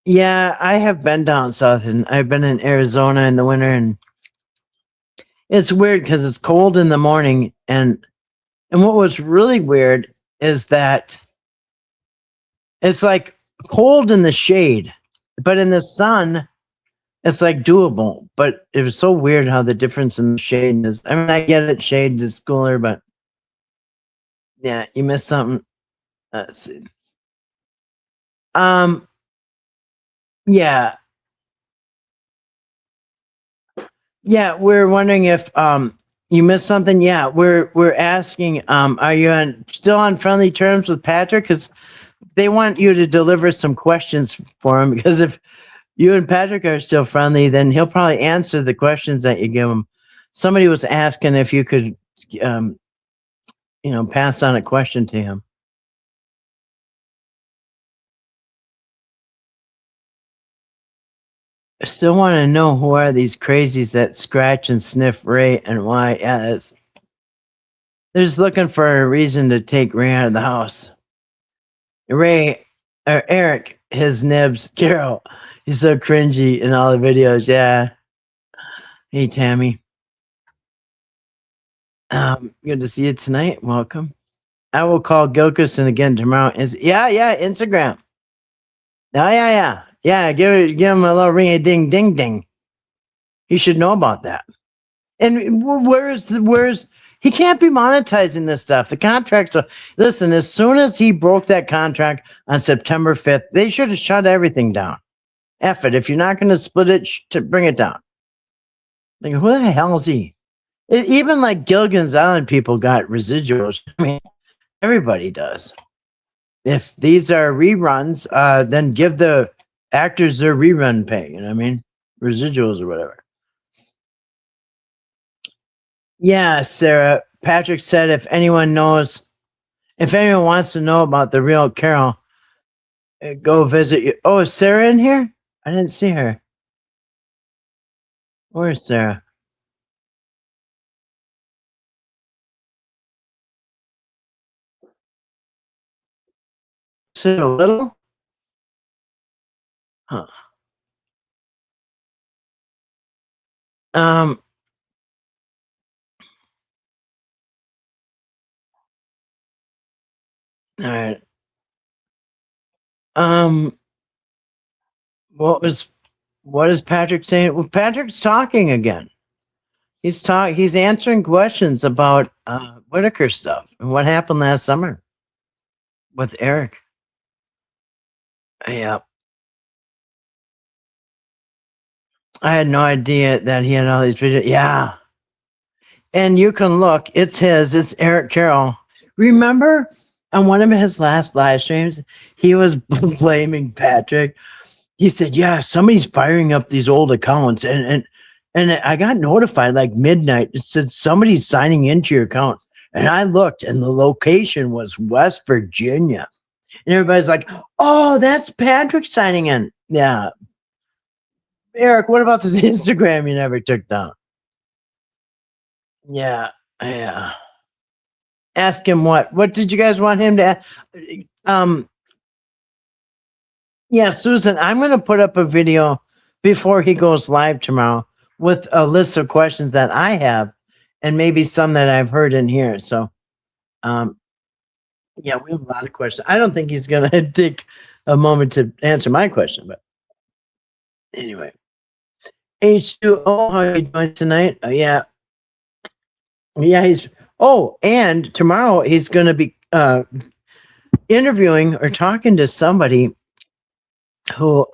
Speaker 2: Yeah, I have been down south and I've been in Arizona in the winter, and it's weird because it's cold in the morning, and what was really weird is that it's like cold in the shade, but in the sun it's like doable. But it was so weird how the difference in the shade is. I mean, I get it, shade is cooler, but yeah, you missed something. Let's see. Yeah. Yeah, we're wondering if you missed something. Yeah, we're asking, are you still on friendly terms with Patrick? Because they want you to deliver some questions for him. Because if you and Patrick are still friendly, then he'll probably answer the questions that you give him. Somebody was asking if you could, pass on a question to him. I still want to know who are these crazies that scratch and sniff Ray and why. Yeah, they're just looking for a reason to take Ray out of the house. Ray or Eric, his nibs, Carol. He's so cringy in all the videos. Yeah. Hey, Tammy. Good to see you tonight. Welcome. I will call Gilkerson again tomorrow. Yeah, Instagram. Oh, yeah. Yeah, give him a little ring a ding ding ding. He should know about that. And where's he can't be monetizing this stuff. The contract. Listen, as soon as he broke that contract on September 5th, they should have shut everything down. F it. If you're not going to split it, to bring it down. Like, who the hell is he? Even like Gilligan's Island people got residuals. I mean, everybody does. If these are reruns, then give the actors their rerun pay. You know what I mean? Residuals or whatever. Yeah, Sarah. Patrick said if anyone wants to know about the real Carol, go visit you. Oh, is Sarah in here? I didn't see her. Where is Sarah? Just a little? Huh. Um, all right. Um, what is Patrick saying? Well, Patrick's talking again. He's answering questions about Whittaker stuff and what happened last summer with Eric. Yeah. I had no idea that he had all these videos. Yeah. And you can look, it's Eric Carroll. Remember on one of his last live streams, he was blaming Patrick. He said, yeah, somebody's firing up these old accounts. And I got notified like midnight. It said somebody's signing into your account. And I looked and the location was West Virginia. And everybody's like, oh, that's Patrick signing in. Yeah. Eric, what about this Instagram you never took down? Yeah. Yeah. Ask him what? What did you guys want him to um yeah, Susan, I'm gonna put up a video before he goes live tomorrow with a list of questions that I have and maybe some that I've heard in here. So um yeah, we have a lot of questions. I don't think he's gonna take a moment to answer my question, but anyway. H2O, how are you doing tonight? Yeah. Yeah, and tomorrow he's gonna be interviewing or talking to somebody who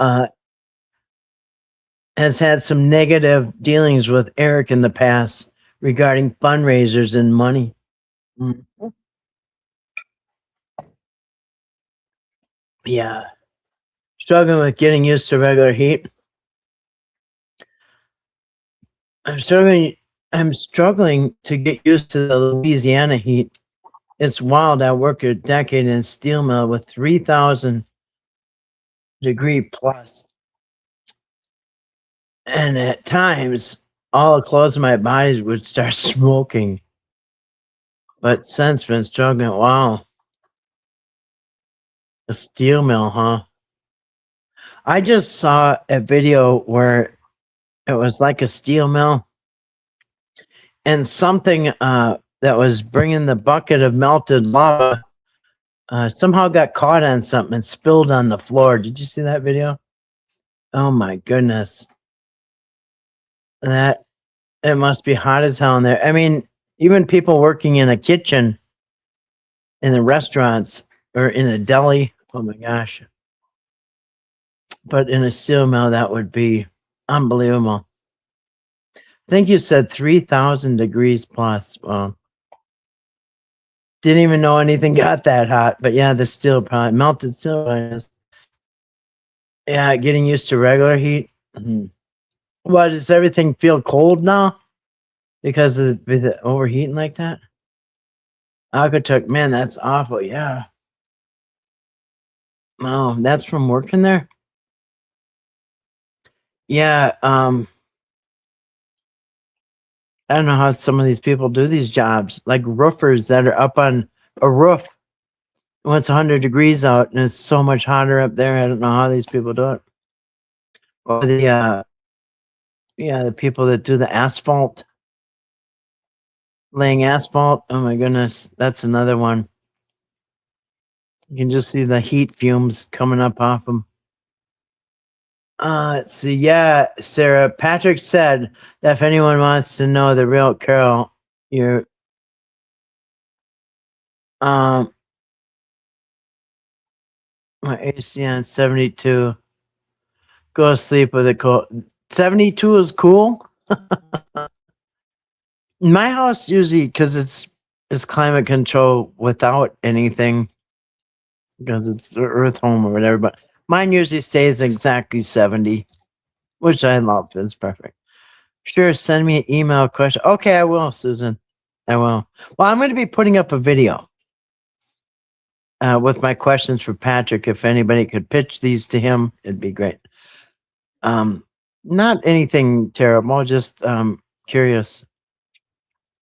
Speaker 2: has had some negative dealings with Eric in the past regarding fundraisers and money. Mhm. Yeah. Struggling with getting used to regular heat. I'm struggling. I'm struggling to get used to the Louisiana heat. It's wild. I worked a decade in a steel mill with 3,000 degree plus. And at times, all the clothes on my body would start smoking. But since been struggling. Wow. A steel mill, huh? I just saw a video where it was like a steel mill and something that was bringing the bucket of melted lava somehow got caught on something and spilled on the floor. Did you see that video? Oh my goodness. That it must be hot as hell in there. I mean, even people working in a kitchen in the restaurants or in a deli, oh my gosh. But in a steel mill, that would be unbelievable. I think you said 3,000 degrees plus. Well, didn't even know anything got that hot. But yeah, the steel probably melted steel. Yeah, getting used to regular heat. Mhm. What, does everything feel cold now because of with it overheating like that? Aquatuck, man, that's awful. Yeah. Oh, that's from working there. Yeah. I don't know how some of these people do these jobs, like roofers that are up on a roof when it's 100 degrees out and it's so much hotter up there. I don't know how these people do it. Or the people that do the asphalt, laying asphalt. Oh my goodness, that's another one. You can just see the heat fumes coming up off them. Let's see. Yeah, Sarah. Patrick said that if anyone wants to know the real Carol, you're my AC on 72. Go to sleep with a cold. 72 is cool. My house usually, because it's climate control without anything, because it's the Earth home or whatever. But mine usually stays exactly 70, which I love. It's perfect. Sure, send me an email question. Okay, I will, Susan. I will. Well, I'm going to be putting up a video with my questions for Patrick. If anybody could pitch these to him, it'd be great. Not anything terrible, just curious.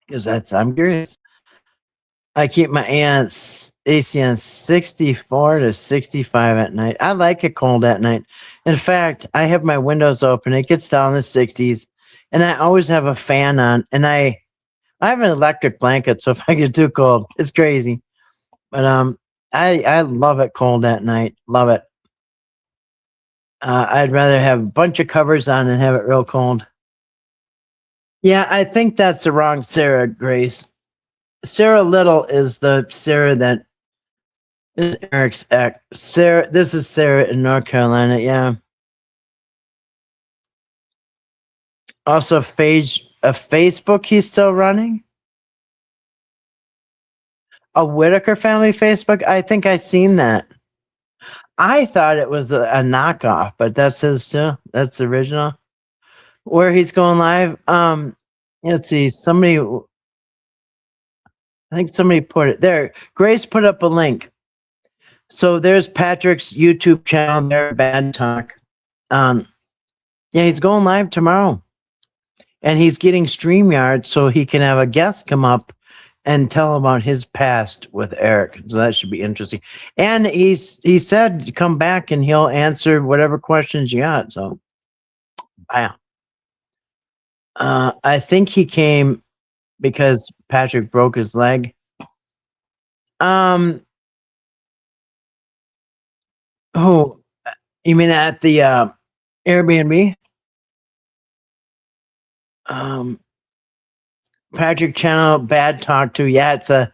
Speaker 2: Because I'm curious. I keep my AC on 64 to 65 at night. I like it cold at night. In fact, I have my windows open. It gets down in the 60s, and I always have a fan on. And I have an electric blanket, so if I get too cold, it's crazy. But I love it cold at night. Love it. I'd rather have a bunch of covers on than have it real cold. Yeah, I think that's the wrong Sarah Grace. Sarah Little is the Sarah that is Eric's ex. Sarah, this is Sarah in North Carolina. Yeah. Also, a Facebook he's still running. A Whittaker family Facebook. I think I seen that. I thought it was a knockoff, but that's his too. That's the original. Where he's going live. Let's see. I think somebody put it there. Grace put up a link. So there's Patrick's YouTube channel there, Bad Talk. Yeah, he's going live tomorrow. And he's getting StreamYard so he can have a guest come up and tell about his past with Eric. So that should be interesting. And he said to come back and he'll answer whatever questions you got. So wow. I think he came because Patrick broke his leg. Oh, you mean at the Airbnb? Patrick Channel, Bad Talk too. Yeah, it's a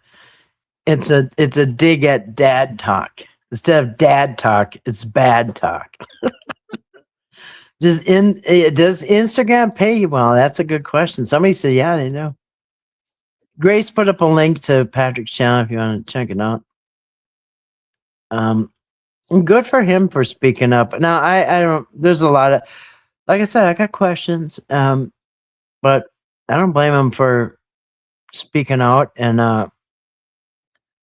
Speaker 2: dig at Dad Talk. Instead of Dad Talk, it's Bad Talk. Does Instagram pay you well? That's a good question. Somebody said, yeah, they know. Grace put up a link to Patrick's channel if you want to check it out. Good for him for speaking up. Now, I don't. There's a lot of, like I said, I got questions. But I don't blame him for speaking out and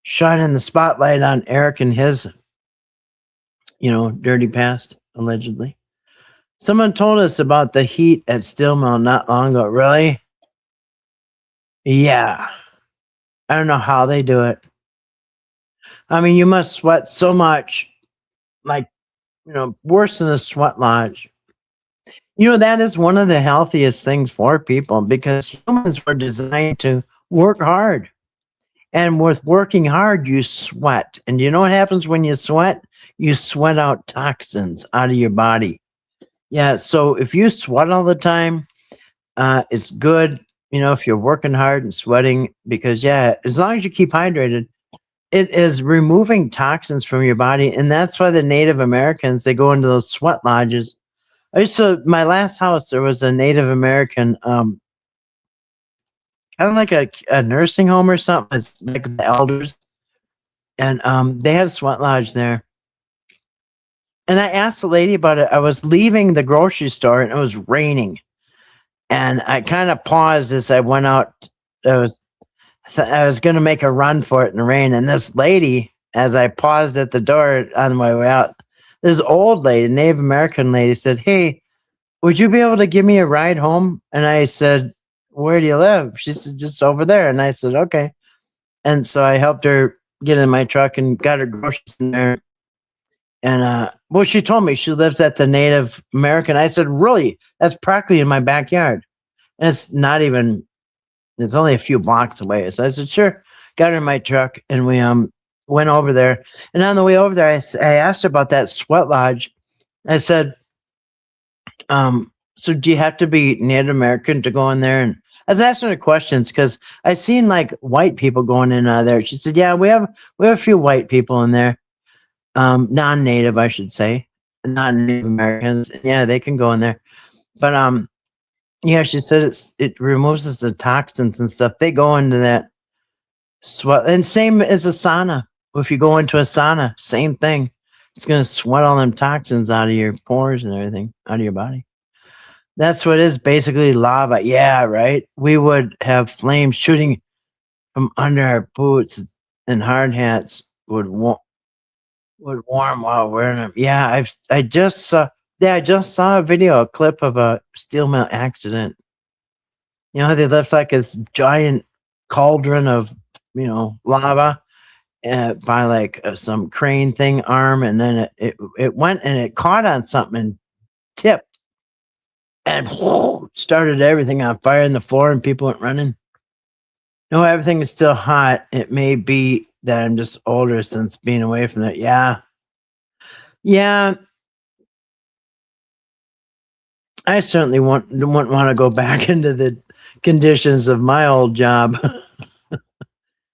Speaker 2: shining the spotlight on Eric and his, dirty past, allegedly. Someone told us about the heat at Steel Mill not long ago. Really? Yeah. I don't know how they do it. I mean, you must sweat so much, like, worse than a sweat lodge. That is one of the healthiest things for people because humans were designed to work hard. And with working hard, you sweat. And you know what happens when you sweat? You sweat out toxins out of your body. Yeah, so if you sweat all the time, it's good, if you're working hard and sweating because, yeah, as long as you keep hydrated, it is removing toxins from your body. And that's why the Native Americans, they go into those sweat lodges. My last house, there was a Native American, kind of like a nursing home or something. It's like the elders. And they had a sweat lodge there. And I asked the lady about it. I was leaving the grocery store and it was raining. And I kind of paused as I went out. I was going to make a run for it in the rain. And this lady, as I paused at the door on my way out, this old lady, Native American lady, said, "Hey, would you be able to give me a ride home?" And I said, "Where do you live?" She said, "Just over there." And I said, "Okay." And so I helped her get in my truck and got her groceries in there. And she told me she lives at the Native American. I said, "Really? That's practically in my backyard." And it's only a few blocks away. So I said, "Sure." Got her in my truck and we went over there. And on the way over there, I asked her about that sweat lodge. I said, "So do you have to be Native American to go in there?" And I was asking her questions because I seen like white people going in and out of there. She said, "Yeah, we have a few white people in there. Non-native, I should say, non-Native Americans. Yeah, they can go in there." But yeah, she said it removes the toxins and stuff. They go into that sweat, and same as a sauna. If you go into a sauna, same thing. It's gonna sweat all them toxins out of your pores and everything out of your body. That's what it is, basically lava. Yeah, right. We would have flames shooting from under our boots, and hard hats would warm while wearing them. Yeah, I just saw a video, a clip of a steel mill accident. They left like this giant cauldron of lava by like some crane thing arm, and then it went and it caught on something and tipped and started everything on fire in the floor, and people went running. No, everything is still hot. It may be that I'm just older since being away from it. Yeah. Yeah. I certainly wouldn't want to go back into the conditions of my old job.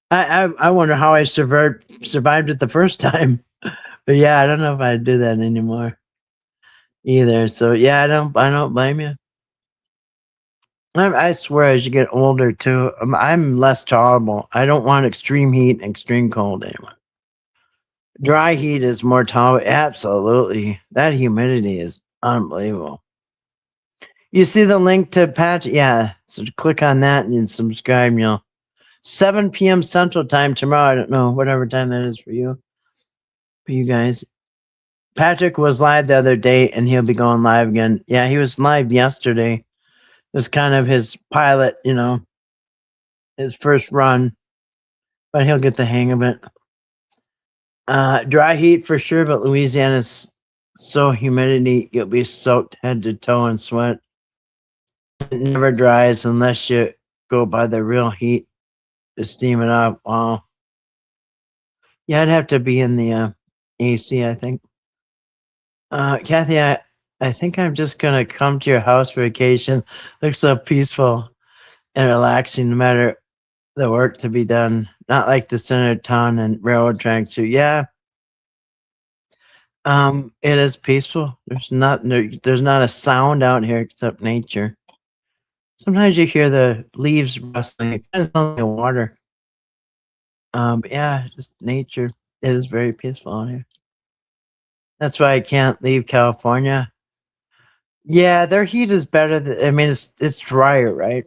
Speaker 2: I wonder how I survived it the first time. But yeah, I don't know if I'd do that anymore either. So yeah, I don't blame you. I swear, as you get older too, I'm less tolerable. I don't want extreme heat and extreme cold anymore. Dry heat is more tolerable. Absolutely, that humidity is unbelievable. You see the link to Patch? Yeah, so click on that and subscribe. 7 p.m. Central Time tomorrow. I don't know whatever time that is for you guys. Patrick was live the other day, and he'll be going live again. Yeah, he was live yesterday. It was kind of his pilot, his first run, but he'll get the hang of it. Dry heat for sure, but Louisiana's so humidity, you'll be soaked head to toe in sweat. It never dries unless you go by the real heat to steam it up. Wow. Yeah, I'd have to be in the AC, I think. Kathy, I think I'm just gonna come to your house for vacation. Looks so peaceful and relaxing, no matter the work to be done. Not like the center of town and railroad tracks. So yeah, it is peaceful. There's not a sound out here except nature. Sometimes you hear the leaves rustling. It kind of sounds like water. But yeah, just nature. It is very peaceful out here. That's why I can't leave California. Yeah, their heat is better. I mean, it's drier, right?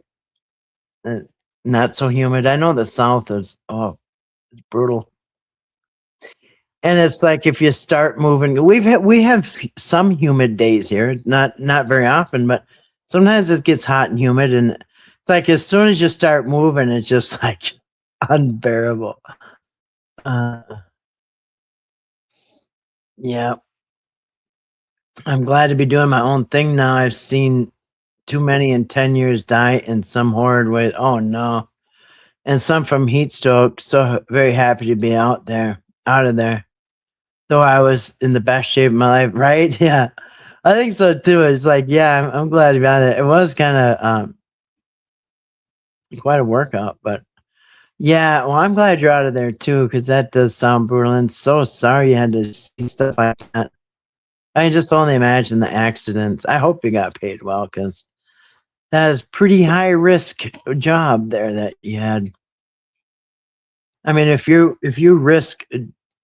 Speaker 2: Uh, Not so humid. I know the South is it's brutal. And it's like if you start moving, we have some humid days here, not very often, but sometimes it gets hot and humid, and it's like as soon as you start moving, it's just like unbearable. Uh, yeah, I'm glad to be doing my own thing now. I've seen too many in 10 years die in some horrid way. Oh no, and some from heat stroke. So very happy to be out of there. Though I was in the best shape of my life, right? Yeah, I think so too. It's like, yeah, I'm glad to be out of there. It was kind of quite a workout, but yeah, well, I'm glad you're out of there too, because that does sound brutal. And so sorry you had to see stuff like that. I just only imagine the accidents. I hope you got paid well, because that is pretty high risk job there that you had. I mean, if you risk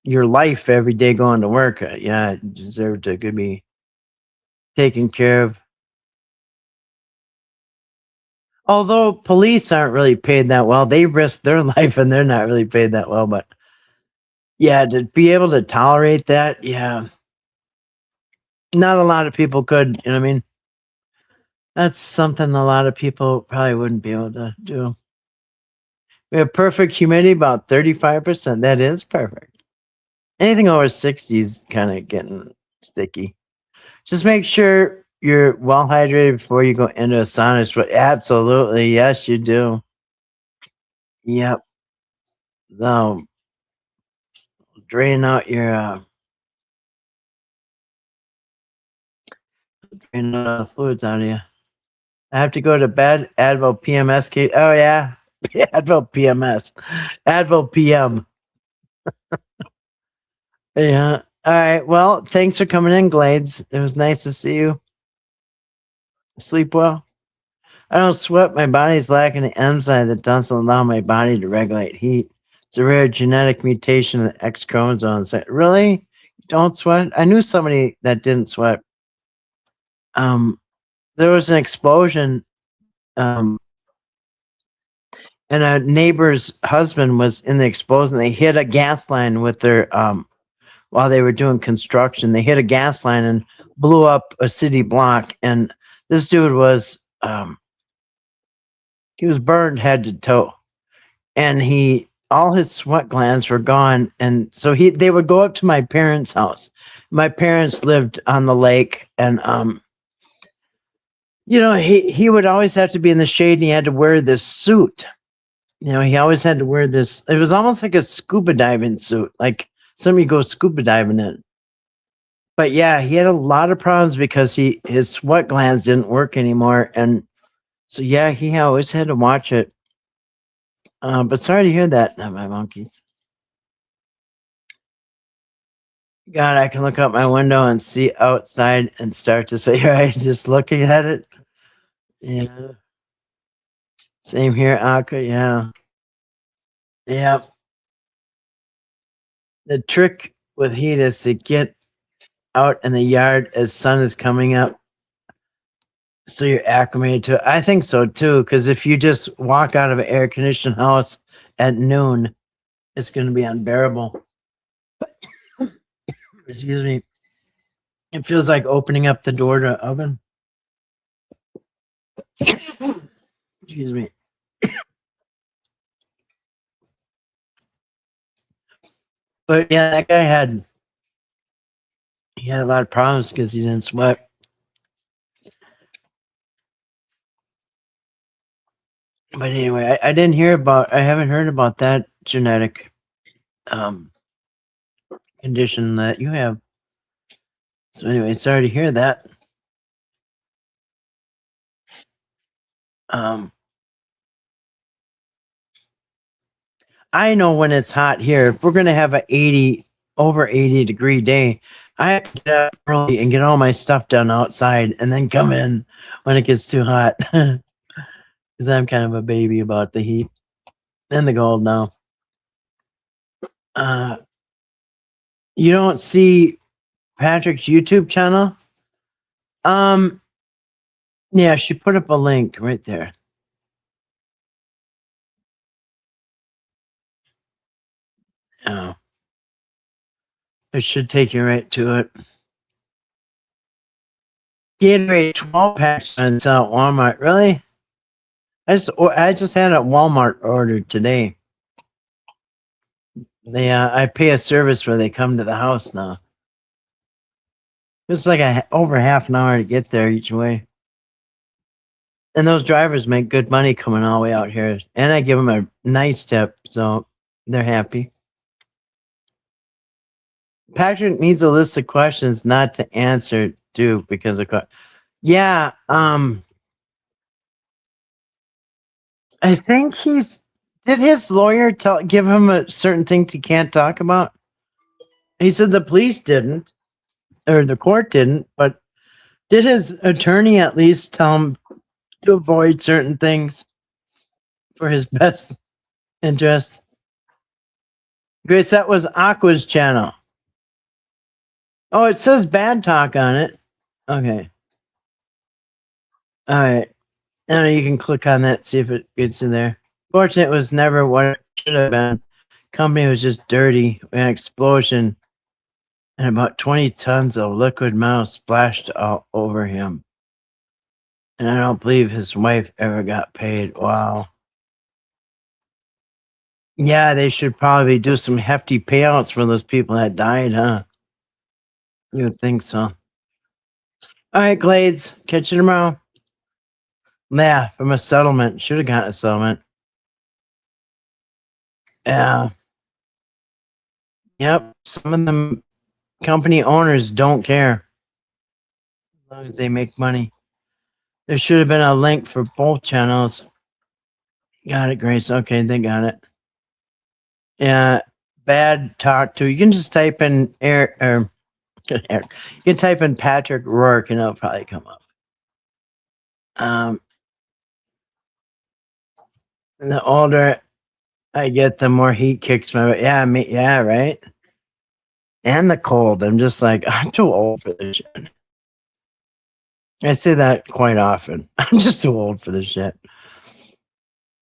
Speaker 2: your life every day going to work, yeah, you deserve to could be taken care of. Although police aren't really paid that well, they risk their life and they're not really paid that well. But yeah, to be able to tolerate that, yeah, not a lot of people could. You know what I mean? That's something a lot of people probably wouldn't be able to do. We have perfect humidity, about 35%. That is perfect. Anything over 60 is kind of getting sticky. Just make sure you're well hydrated before you go into a sauna. Absolutely, yes, you do. Yep. No, drain out your drain all the fluids out of you. I have to go to bed. Advil PMS. Oh yeah, Advil PMS. Advil PM. Yeah. All right. Well, thanks for coming in, Glades. It was nice to see you. Sleep well. I don't sweat. My body's lacking the enzyme that doesn't allow my body to regulate heat. It's a rare genetic mutation of the X chromosome. Really? You don't sweat? I knew somebody that didn't sweat. Um, there was an explosion. Um, and a neighbor's husband was in the explosion. They hit a gas line with their while they were doing construction. They hit a gas line and blew up a city block. And this dude was he was burned head to toe, and he all his sweat glands were gone, and so they would go up to my parents' house. My parents lived on the lake, and he would always have to be in the shade, and he had to wear this suit. He always had to wear this. It was almost like a scuba diving suit, like somebody goes scuba diving in. But yeah, he had a lot of problems because his sweat glands didn't work anymore, and so yeah, he always had to watch it. But sorry to hear that, my monkeys. God, I can look out my window and see outside and start to say, right, just looking at it. Yeah. Same here, Aka. Yeah. Yeah. The trick with heat is to get out in the yard as sun is coming up so you're acclimated to it. I think so too, because if you just walk out of an air conditioned house at noon, it's going to be unbearable. Excuse me. It feels like opening up the door to oven. Excuse me. But yeah, that guy had a lot of problems because he didn't sweat. But anyway, I haven't heard about that genetic um, condition that you have. So anyway, sorry to hear that. I know when it's hot here, if we're going to have over 80 degree day, I have to get up early and get all my stuff done outside and then come in when it gets too hot. Because I'm kind of a baby about the heat and the cold now. You don't see Patrick's YouTube channel? Yeah, she put up a link right there. Oh. It should take you right to it. Gatorade 12 packs on sale at Walmart. Really? I just had it at Walmart ordered today. I pay a service where they come to the house now. It's like over half an hour to get there each way. And those drivers make good money coming all the way out here. And I give them a nice tip, so they're happy. Patrick needs a list of questions not to answer to because of yeah. I think did his lawyer give him a certain things he can't talk about? He said the police didn't, or the court didn't, but did his attorney at least tell him to avoid certain things for his best interest? Grace, that was Aqua's channel. Oh, it says bad talk on it. Okay. All right. Now you can click on that, see if it gets in there. Fortunately, it was never what it should have been. Company was just dirty. An explosion and about 20 tons of liquid metal splashed all over him. And I don't believe his wife ever got paid. Wow. Yeah, they should probably do some hefty payouts for those people that died, huh? You would think so. All right, Glades. Catch you tomorrow. Yeah, from a settlement. Should have gotten a settlement. Yeah. Yep. Some of them company owners don't care as long as they make money. There should have been a link for both channels. Got it, Grace. Okay, they got it. Yeah, bad talk to. You can just type in Eric. You can type in Patrick Rourke and it'll probably come up. The older I get, the more heat kicks my butt. Yeah, right. And the cold. I'm just like, I'm too old for this shit. I say that quite often. I'm just too old for this shit.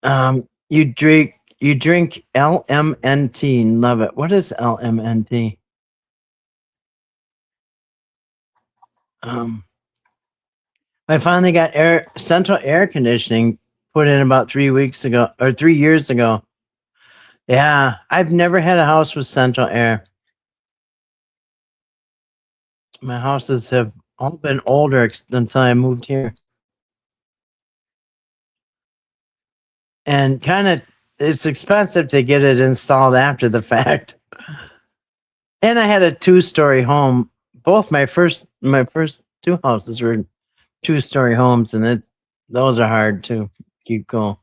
Speaker 2: You drink LMNT. Love it. What is LMNT? I finally got central air conditioning put in about 3 weeks ago or 3 years ago. Yeah, I've never had a house with central air. My houses have all been older until I moved here. And kind of it's expensive to get it installed after the fact. And I had a two-story home. Both my first two houses were two-story homes, and it's those are hard to keep going.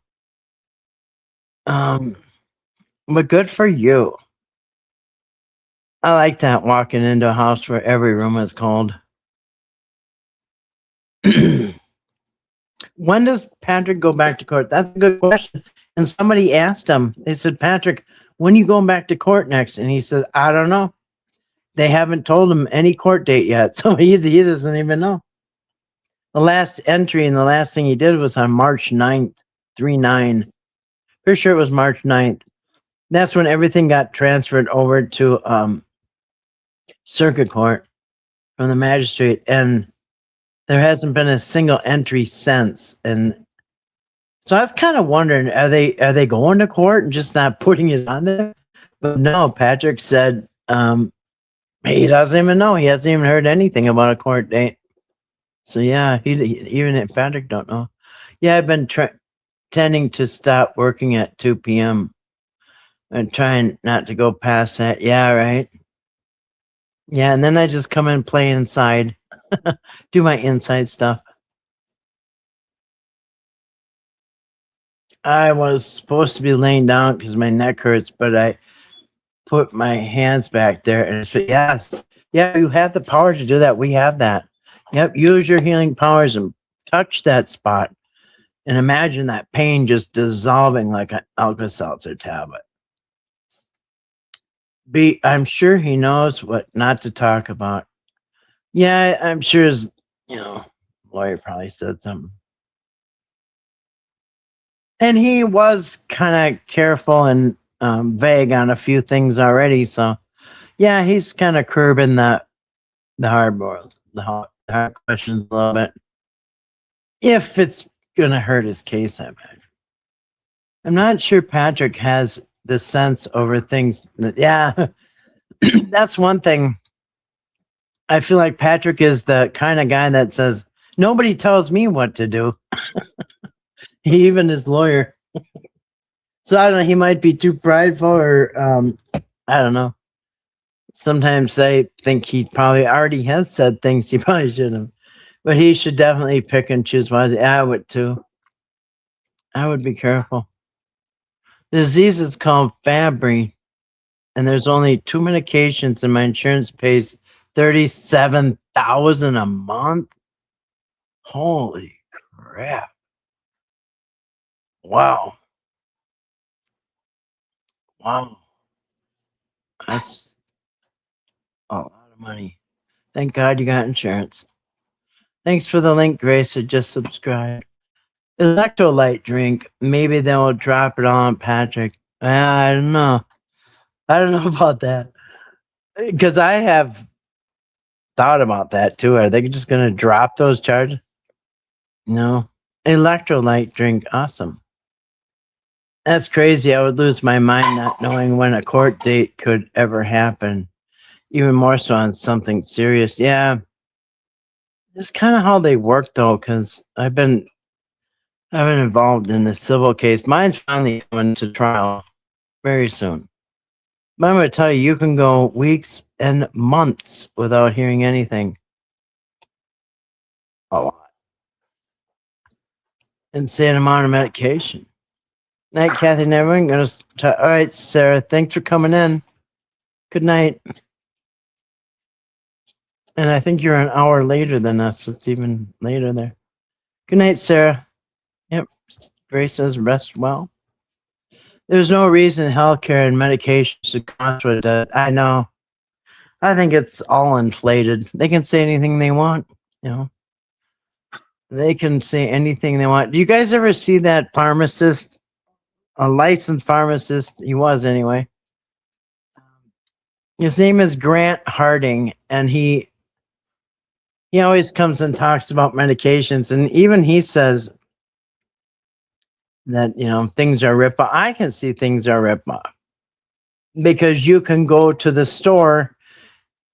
Speaker 2: Um, but good for you. I like that walking into a house where every room is cold. When does Patrick go back to court? That's a good question. And somebody asked him, they said, Patrick, when are you going back to court next? And he said, I don't know. They haven't told him any court date yet. So he doesn't even know. The last entry and the last thing he did was on March 9th, 3/9. Pretty sure it was March 9th. That's when everything got transferred over to circuit court from the magistrate. And there hasn't been a single entry since. And so I was kind of wondering, are they going to court and just not putting it on there? But no, Patrick said he doesn't even know. He hasn't even heard anything about a court date. So yeah, even if Patrick don't know. Yeah, I've been tending to stop working at 2 p.m. and trying not to go past that. Yeah, right. Yeah, and then I just come and play inside, do my inside stuff. I was supposed to be laying down because my neck hurts, but I put my hands back there and said, yes, yeah, you have the power to do that. We have that. Yep, use your healing powers and touch that spot and imagine that pain just dissolving like an Alka-Seltzer tablet. I'm sure he knows what not to talk about. Yeah, I'm sure his, lawyer probably said something. And he was kind of careful and vague on a few things already. So, yeah, he's kind of curbing the hard boils, the hard questions a little bit. If it's going to hurt his case, I imagine. I'm not sure Patrick has the sense over things. Yeah, that's one thing. I feel like Patrick is the kind of guy that says, nobody tells me what to do. Even his lawyer. So I don't know, he might be too prideful or I don't know. Sometimes I think he probably already has said things he probably shouldn't have. But he should definitely pick and choose wisely. I would too. I would be careful. The disease is called Fabry, and there's only 2 medications, and my insurance pays $37,000 a month. Holy crap! Wow, wow, that's a lot of money. Thank God you got insurance. Thanks for the link, Grace. I just subscribed. Electrolyte drink. Maybe they will drop it on Patrick. I don't know. I don't know about that. Because I have thought about that too. Are they just going to drop those charges? No. Electrolyte drink. Awesome. That's crazy. I would lose my mind not knowing when a court date could ever happen. Even more so on something serious. Yeah. It's kind of how they work though, because I've been involved in a civil case. Mine's finally coming to trial very soon. But I'm going to tell you, you can go weeks and months without hearing anything. A lot. Insane amount of medication. Night, Kathy and everyone. All right, Sarah, thanks for coming in. Good night. And I think you're an hour later than us. So it's even later there. Good night, Sarah. Yep. Grace says rest well. There's no reason healthcare and medication should cost what it does. I know. I think it's all inflated. They can say anything they want, They can say anything they want. Do you guys ever see that pharmacist? A licensed pharmacist, he was anyway. His name is Grant Harding, and he always comes and talks about medications, and even he says that things are rip off. I can see things are rip off. because you can go to the store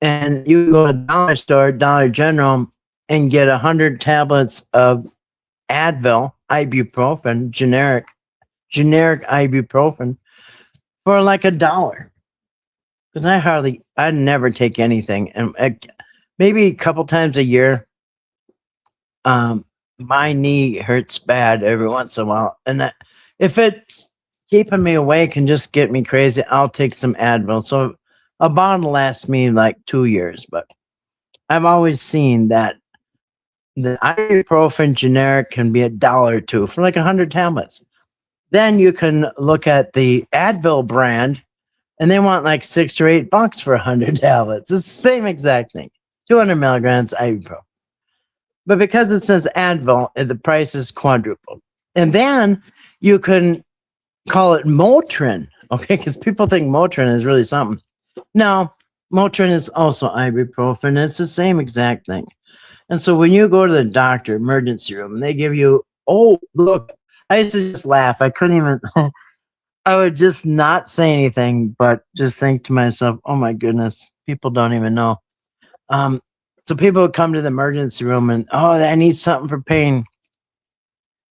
Speaker 2: and you can go to Dollar Store, Dollar General, and get 100 tablets of Advil, ibuprofen, generic ibuprofen for like $1. Because I never take anything, and maybe a couple times a year. Um, my knee hurts bad every once in a while, and if it's keeping me awake and just get me crazy, I'll take some Advil. So a bottle lasts me like 2 years, but I've always seen that the ibuprofen generic can be $1 or $2 for like 100 tablets. Then you can look at the Advil brand, and they want like $6 or $8 for 100 tablets. It's the same exact thing, 200 milligrams ibuprofen. But because it says Advil, the price is quadrupled. And then you can call it Motrin, okay? Because people think Motrin is really something. No, Motrin is also ibuprofen. It's the same exact thing. And so when you go to the doctor, emergency room, and they give you, oh, look, I used to just laugh. I couldn't even, I would just not say anything, but just think to myself, oh my goodness, people don't even know. So people would come to the emergency room and, oh, I need something for pain.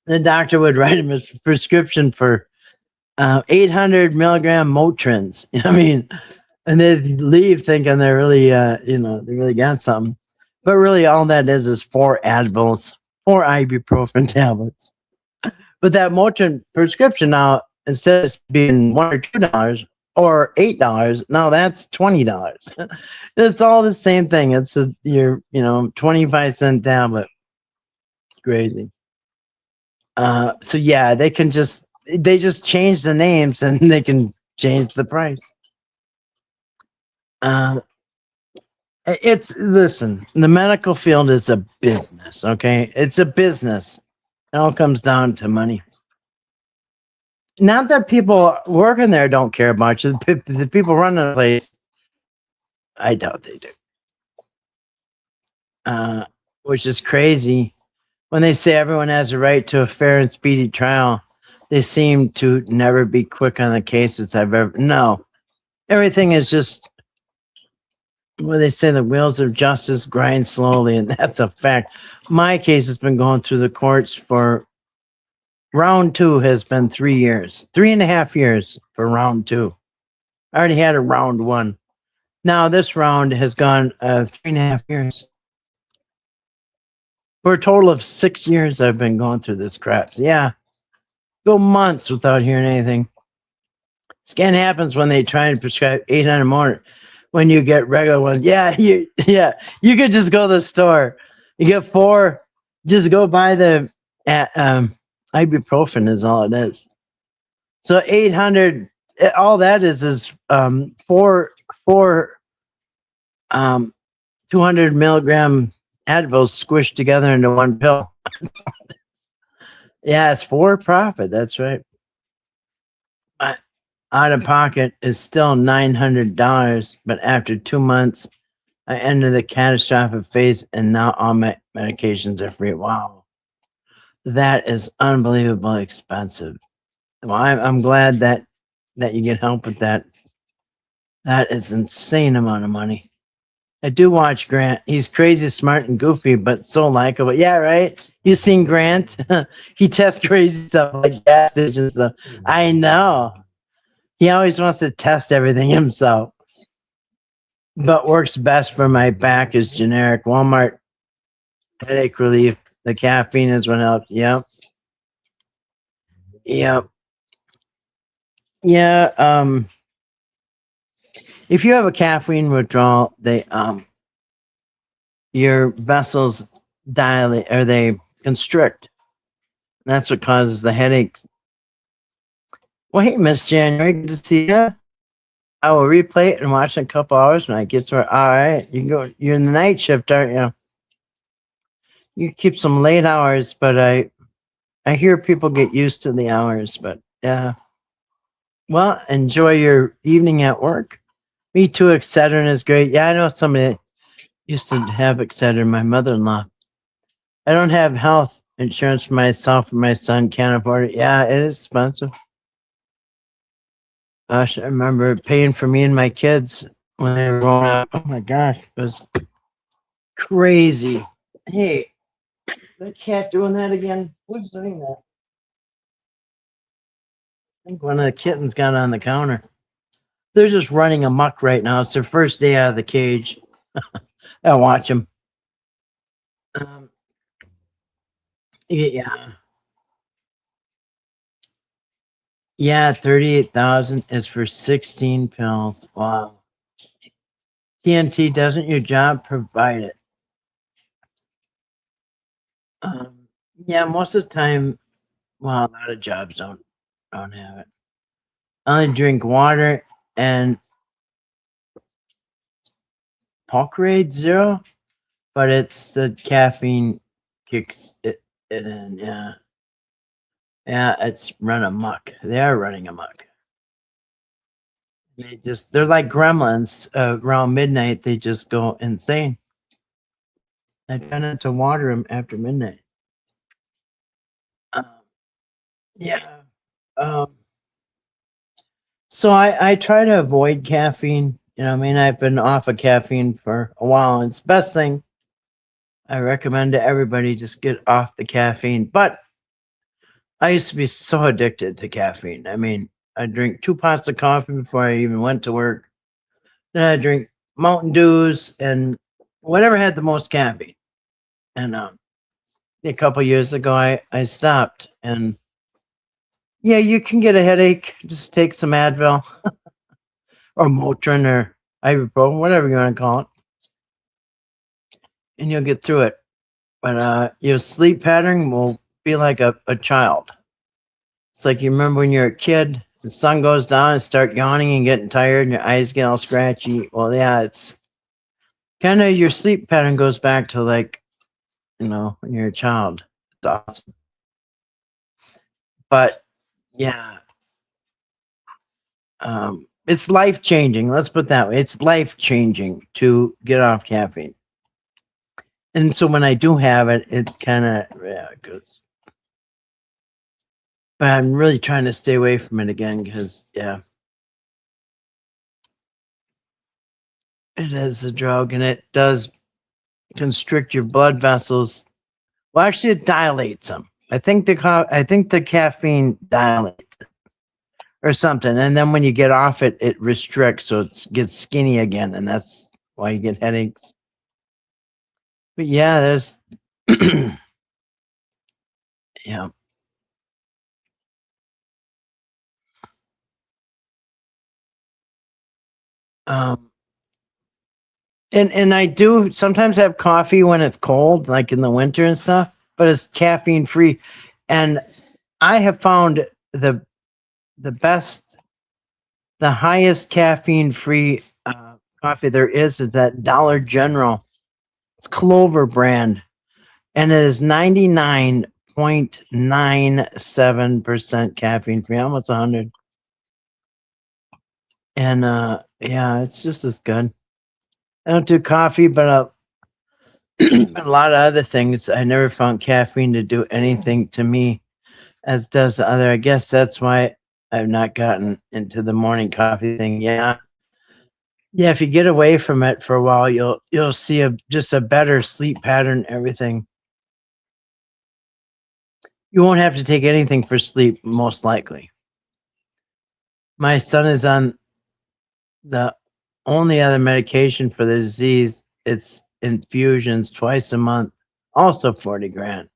Speaker 2: The doctor would write him a prescription for 800 milligram Motrins. I mean, and they'd leave thinking they're really, they really got something. But really, all that is 4 Advils, 4 ibuprofen tablets. But that Motrin prescription now, instead of being $1 or $2 or $8, now that's $20. It's all the same thing. It's your 25-cent tablet. Crazy. So yeah, they just change the names and they can change the price. Listen, the medical field is a business, okay? It's a business. It all comes down to money. Not that people working there don't care about you. The people running the place, I doubt they do. Which is crazy. When they say everyone has a right to a fair and speedy trial, they seem to never be quick on the cases I've ever. No, everything is just. Well, they say the wheels of justice grind slowly, and that's a fact. My case has been going through the courts for round 2 has been 3 years, 3.5 years for round 2. I already had a round 1. Now this round has gone 3.5 years. For a total of 6 years, I've been going through this crap. Yeah, go months without hearing anything. Scan happens when they try to prescribe 800 more. When you get regular ones, you could just go to the store. You get 4, just go buy the ibuprofen is all it is. So 800, all that is 4 200 milligram Advils squished together into one pill. Yeah, it's for profit. That's right. Out of pocket is still $900, but after 2 months, I entered the catastrophic phase, and now all my medications are free. Wow, that is unbelievably expensive. Well, I'm glad that you get help with that. That is insane amount of money. I do watch Grant. He's crazy, smart, and goofy, but so likable. Yeah, right. You seen Grant? He tests crazy stuff like gas station stuff. I know. He always wants to test everything himself. But works best for my back is generic. Walmart headache relief. The caffeine is what helps. Yep. Yeah. If you have a caffeine withdrawal, your vessels dilate or they constrict. That's what causes the headaches. Well, hey, Miss January, good to see you. I will replay it and watch in a couple hours when I get to it. All right, you can go. You're in the night shift, aren't you? You keep some late hours, but I hear people get used to the hours. But yeah, well, enjoy your evening at work. Me too. Excedrin is great. Yeah, I know somebody that used to have Excedrin. My mother-in-law. I don't have health insurance for myself or my son. Can't afford it. Yeah, it is expensive. Gosh, I remember paying for me and my kids when they were growing up. Oh my gosh, it was crazy. Hey, that cat doing that again? Who's doing that? I think one of the kittens got on the counter. They're just running amok right now. It's their first day out of the cage. I watch them. Um, yeah, yeah. 38,000 is for 16 pills. Wow. TNT, doesn't your job provide it? Um, yeah, most of the time. Well, a lot of jobs don't have it. I only drink water and Pocrade Zero, but it's the caffeine kicks it in. Yeah, yeah, it's run amok. They are running amok. They're like gremlins. Around midnight, they just go insane. I try not to water them after midnight. Um, yeah. Um, so I try to avoid caffeine. You know, I mean, I've been off of caffeine for a while. It's the best thing I recommend to everybody. Just get off the caffeine. But I used to be so addicted to caffeine. I mean, I drink 2 pots of coffee before I even went to work. Then I drink Mountain Dews and whatever had the most caffeine. And a couple years ago, I stopped. And yeah, you can get a headache. Just take some Advil or Motrin or ibuprofen, whatever you want to call it, and you'll get through it. But your sleep pattern will be like a child. It's like you remember when you're a kid, the sun goes down and start yawning and getting tired and your eyes get all scratchy. Well, yeah, it's kind of your sleep pattern goes back to like, when you're a child. It's awesome. But yeah, it's life changing. Let's put it that way. It's life changing to get off caffeine. And so when I do have it, it kind of, yeah, it goes. But I'm really trying to stay away from it again because, yeah, it is a drug and it does constrict your blood vessels. Well, actually, it dilates them. I think the caffeine dilates or something, and then when you get off it, it restricts, so it gets skinny again, and that's why you get headaches. But yeah, there's yeah. Um, and I do sometimes have coffee when it's cold, like in the winter and stuff, but it's caffeine free, and I have found the best, the highest caffeine free coffee there is that Dollar General. It's Clover brand, and it is 99.97% caffeine free, almost 100. And yeah, it's just as good. I don't do coffee, but a lot of other things. I never found caffeine to do anything to me as does the other. I guess that's why I've not gotten into the morning coffee thing. Yeah. Yeah, if you get away from it for a while, you'll see just a better sleep pattern, everything. You won't have to take anything for sleep, most likely. My son is on the only other medication for the disease. It's infusions twice a month, also 40 grand.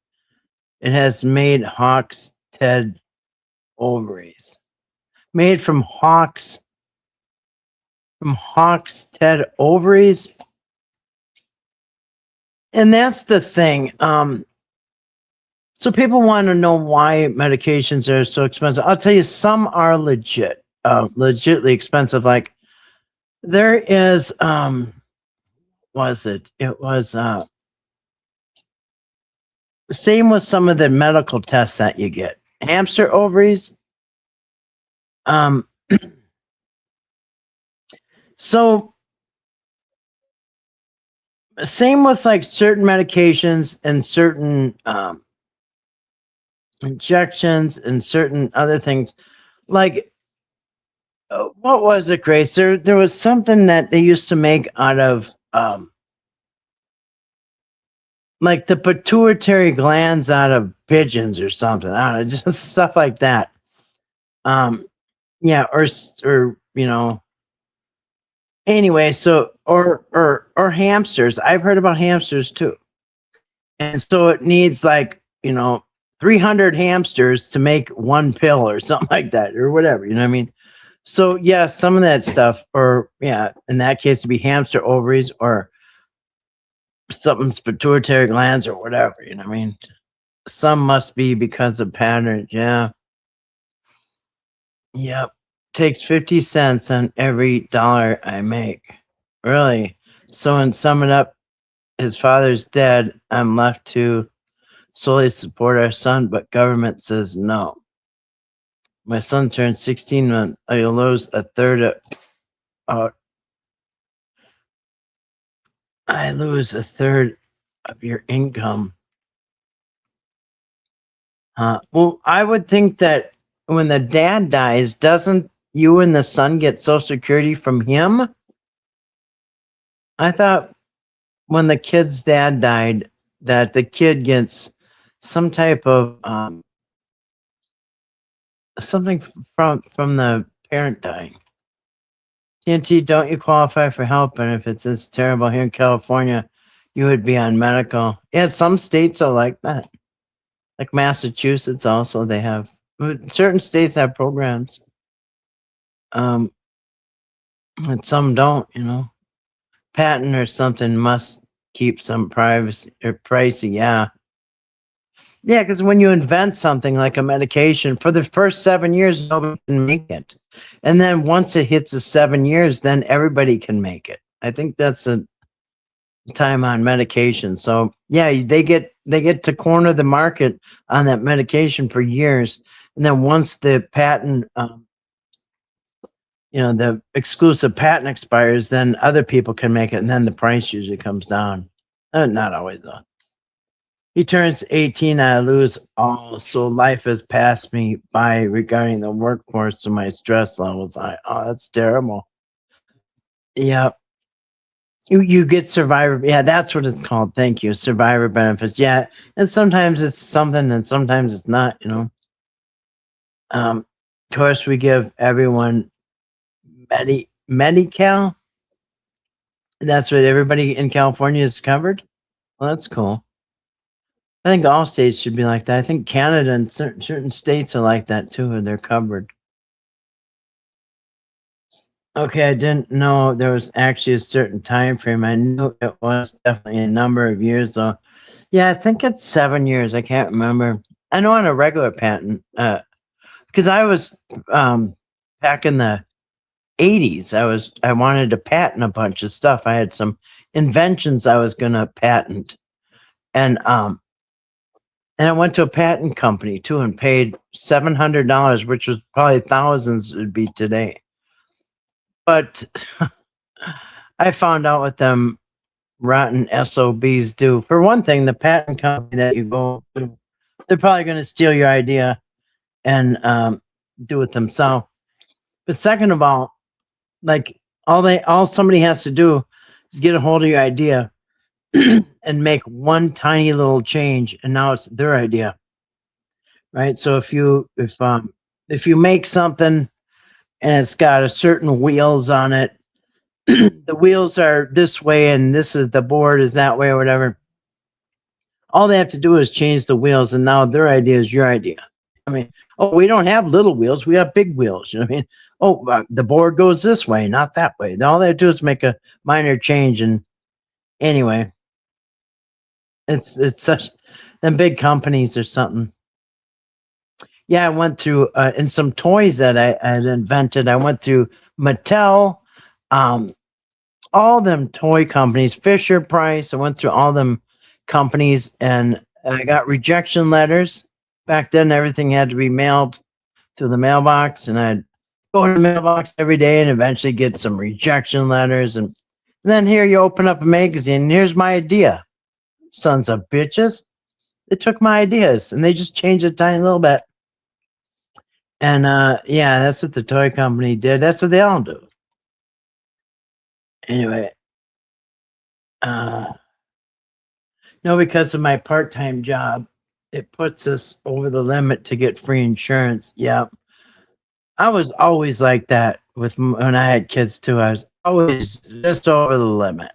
Speaker 2: It has made Hawk's Ted ovaries. Made from Hawk's Ted ovaries. And that's the thing. So people want to know why medications are so expensive. I'll tell you, some are legitly expensive. Like there is, was it? It was the same with some of the medical tests that you get. Hamster ovaries. Um, so same with like certain medications and certain injections and certain other things. Like What was it, Grace? There was something that they used to make out of like the pituitary glands out of pigeons or something. I don't know, just stuff like that. Um, yeah, or anyway. So or hamsters. I've heard about hamsters too, and so it needs like 300 hamsters to make one pill or something like that or whatever. You know what I mean? So yeah, some of that stuff, or yeah, in that case, to be hamster ovaries or something's pituitary glands or whatever. You know what I mean? Some must be because of patterns. Yeah. Yep. Takes 50 cents on every dollar I make. Really? So, in summing up, his father's dead. I'm left to solely support our son, but government says no. My son turned 16 when I lose a third of. Uh, I lose a third of your income. Well, I would think that when the dad dies, doesn't you and the son get Social Security from him? I thought when the kid's dad died, that the kid gets some type of something from the parent dying. TNT, don't you qualify for health benefits? It's terrible here in California. You would be on medical. Yeah, some states are like that. Like Massachusetts, also they have. Certain states have programs. Um, and some don't. Patent or something must keep some privacy or pricey. Yeah. Yeah, because when you invent something like a medication, for the first 7 years, nobody can make it. And then once it hits the 7 years, then everybody can make it. I think that's a time on medication. So yeah, they get to corner the market on that medication for years. And then once the patent the exclusive patent expires, then other people can make it, and then the price usually comes down. Not always though. He turns 18, I lose all. So life has passed me by regarding the workforce, so my stress levels. That's terrible. Yeah. You get survivor. Yeah, that's what it's called. Thank you. Survivor benefits. Yeah. And sometimes it's something and sometimes it's not. Of course we give everyone Medi-Cal. That's what everybody in California is covered. Well, that's cool. I think all states should be like that. I think Canada and certain states are like that too, and they're covered. Okay, I didn't know there was actually a certain time frame. I knew it was definitely a number of years though. Yeah, I think it's 7 years. I can't remember. I know on a regular patent, because I was back in the 80s. I wanted to patent a bunch of stuff. I had some inventions I was gonna patent, and I went to a patent company too and paid $700, which was probably thousands it would be today. But I found out what them rotten SOBs do. For one thing, the patent company that you go to, they're probably going to steal your idea and do it themselves. But second of all, like all somebody has to do is get a hold of your idea and make one tiny little change, and now it's their idea, right? So if you make something and it's got a certain wheels on it, the wheels are this way and this is the board is that way or whatever. All they have to do is change the wheels, and now their idea is your idea. I mean, oh, we don't have little wheels, we have big wheels. You know what I mean? Oh, the board goes this way, not that way. All they have to do is make a minor change, and anyway, it's such them big companies or something. Yeah, I went through in some toys that I had invented. I went through Mattel, all them toy companies, Fisher Price. I went through all them companies, and I got rejection letters. Back then, everything had to be mailed to the mailbox, and I'd go to the mailbox every day and eventually get some rejection letters. And then here you open up a magazine, and here's my idea. Sons of bitches. They took my ideas and they just changed it a tiny little bit. And yeah, that's what the toy company did. That's what they all do. Anyway, uh, no, because of my part-time job, it puts us over the limit to get free insurance. Yeah, I was always like that with when I had kids too. I was always just over the limit.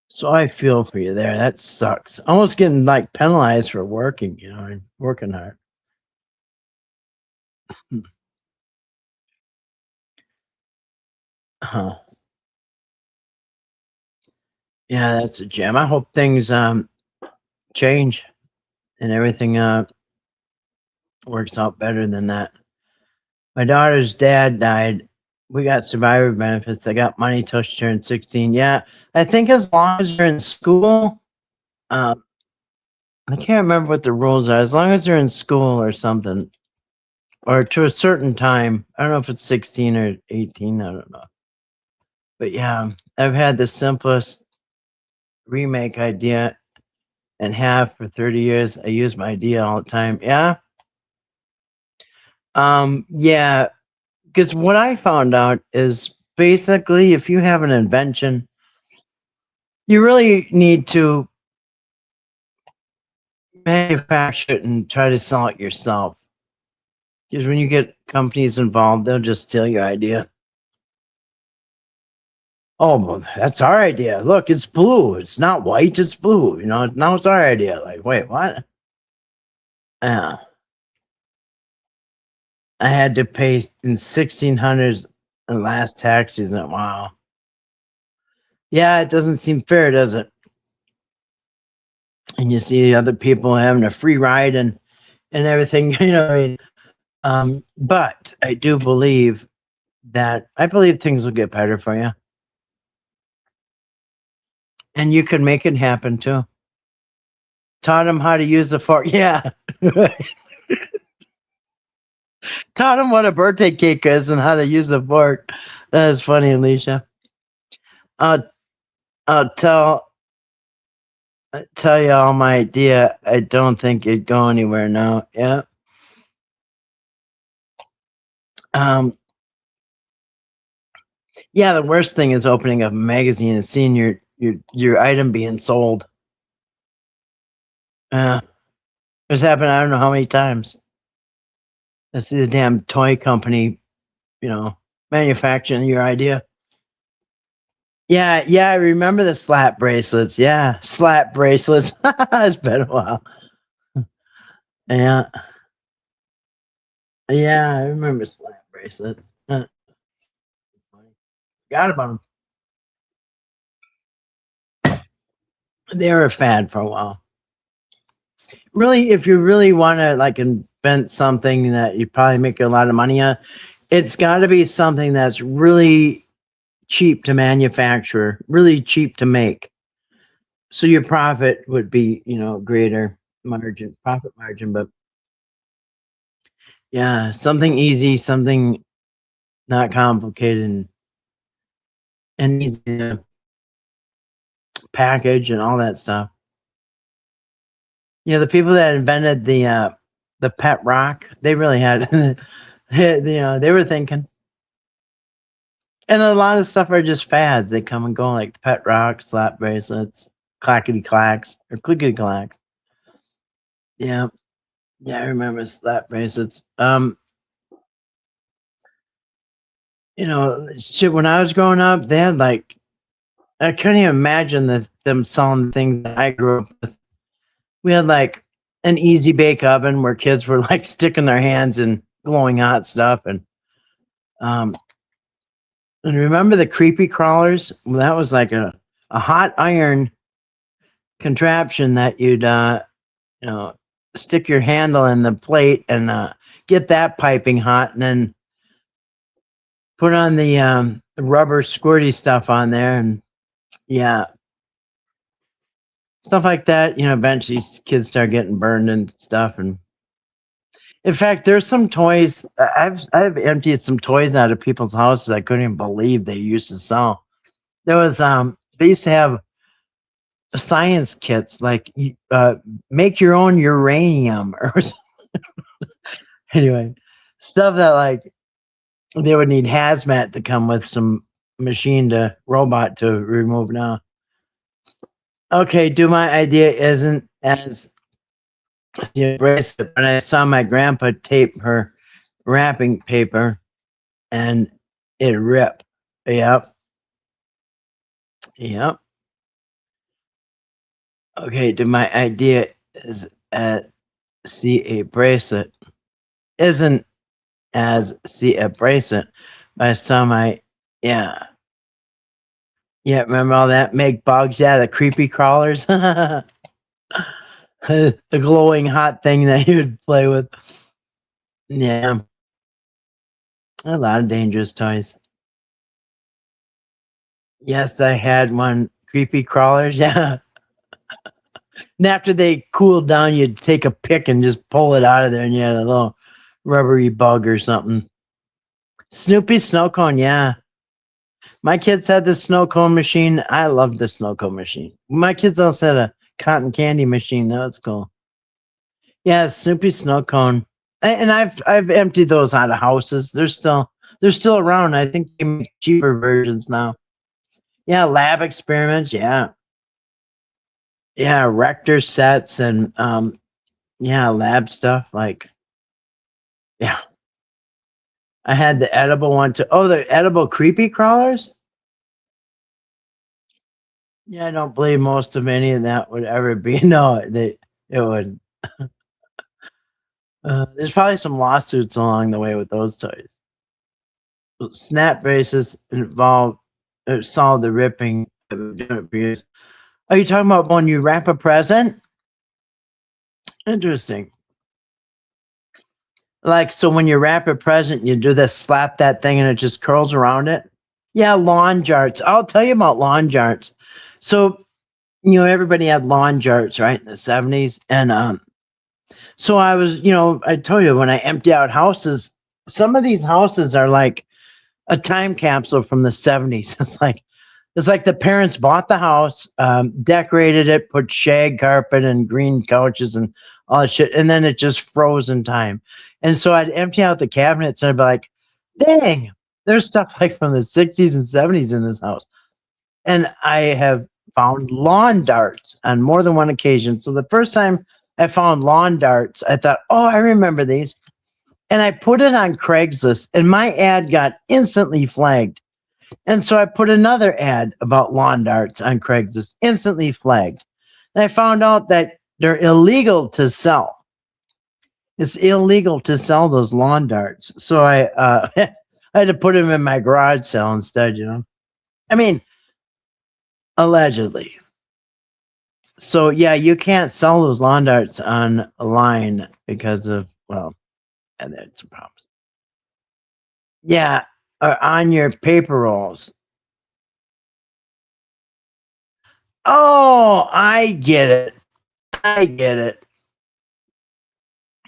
Speaker 2: So I feel for you there. That sucks. Almost getting like penalized for working, and working hard. Huh. Yeah, that's a gem. I hope things change and everything works out better than that. My daughter's dad died. We got survivor benefits. I got money till she turned 16. Yeah, I think as long as you're in school, um, I can't remember what the rules are. As long as they're in school or something, or to a certain time. I don't know if it's 16 or 18. I don't know. But yeah, I've had the simplest remake idea and have for 30 years. I use my idea all the time. Yeah. Yeah, because what I found out is basically if you have an invention, you really need to manufacture it and try to sell it yourself. Because when you get companies involved, they'll just steal your idea. Oh, well, that's our idea. Look, it's blue. It's not white. It's blue. Now it's our idea. Like, wait, what? Yeah. I had to pay in 1600s in last tax season. Wow. Yeah, it doesn't seem fair, does it? And you see other people having a free ride and everything. I mean, but I do believe I believe things will get better for you, and you can make it happen too. Taught him how to use the fork. Yeah, taught him what a birthday cake is and how to use a fork. That is funny, Alicia. I'll I'll tell you all my idea. I don't think it'd go anywhere now. Yeah. Um. Yeah. The worst thing is opening up a magazine and seeing your item being sold. It's happened. I don't know how many times. I see the damn toy company, you know, manufacturing your idea. Yeah, yeah, I remember the slap bracelets. Yeah, slap bracelets. It's been a while. Yeah, yeah, I remember slap bracelets. Forgot about them. They were a fad for a while. Really, if you really want to like invent something that you probably make a lot of money on, it's got to be something that's really cheap to manufacture, really cheap to make. So your profit would be, greater profit margin. But yeah, something easy, something not complicated and easy to package and all that stuff. The people that invented the pet rock, they really had, they were thinking. And a lot of stuff are just fads. They come and go, like the pet rock, slap bracelets, clackety clacks or clickety clacks. Yeah, yeah, I remember slap bracelets. Shit, when I was growing up, they had like, I couldn't even imagine them selling things that I grew up with. We had like an easy bake oven where kids were like sticking their hands in glowing hot stuff. Um, and remember the creepy crawlers? Well, that was like a hot iron contraption that you'd, you know, stick your handle in the plate and get that piping hot and then put on the rubber squirty stuff on there. And yeah, stuff like that. Eventually kids start getting burned and stuff. And in fact, there's some toys. I've emptied some toys out of people's houses. I couldn't even believe they used to sell. There was they used to have science kits like make your own uranium or anyway. Stuff that like they would need hazmat to come with some machine to robot to remove now. Okay, do my idea isn't as you embrace it. When I saw my grandpa tape her wrapping paper and it ripped. Yep. Yep. Okay, do my idea is see a bracelet isn't as see a bracelet. By some I yeah. Yeah, remember all that? Make bugs, yeah, the creepy crawlers. The glowing hot thing that you would play with. Yeah. A lot of dangerous toys. Yes, I had one. Creepy crawlers, yeah. And after they cooled down, you'd take a pick and just pull it out of there, and you had a little rubbery bug or something. Snoopy snow cone, yeah. My kids had the snow cone machine. I loved the snow cone machine. My kids also had a cotton candy machine. That was cool. Yeah, Snoopy snow cone. And I've emptied those out of houses. They're still around. I think they make cheaper versions now. Yeah, lab experiments. Yeah, yeah, Rector sets and yeah, lab stuff. Like yeah, I had the edible one too. Oh, the edible creepy crawlers. Yeah, I don't believe most of any of that would ever be. No, it would. There's probably some lawsuits along the way with those toys. Snap braces involve solve the ripping. I've been doing it for years. Are you talking about when you wrap a present? Interesting. Like so, when you wrap a present, you do this slap that thing, and it just curls around it. Yeah, lawn jarts. I'll tell you about lawn jarts. So everybody had lawn jarts, right, in the 70s, and so I was, I told you when I empty out houses, some of these houses are like a time capsule from the 70s. It's like the parents bought the house, decorated it, put shag carpet and green couches and all that shit, and then it just froze in time. And so I'd empty out the cabinets and I'd be like, dang, there's stuff like from the 60s and 70s in this house. And I have found lawn darts on more than one occasion. So the first time I found lawn darts, I thought, oh, I remember these. And I put it on Craigslist, and my ad got instantly flagged. And so I put another ad about lawn darts on Craigslist, instantly flagged. And I found out that they're illegal to sell. It's illegal to sell those lawn darts. So I I had to put them in my garage sale instead. I mean, allegedly. So yeah, you can't sell those lawn darts online because of, well, and there's some problems. Yeah, on your paper rolls. Oh, I get it. I get it.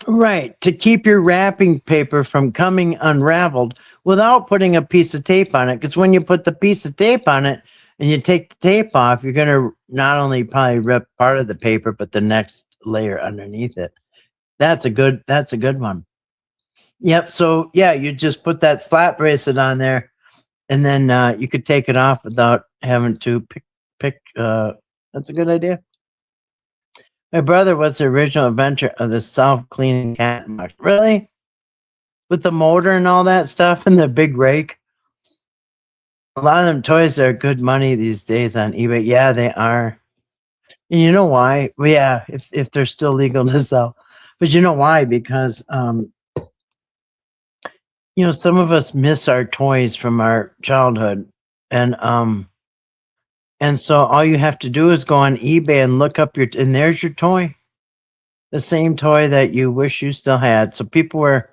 Speaker 2: Right, to keep your wrapping paper from coming unraveled without putting a piece of tape on it. Because when you put the piece of tape on it and you take the tape off, you're going to not only probably rip part of the paper, but the next layer underneath it. That's a good one. Yep. So yeah, you just put that slap bracelet on there, and then you could take it off without having to pick. That's a good idea. My brother was the original inventor of the self-cleaning cat box. Really? With the motor and all that stuff and the big rake? A lot of them toys are good money these days on eBay. Yeah, they are. And you know why? Well, yeah, if they're still legal to sell. But you know why? Because some of us miss our toys from our childhood. And so all you have to do is go on eBay and look up and there's your toy. The same toy that you wish you still had. So people were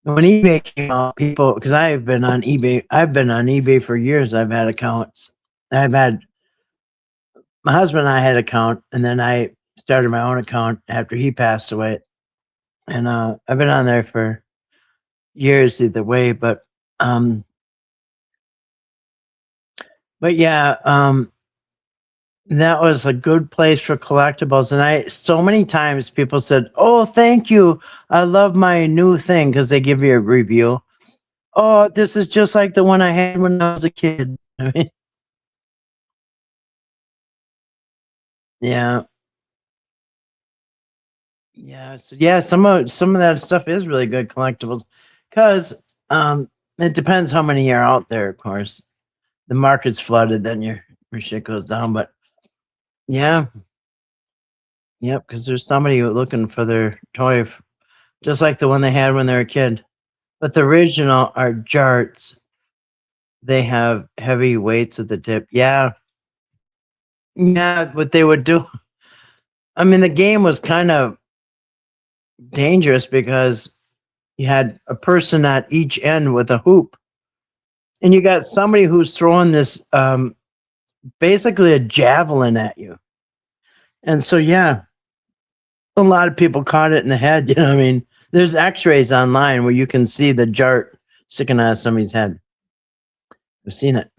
Speaker 2: when eBay came out, because I've been on eBay for years. I've had accounts. I've had my husband and I had an account, and then I started my own account after he passed away. And I've been on there for years either way, but yeah, That was a good place for collectibles. And so many times people said, "Oh, thank you. I love my new thing," because they give you a review. "Oh, this is just like the one I had when I was a kid." I mean, yeah. Yeah. So yeah, some of that stuff is really good collectibles because it depends how many are out there, of course. The market's flooded, then your shit goes down. But yeah, yep, because there's somebody looking for their toy, just like the one they had when they were a kid. But the original are jarts. They have heavy weights at the tip. Yeah. Yeah, what they would do. I mean, the game was kind of dangerous because you had a person at each end with a hoop, and you got somebody who's throwing this basically a javelin at you. And so yeah, a lot of people caught it in the head. You know what I mean? There's x-rays online where you can see the jart sticking out of somebody's head. I've seen it.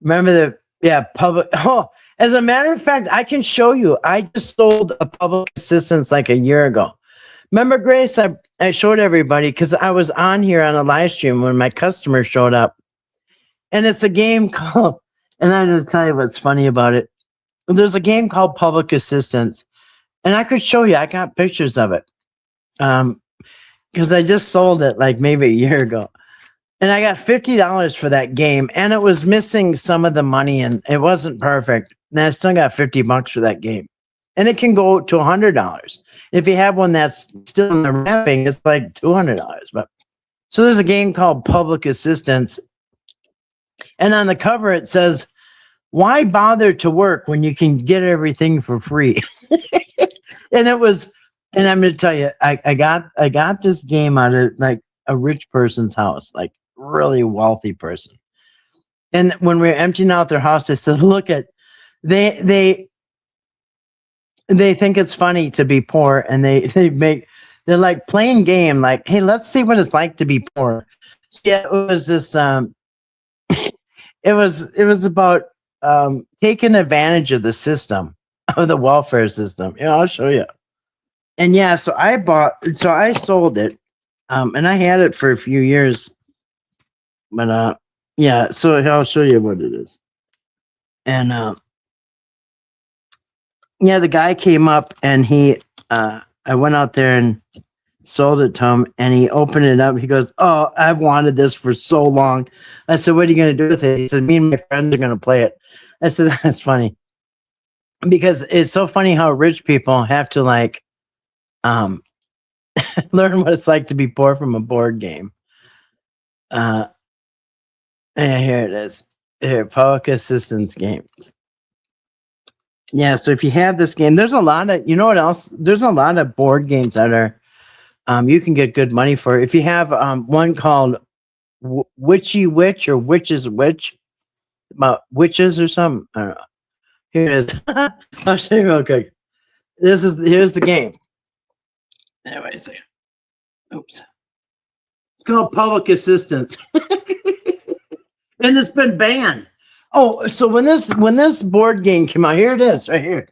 Speaker 2: Remember the public. Oh, as a matter of fact, I can show you. I just sold a public assistance like a year ago. Remember, Grace? I showed everybody because I was on here on a live stream when my customer showed up, and it's a game called. And I'm going to tell you what's funny about it. There's a game called Public Assistance, and I could show you. I got pictures of it, because I just sold it like maybe a year ago. And I got $50 for that game, and it was missing some of the money, and it wasn't perfect. And I still got $50 for that game, and it can go to $100. If you have one that's still in the wrapping, it's like $200. But so there's a game called Public Assistance, and on the cover it says, "Why bother to work when you can get everything for free?" And it was, and I'm going to tell you, I got this game out of like a rich person's house, like really wealthy person. And when we were emptying out their house, they said, "Look at they they they think it's funny to be poor, and they're like playing game, like, hey, let's see what it's like to be poor." So yeah, it was this it was about taking advantage of the system, of the welfare system. Yeah, I'll show you. And yeah, so I sold it, and I had it for a few years. But yeah, so I'll show you what it is. And yeah, the guy came up, and I went out there and sold it to him, and he opened it up. He goes, "Oh, I've wanted this for so long." I said, "What are you going to do with it?" He said, "Me and my friends are going to play it." I said, "That's funny." Because it's so funny how rich people have to like um learn what it's like to be poor from a board game. Uh and here it is. Here, public assistance game. Yeah, so if you have this game, there's a lot of, you know what else? There's a lot of board games that are you can get good money for. If you have one called Witchy Witch or Witch's Witch, about witches or something. I don't know. Here it is. I'll show you real quick. Here's the game. Wait a second. Oops. It's called Public Assistance. And it's been banned. Oh, so when this board game came out, here it is, right here.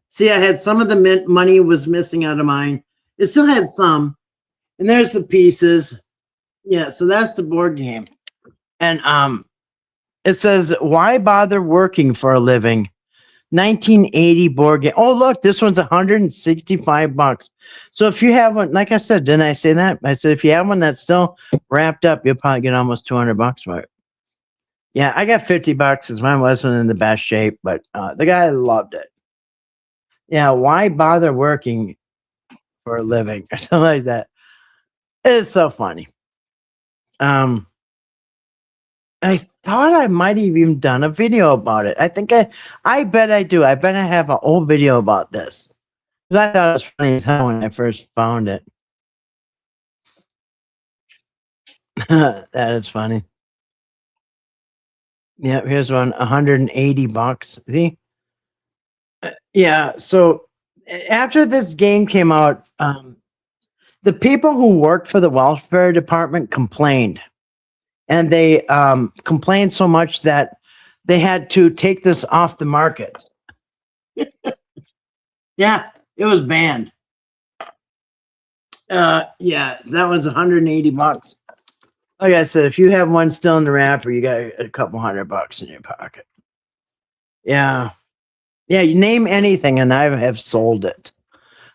Speaker 2: See, I had some of the money was missing out of mine. It still had some, and there's the pieces. Yeah, so that's the board game, and it says, "Why bother working for a living?" 1980 board game. Oh, look, this one's $165. So if you have one, like I said, didn't I say that? I said if you have one that's still wrapped up, you'll probably get almost $200 for it. Yeah, I got $50 because mine wasn't in the best shape, but the guy loved it. Yeah, why bother working for a living or something like that? It is so funny. I thought I might have even done a video about it. I bet I do. I bet I have an old video about this. Because I thought it was funny as hell when I first found it. That is funny. Yeah, here's one, $180. See? Yeah, so after this game came out, the people who worked for the welfare department complained. And they complained so much that they had to take this off the market. Yeah, it was banned. Yeah, that was $180. Like I said, if you have one still in the wrapper, you got a couple $100 in your pocket. Yeah. Yeah, you name anything and I have sold it.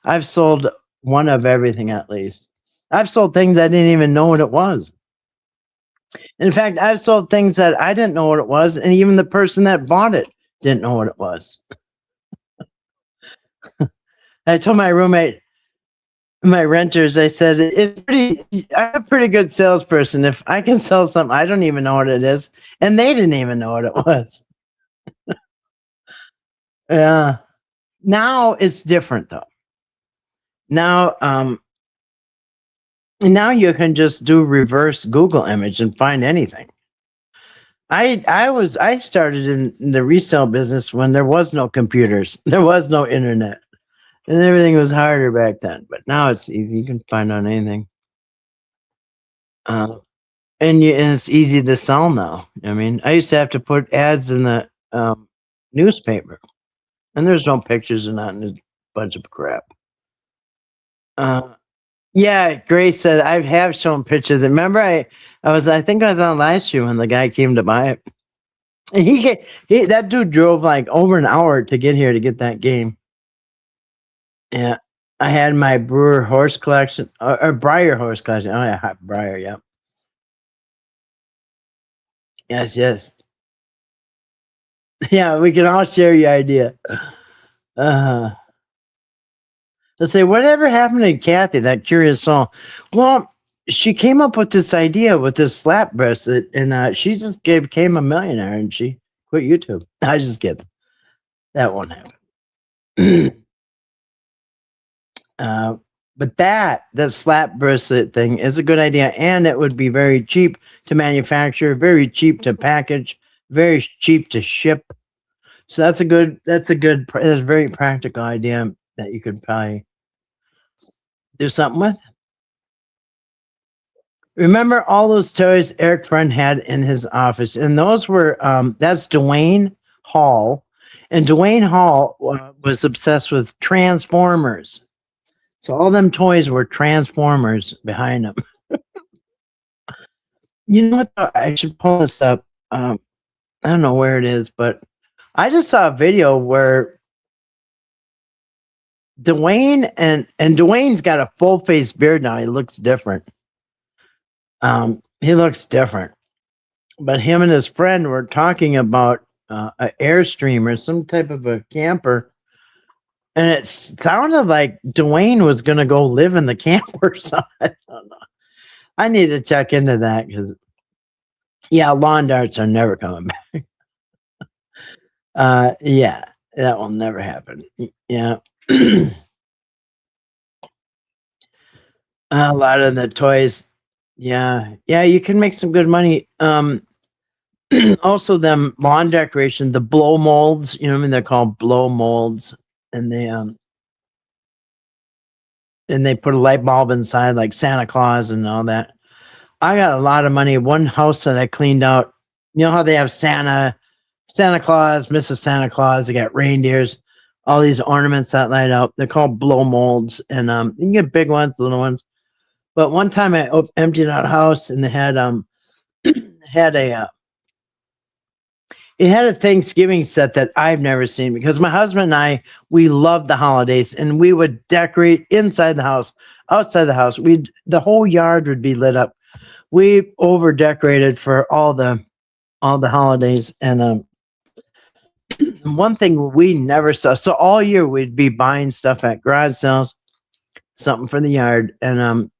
Speaker 2: I've sold one of everything at least. I've sold things I didn't even know what it was. In fact, I've sold things that I didn't know what it was, and even the person that bought it didn't know what it was. I told my roommate, my renters, I said, I'm a pretty good salesperson. If I can sell something, I don't even know what it is. And they didn't even know what it was. Yeah. Now it's different though. Now, now you can just do reverse Google image and find anything. I started in the resale business when there was no computers, there was no internet, and everything was harder back then. But now it's easy; you can find on anything, uh, and it's easy to sell now. I mean, I used to have to put ads in the newspaper, and there's no pictures and not a bunch of crap. Uh, yeah, Grace said I have shown pictures. Remember, I think I was on last year when the guy came to buy it. And that dude drove like over an hour to get here to get that game. Yeah. I had my Brewer horse collection or Breyer horse collection. Oh yeah, Breyer, yeah. Yes, yes. Yeah, we can all share your idea. Uh let's say whatever happened to Kathy, that curious soul. Well, she came up with this idea with this slap bracelet and she just became a millionaire and she quit YouTube. I just kidding. That won't happen. Uh, but that slap bracelet thing is a good idea, and it would be very cheap to manufacture, very cheap to package, very cheap to ship. So that's a very practical idea that you could probably do something with. Remember all those toys Eric Friend had in his office, and those were that's Dwayne Hall, and Dwayne Hall was obsessed with Transformers. So all them toys were Transformers behind them. You know what? I should pull this up. I don't know where it is, but I just saw a video where Dwayne and Dwayne's got a full face beard now. He looks different. He looks different. But him and his friend were talking about an Airstream, some type of a camper, and it sounded like Dwayne was going to go live in the camper. So I don't know. I need to check into that because, yeah, lawn darts are never coming back. Yeah, that will never happen. Yeah. A lot of the toys. Yeah. Yeah, you can make some good money. Also them lawn decoration, the blow molds, you know what I mean? They're called blow molds. And they put a light bulb inside like Santa Claus and all that. I got a lot of money. One house that I cleaned out, you know how they have Santa Claus, Mrs. Santa Claus, they got reindeers, all these ornaments that light up. They're called blow molds. And you can get big ones, little ones. But one time I emptied out a house and it had had a it had a Thanksgiving set that I've never seen because my husband and I, we loved the holidays and we would decorate inside the house, outside the house. The whole yard would be lit up. We over decorated for all the holidays. And one thing we never saw, so all year we'd be buying stuff at garage sales, something for the yard. And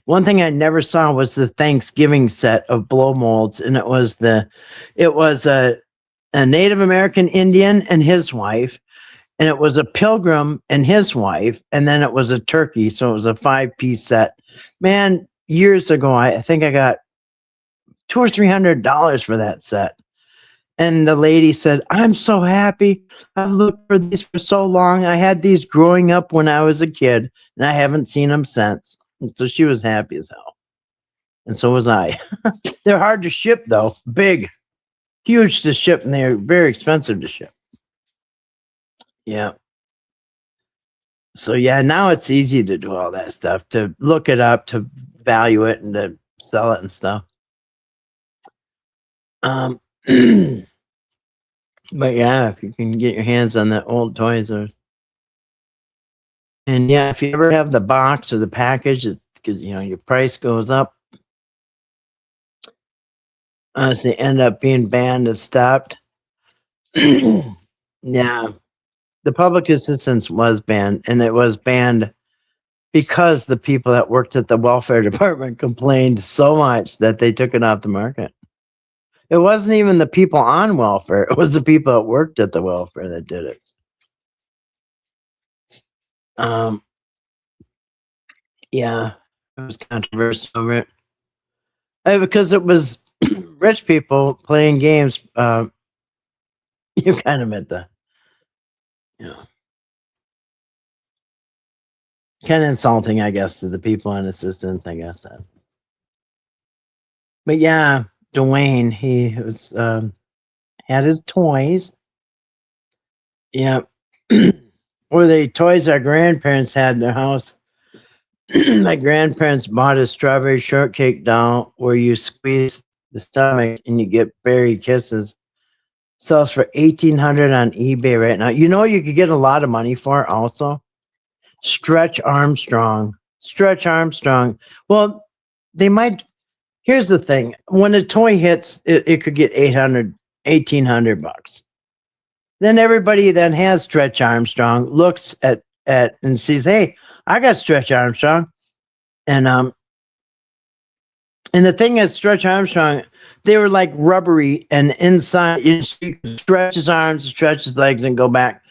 Speaker 2: one thing I never saw was the Thanksgiving set of blow molds, and it was a Native American Indian and his wife, and it was a pilgrim and his wife, and then it was a turkey. So it was a 5-piece set. Man, years ago, I think I got $200 or $300 for that set. And the lady said, "I'm so happy. I've looked for these for so long. I had these growing up when I was a kid, and I haven't seen them since." And so she was happy as hell. And so was I. They're hard to ship, though. Big, huge to ship, and they're very expensive to ship. Yeah. So yeah, now it's easy to do all that stuff, to look it up, to value it, and to sell it and stuff. Um, but yeah, if you can get your hands on the old toys, and yeah, if you ever have the box or the package, it's because your price goes up. They end up being banned and stopped. Yeah, the public assistance was banned, and it was banned because the people that worked at the welfare department complained so much that they took it off the market. It wasn't even the people on welfare; it was the people that worked at the welfare that did it. Um, yeah, it was controversial over it. Because it was rich people playing games. You kind of meant the, you know, kind of insulting, I guess, to the people on assistance. I guess. But yeah, Dwayne, he was had his toys. Yeah, or the toys our grandparents had in their house. My grandparents bought a strawberry shortcake doll where you squeeze the stomach and you get berry kisses. Sells for 1,800 on eBay right now. You could get a lot of money for it also. Stretch Armstrong. Stretch Armstrong. Well, they might. Here's the thing: when a toy hits, it could get 800, 1,800 bucks. Then everybody that has Stretch Armstrong looks at and sees, hey, I got Stretch Armstrong, and the thing is, Stretch Armstrong, they were like rubbery, and inside you could stretch his arms, stretch his legs, and go back.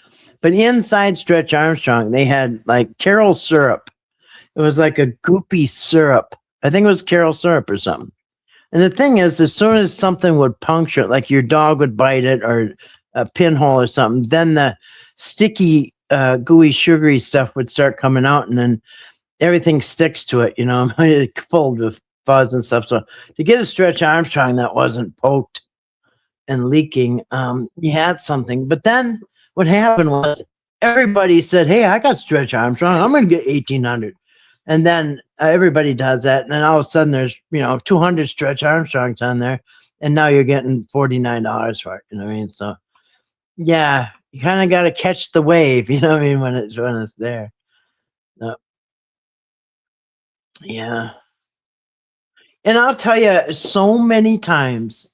Speaker 2: But inside Stretch Armstrong, they had like Carol syrup. It was like a goopy syrup. I think it was Carol syrup or something. And the thing is, as soon as something would puncture it, like your dog would bite it or a pinhole or something, then the sticky, gooey, sugary stuff would start coming out, and then everything sticks to it, full of fuzz and stuff. So to get a Stretch Armstrong that wasn't poked and leaking, you had something. But then what happened was everybody said, hey, I got Stretch Armstrong. I'm going to get 1,800. And then everybody does that. And then all of a sudden there's, 200 Stretch Armstrongs on there. And now you're getting $49 for it. You know what I mean? So yeah, you kind of got to catch the wave, you know what I mean, when it's there. Yeah. And I'll tell you, so many times,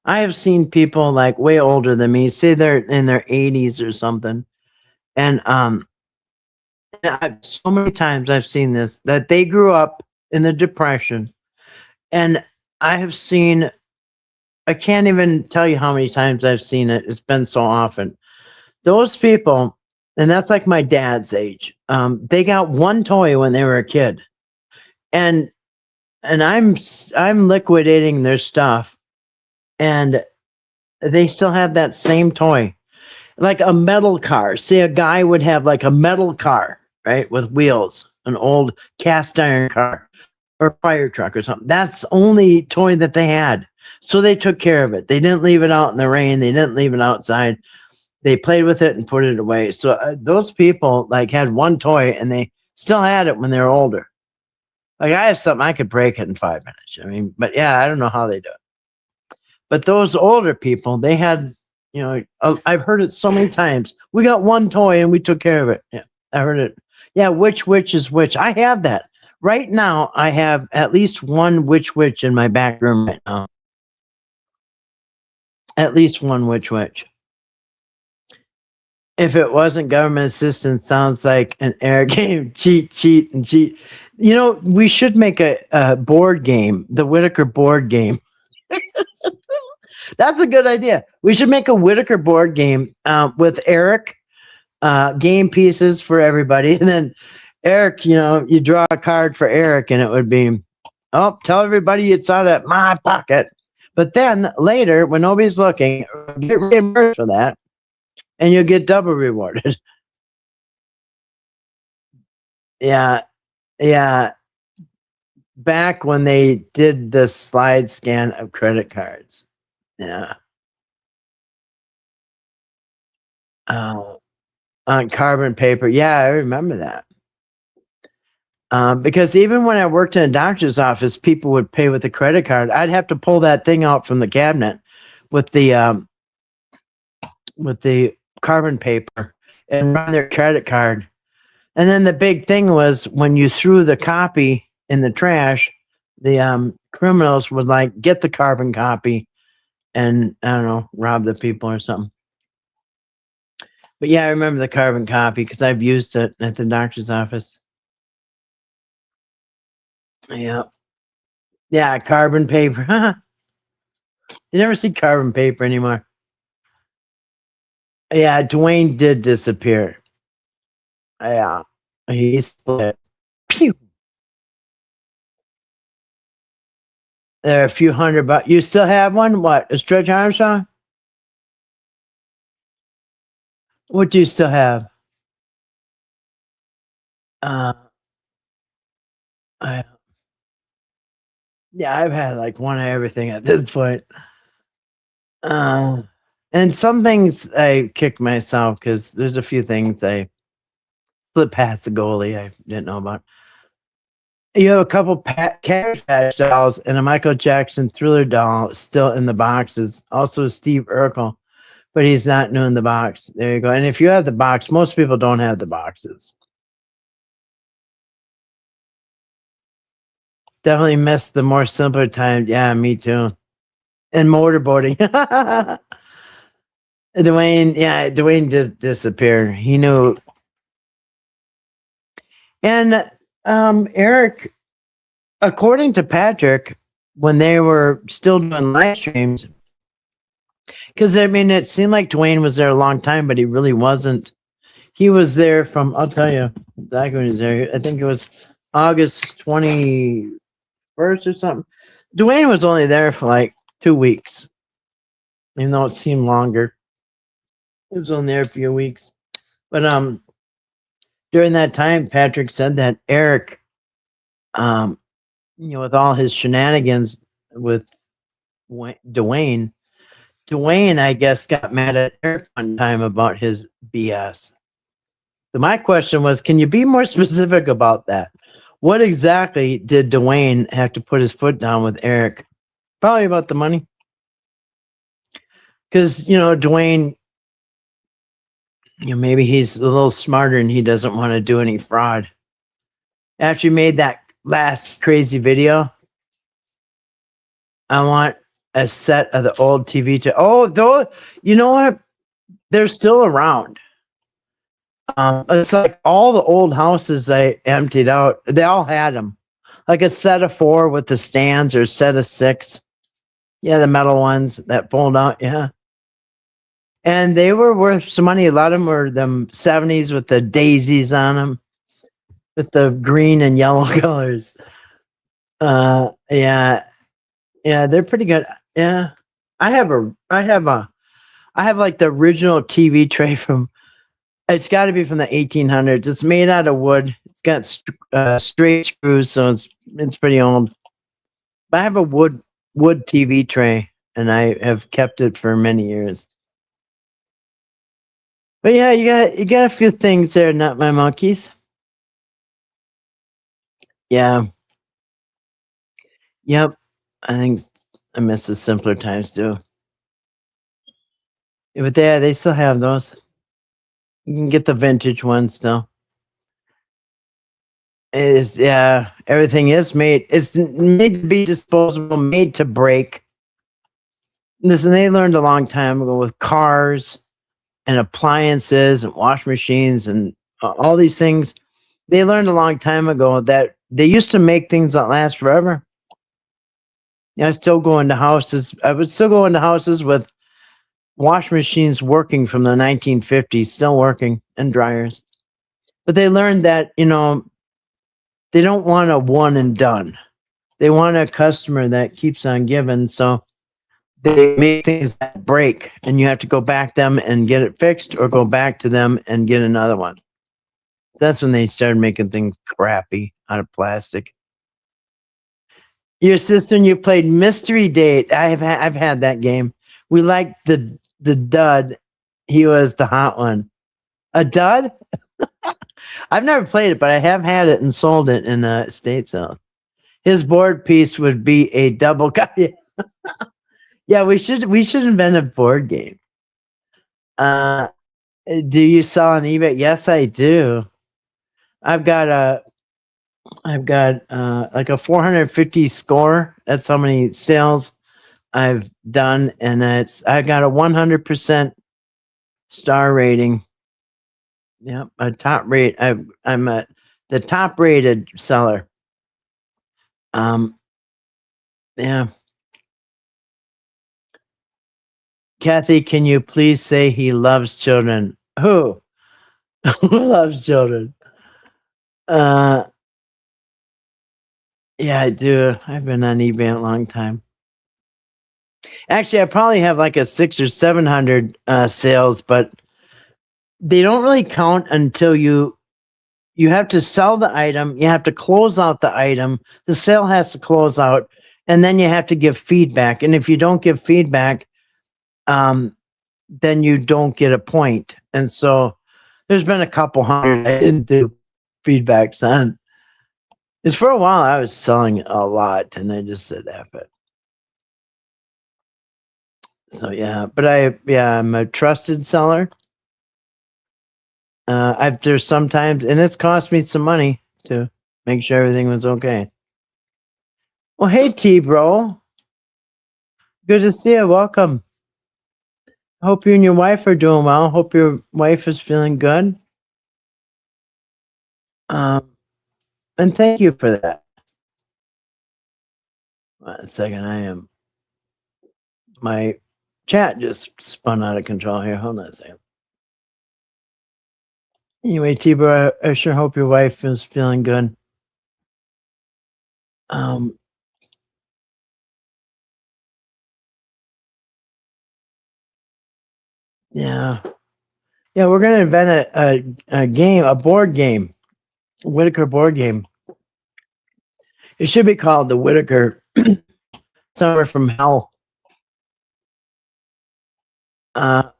Speaker 2: I have seen people like way older than me, say they're in their 80s or something, and so many times I've seen this, that they grew up in the Depression, and I have seen, I can't even tell you how many times I've seen it. It's been so often. Those people, and that's like my dad's age. They got one toy when they were a kid, and I'm liquidating their stuff, and they still have that same toy, like a metal car. See, a guy would have like a metal car, right, with wheels, an old cast iron car or fire truck or something. That's the only toy that they had. So they took care of it. They didn't leave it out in the rain. They didn't leave it outside. They played with it and put it away. So those people like had one toy and they still had it when they were older. Like I have something, I could break it in 5 minutes. I mean, but yeah, I don't know how they do it. But those older people, they had, I've heard it so many times. We got one toy and we took care of it. Yeah, I heard it. Yeah, which is which? I have that. Right now, I have at least one which in my back room right now. At least one which. If it wasn't government assistance, sounds like an air game. Cheat, and cheat. We should make a board game, the Whittaker board game. That's a good idea. We should make a Whittaker board game with Eric, game pieces for everybody. And then Eric, you draw a card for Eric and it would be, oh, tell everybody it's out of my pocket. But then later, when nobody's looking, get reimbursed for that and you'll get double rewarded. Yeah. Yeah. Back when they did the slide scan of credit cards. Yeah. uh, on carbon paper. Yeah, I remember that. Because even when I worked in a doctor's office, people would pay with a credit card. I'd have to pull that thing out from the cabinet with the carbon paper and run their credit card. And then the big thing was when you threw the copy in the trash, the criminals would like get the carbon copy and I don't know, rob the people or something. But yeah, I remember the carbon copy because I've used it at the doctor's office. Yeah. Yeah, carbon paper. You never see carbon paper anymore. Yeah, Dwayne did disappear. Yeah. He split. Pew. There are a few hundred bucks. You still have one? What? A Stretch Armstrong? What do you still have? Uh, I, yeah, I've had like one of everything at this point. Uh, and some things I kick myself because there's a few things I slipped past the goalie I didn't know about. You have a couple Cabbage Patch dolls and a Michael Jackson Thriller doll still in the boxes. Also, Steve Urkel, but he's not new in the box. There you go. And if you have the box, most people don't have the boxes. Definitely missed the more simpler times. Yeah, me too. And motorboating. Dwayne just disappeared. He knew. And Eric, according to Patrick, when they were still doing live streams, because I mean, it seemed like Dwayne was there a long time, but he really wasn't. He was there from, I'll tell you exactly when he was there. I think it was August 21st or something. Dwayne was only there for like 2 weeks, even though it seemed longer. It was only there a few weeks. But during that time, Patrick said that Eric, with all his shenanigans with Dwayne, I guess, got mad at Eric one time about his BS. So my question was, can you be more specific about that? What exactly did Dwayne have to put his foot down with Eric? Probably about the money. Because, Dwayne, maybe he's a little smarter and he doesn't want to do any fraud. After you made that last crazy video, I want a set of the old TV. Those, you know what? They're still around. It's like all the old houses I emptied out, they all had them. Like a set of 4 with the stands or a set of 6. Yeah, the metal ones that fold out. Yeah. And they were worth some money. A lot of them were them 70s with the daisies on them, with the green and yellow colors. Yeah, they're pretty good. Yeah, I have like the original TV tray from. It's got to be from the 1800s. It's made out of wood. It's got straight screws, so it's pretty old. But I have a wood TV tray, and I have kept it for many years. But yeah, you got a few things there, not my monkeys. Yeah. Yep. I think I miss the simpler times too. Yeah, but they still have those. You can get the vintage ones still. It is, yeah. Everything is made. It's made to be disposable, made to break. Listen, they learned a long time ago with cars and appliances and wash machines and all these things. They learned a long time ago that they used to make things that last forever. Yeah, I still go into houses. I would still go into houses with wash machines working from the 1950s, still working, and dryers. But they learned that, they don't want a one and done. They want a customer that keeps on giving. So they make things that break, and you have to go back them and get it fixed, or go back to them and get another one. That's when they started making things crappy out of plastic. Your sister and you played Mystery Date. I've had that game. We liked the dud He was the hot one. A dud? I've never played it, but I have had it and sold it in a estate sale. His board piece would be a double copy. Yeah, we should invent a board game. Uh, do you sell on eBay? Yes, I do. I've got a like a 450 score. That's how many sales I've done, and I got a 100% star rating. Yep, a top rate. I'm the top rated seller. Yeah. Kathy, can you please say he loves children? Who? Who loves children? Uh, yeah, I do. I've been on eBay a long time. Actually, I probably have like a 600 or 700 sales, but they don't really count until you have to sell the item, you have to close out the item, the sale has to close out, and then you have to give feedback. And if you don't give feedback, then you don't get a point. And so there's been a couple hundred I didn't do feedbacks on. Because for a while I was selling a lot and I just said F it. So yeah, but I'm a trusted seller. There's sometimes, and it's cost me some money to make sure everything was okay. Well, hey T bro, good to see you. Welcome. Hope you and your wife are doing well. Hope your wife is feeling good. And thank you for that. 1 second, my chat just spun out of control here. Hold on a second. Anyway, T-Bro, I sure hope your wife is feeling good. Yeah. Yeah, we're going to invent a game, a board game, Whittaker board game. It should be called the Whittaker Summer from Hell. I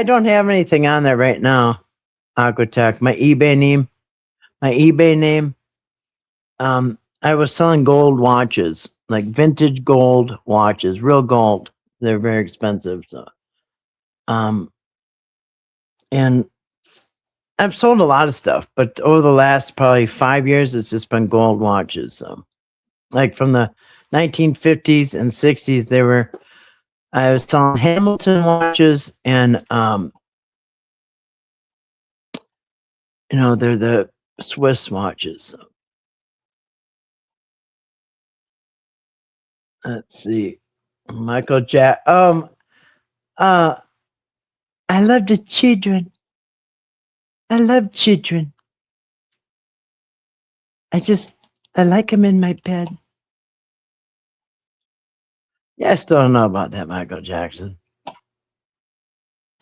Speaker 2: don't have anything on there right now, Aquatech. My eBay name. I was selling gold watches, like vintage gold watches, real gold. They're very expensive. So, and I've sold a lot of stuff, but over the last probably 5 years, it's just been gold watches. So, like from the 1950s and 60s, I was selling Hamilton watches, and they're the Swiss watches. So. Let's see, Michael Jack. I love the children. I love children. I like them in my bed. Yeah, I still don't know about that Michael Jackson.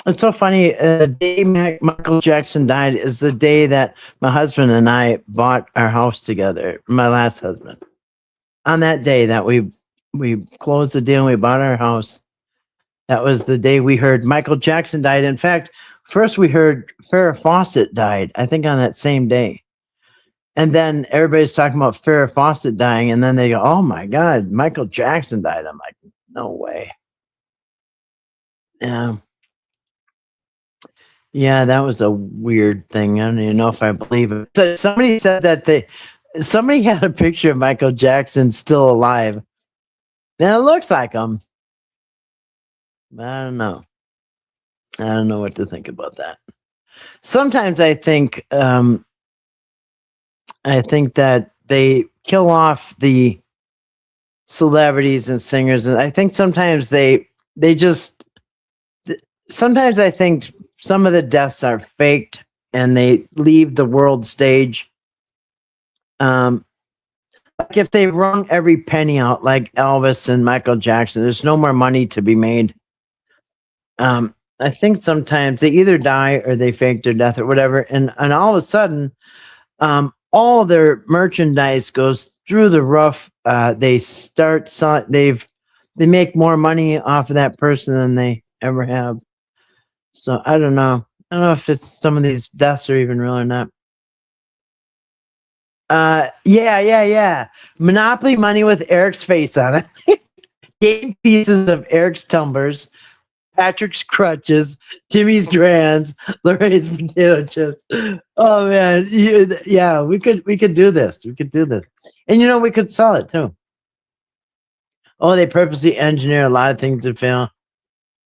Speaker 2: It's so funny. The day Michael Jackson died is the day that my husband and I bought our house together. My last husband. On that day that we closed the deal and we bought our house, that was the day we heard Michael Jackson died. In fact, first we heard Farrah Fawcett died, I think on that same day. And then everybody's talking about Farrah Fawcett dying, and then they go, oh my God, Michael Jackson died. I'm like, no way. Yeah. Yeah, that was a weird thing. I don't even know if I believe it. So somebody said that somebody had a picture of Michael Jackson still alive. And it looks like him. I don't know. I don't know what to think about that. Sometimes I think that they kill off the celebrities and singers, and I think sometimes sometimes I think some of the deaths are faked and they leave the world stage. Like if they wrung every penny out like Elvis and Michael Jackson, there's no more money to be made. I think sometimes they either die or they fake their death or whatever, and all of a sudden, all their merchandise goes through the roof. They start selling. They make more money off of that person than they ever have. So I don't know. I don't know if it's some of these deaths are even real or not. Yeah. Monopoly money with Eric's face on it. Game pieces of Eric's tumblers, Patrick's crutches, Timmy's grands, Lorraine's potato chips. Oh man, yeah, we could do this. We could do this, and we could sell it too. Oh, they purposely engineer a lot of things to fail,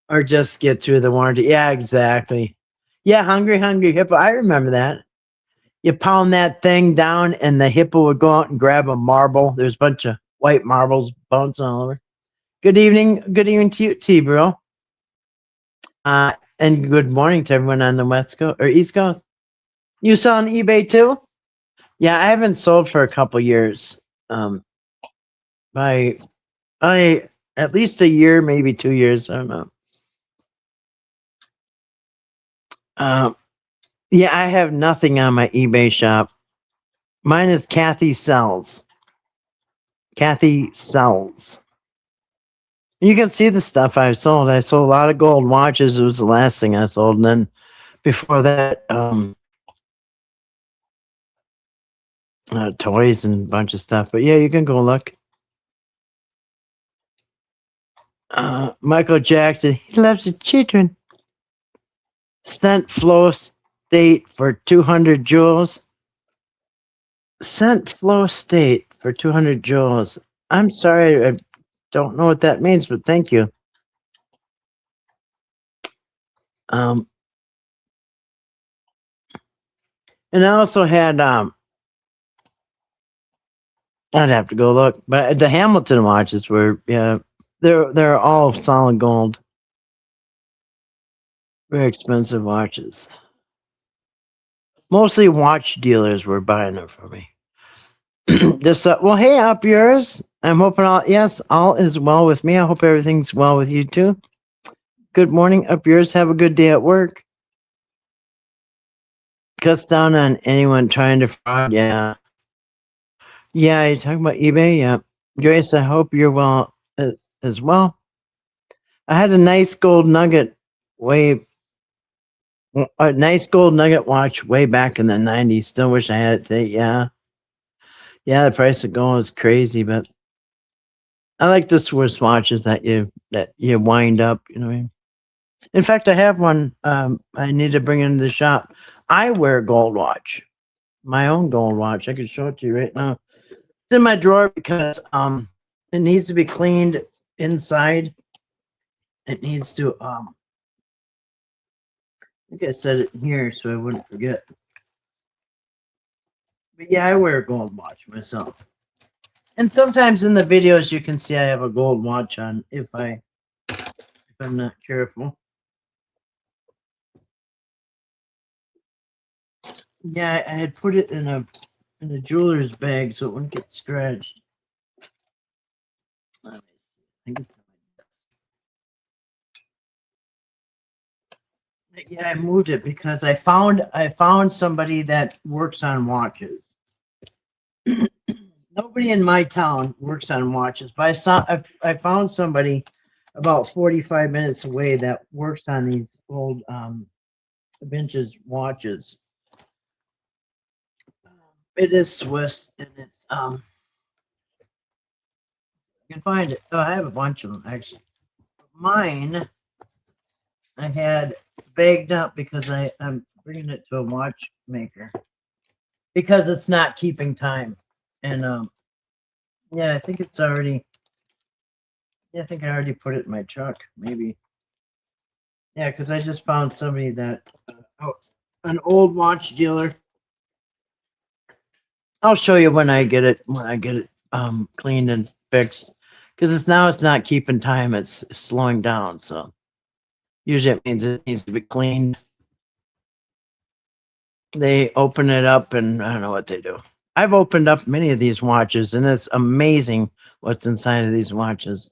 Speaker 2: or just get through the warranty. Yeah, exactly. Yeah, hungry hippo. I remember that. You pound that thing down, and the hippo would go out and grab a marble. There's a bunch of white marbles bouncing all over. Good evening. Good evening to you, T, bro. And good morning to everyone on the West Coast or East Coast. You saw on eBay too? Yeah, I haven't sold for a couple years. By at least a year, maybe 2 years. I don't know. Um, yeah, I have nothing on my eBay shop. Mine is Kathy Sells. Kathy Sells. You can see the stuff I've sold. I sold a lot of gold watches. It was the last thing I sold, and then before that, toys and a bunch of stuff. But yeah, you can go look. Michael Jackson, he loves the children. Sent flow state for 200 joules. Sent flow state for 200 joules. I'm sorry, I don't know what that means, but thank you. And I also had I'd have to go look, but the Hamilton watches were they're all solid gold, very expensive watches. Mostly watch dealers were buying them for me. This well, hey, up yours. I'm hoping all is well with me. I hope everything's well with you too. Good morning, up yours. Have a good day at work. Cuts down on anyone trying to fraud. Yeah. Yeah, you're talking about eBay? Yeah. Grace, I hope you're well as well. I had a nice gold nugget a nice gold nugget watch way back in the 90s. Still wish I had it today. Yeah. Yeah, the price of gold is crazy, but I like the Swiss watches that you wind up, you know what I mean? In fact, I have one I need to bring into the shop. I wear a gold watch. My own gold watch. I can show it to you right now. It's in my drawer because it needs to be cleaned inside. It needs to I think I said it here so I wouldn't forget. But yeah, I wear a gold watch myself. And sometimes in the videos you can see I have a gold watch on if I'm not careful. Yeah, I had put it in a jeweler's bag so it wouldn't get scratched. Let me see. I think it's yeah, I moved it because I found somebody that works on watches. Nobody in my town works on watches, but I found somebody about 45 minutes away that works on these old vintage watches. It is Swiss, and it's you can find it. Oh, I have a bunch of them actually. Mine I had bagged up because I'm bringing it to a watchmaker because it's not keeping time, and yeah, I think it's already. Yeah, I think I already put it in my truck. Maybe. Yeah, because I just found somebody that an old watch dealer. I'll show you when I get it cleaned and fixed because it's not keeping time. It's slowing down. So usually it means it needs to be cleaned. They open it up and I don't know what they do. I've opened up many of these watches and it's amazing what's inside of these watches.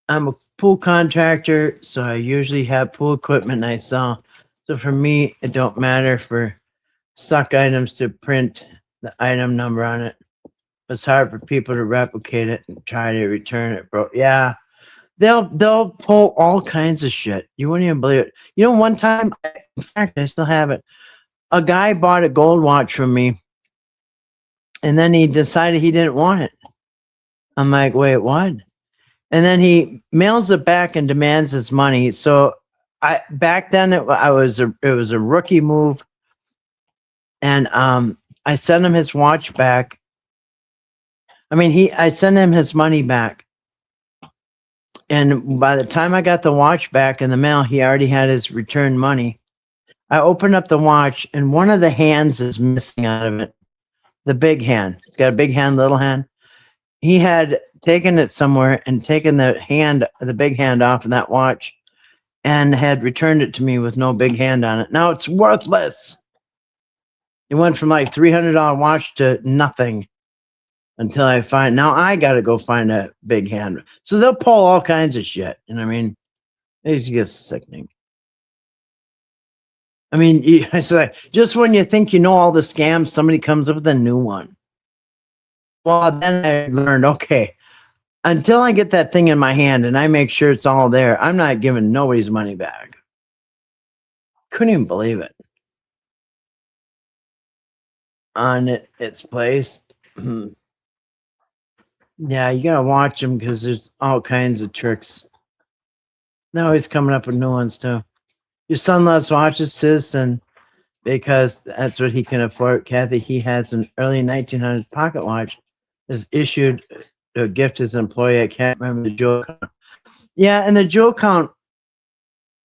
Speaker 2: I'm a pool contractor, so I usually have pool equipment I sell. So for me, it don't matter for stock items to print the item number on it. It's hard for people to replicate it and try to return it, bro. Yeah, They'll pull all kinds of shit. You wouldn't even believe it. You know, one time, in fact, I still have it. A guy bought a gold watch from me, and then he decided he didn't want it. I'm like, wait, what? And then he mails it back and demands his money. So I back then it was a rookie move, and I sent him his watch back. I mean, I sent him his money back, and by the time I got the watch back in the mail, he already had his return money. I opened up the watch, and one of the hands is missing out of it. The big hand. It's got a big hand, little hand. He had taken it somewhere and taken the big hand off of that watch, and had returned it to me with no big hand on it. Now it's worthless. It went from like $300 watch to nothing until now I got to go find a big hand. So they'll pull all kinds of shit. And I mean, it just gets sickening. I mean, it's like, just when you think you know all the scams, somebody comes up with a new one. Well, then I learned, okay, until I get that thing in my hand and I make sure it's all there, I'm not giving nobody's money back. Couldn't even believe it. On its place. Yeah, you gotta watch them because there's all kinds of tricks. They're always coming up with new ones too. Your son loves watches, sis, and because that's what he can afford. Kathy, he has an early 1900s pocket watch. Is issued to gift his employee. I can't remember the jewel count. Yeah, and the jewel count,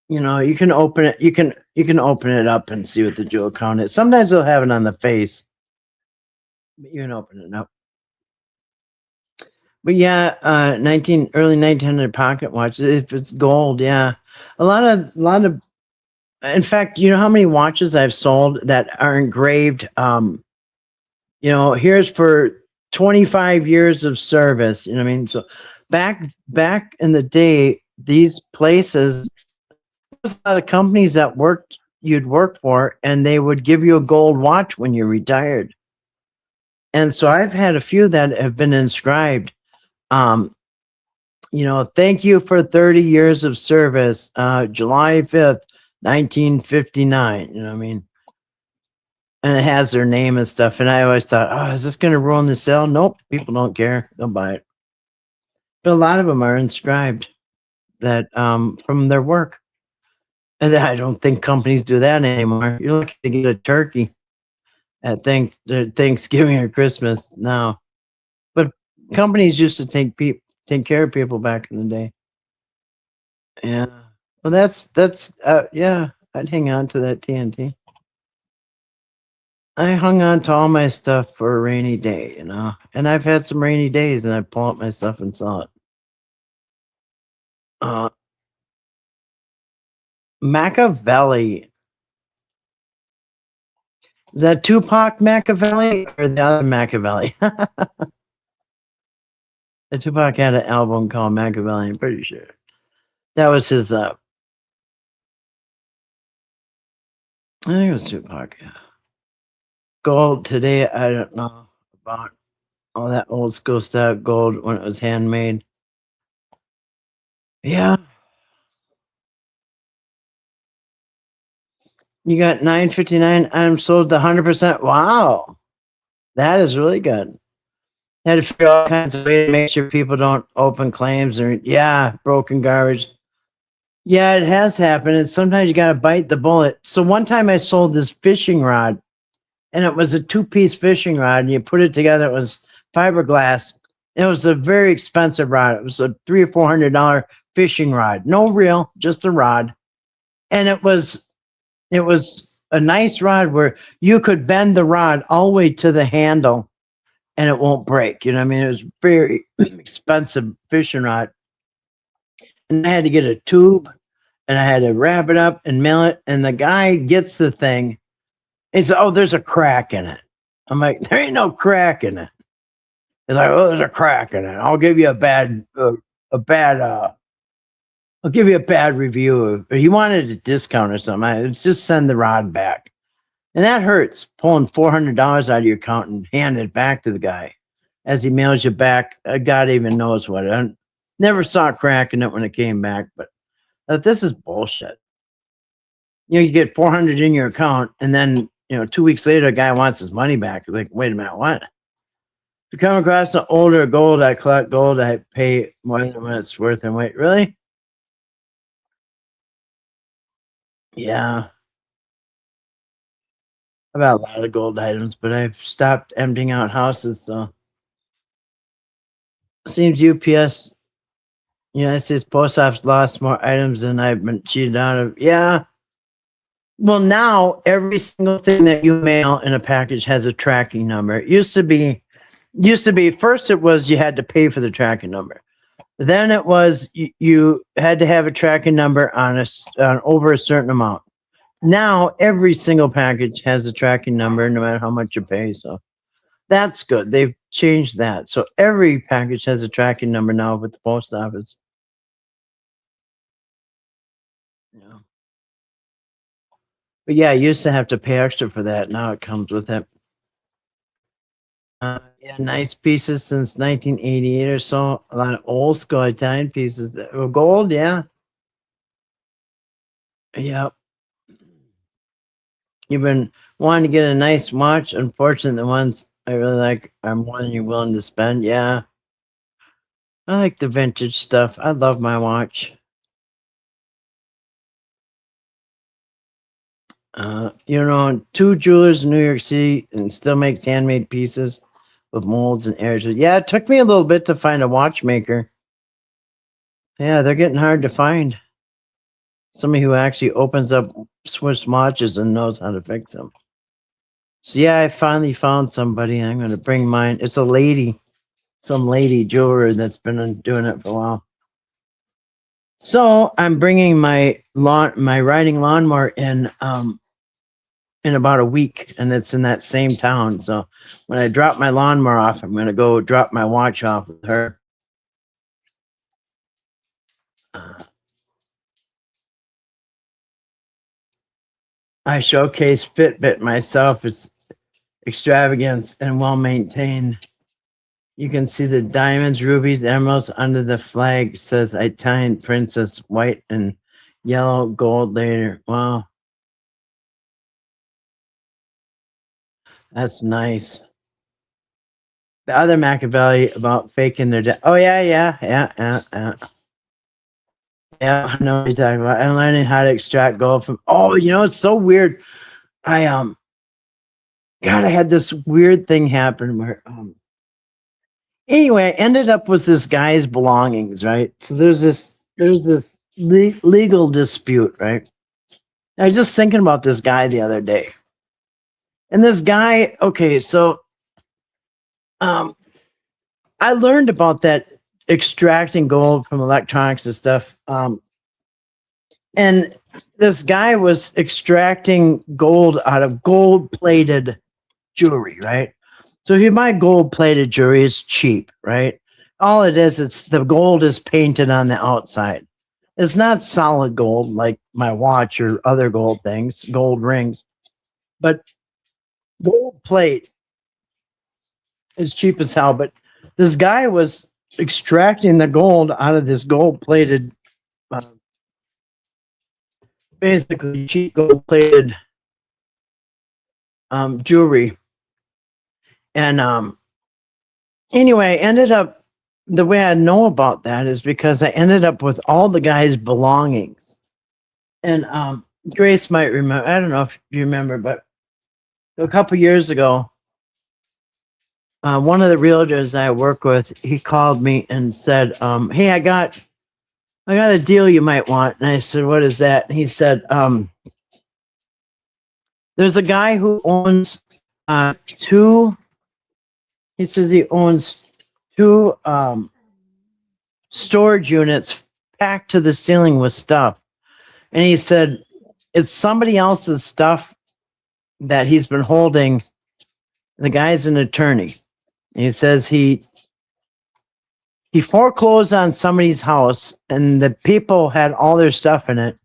Speaker 2: you know, you can open it. You can open it up and see what the jewel count is. Sometimes they'll have it on the face, but you can open it up. But yeah, early 1900 pocket watch. If it's gold, yeah, a lot of. In fact, you know how many watches I've sold that are engraved? You know, here's for 25 years of service. You know what I mean? So back in the day, these places, there was a lot of companies that you'd work for, and they would give you a gold watch when you retired. And so I've had a few that have been inscribed. You know, thank you for 30 years of service, July 5th, 1959. You know what I mean? And it has their name and stuff. And I always thought, oh, is this going to ruin the sale? Nope. People don't care. They'll buy it. But a lot of them are inscribed that from their work. And I don't think companies do that anymore. You're lucky to get a turkey at Thanksgiving or Christmas now. But companies used to take care of people back in the day. Yeah. Well, that's yeah, I'd hang on to that TNT. I hung on to all my stuff for a rainy day, you know. And I've had some rainy days, and I pull up my stuff and saw it. Machiavelli. Is that Tupac Machiavelli or the other Machiavelli? Tupac had an album called Machiavelli, I'm pretty sure. That was his, I think it was Tupac, yeah. Gold today, I don't know about all that old school stuff, gold when it was handmade. Yeah. You got 959 items sold the 100%. Wow. That is really good. Had to figure all kinds of ways to make sure people don't open claims or, yeah, broken garbage. Yeah, it has happened. And sometimes you got to bite the bullet. So one time I sold this fishing rod, and it was a 2-piece fishing rod, and you put it together. It was fiberglass. It was a very expensive rod. It was a $300 or $400 fishing rod. No reel, just a rod. And it was a nice rod where you could bend the rod all the way to the handle and it won't break. You know what I mean? It was very expensive fishing rod. And I had to get a tube and I had to wrap it up and mail it. And the guy gets the thing. He said, oh, there's a crack in it. I'm like, there ain't no crack in it. He's like, oh, there's a crack in it. I'll give you a bad I'll give you a bad review. He wanted a discount or something. It's just send the rod back. And that hurts, pulling $400 out of your account and handing it back to the guy as he mails you back. God even knows what. Never Never saw a crack in it when it came back, but this is bullshit. You get 400 in your account, and then 2 weeks later, a guy wants his money back. Like, wait a minute, what? To come across an older gold, I collect gold, I pay more than what it's worth. And wait, really? Yeah. I've got a lot of gold items, but I've stopped emptying out houses, so seems UPS, United States Post Office, lost more items than I've been cheated out of. Yeah. Well, now every single thing that you mail in a package has a tracking number. It used to be first it was you had to pay for the tracking number. Then it was you had to have a tracking number on over a certain amount. Now every single package has a tracking number, no matter how much you pay. So that's good. They've changed that. So every package has a tracking number now with the post office. Yeah. But yeah, I used to have to pay extra for that. Now it comes with it. Yeah, nice pieces since 1988 or so. A lot of old school Italian pieces. Gold, yeah. Yep. You've been wanting to get a nice watch. Unfortunately, the ones I really like are more than you're willing to spend. Yeah. I like the vintage stuff. I love my watch. Two jewelers in New York City and still makes handmade pieces with molds and airs. Yeah, it took me a little bit to find a watchmaker. Yeah, they're getting hard to find. Somebody who actually opens up Swiss watches and knows how to fix them. So yeah, I finally found somebody. I'm going to bring mine. It's a lady, some lady jeweler that's been doing it for a while. So I'm bringing my riding lawnmower in about a week, and it's in that same town. So when I drop my lawnmower off, I'm going to go drop my watch off with her. I showcase Fitbit myself. It's extravagant and well maintained. You can see the diamonds, rubies, emeralds under the flag. Says Italian princess, white and yellow gold later. Wow. That's nice. The other Machiavelli about faking their death. Oh, yeah. Yeah, I know what you're talking about. And learning how to extract gold from. Oh, it's so weird. I had this weird thing happen where anyway, I ended up with this guy's belongings, right? So there's this legal dispute, right? I was just thinking about this guy the other day. And this guy, okay, so I learned about that extracting gold from electronics and stuff. And this guy was extracting gold out of gold-plated jewelry, right? So if you buy gold-plated jewelry, it's cheap, right? All it is, it's the gold is painted on the outside. It's not solid gold like my watch or other gold things, gold rings, but gold plate is cheap as hell. But this guy was extracting the gold out of this gold-plated, basically cheap gold-plated jewelry. And anyway, I ended up, the way I know about that is because I ended up with all the guy's belongings. And Grace might remember, I don't know if you remember, but a couple years ago, one of the realtors I work with, he called me and said, hey, I got a deal you might want. And I said, what is that? And he said, there's a guy who owns he says he owns two storage units packed to the ceiling with stuff. And he said, it's somebody else's stuff that he's been holding. The guy's an attorney. He says he foreclosed on somebody's house and the people had all their stuff in it.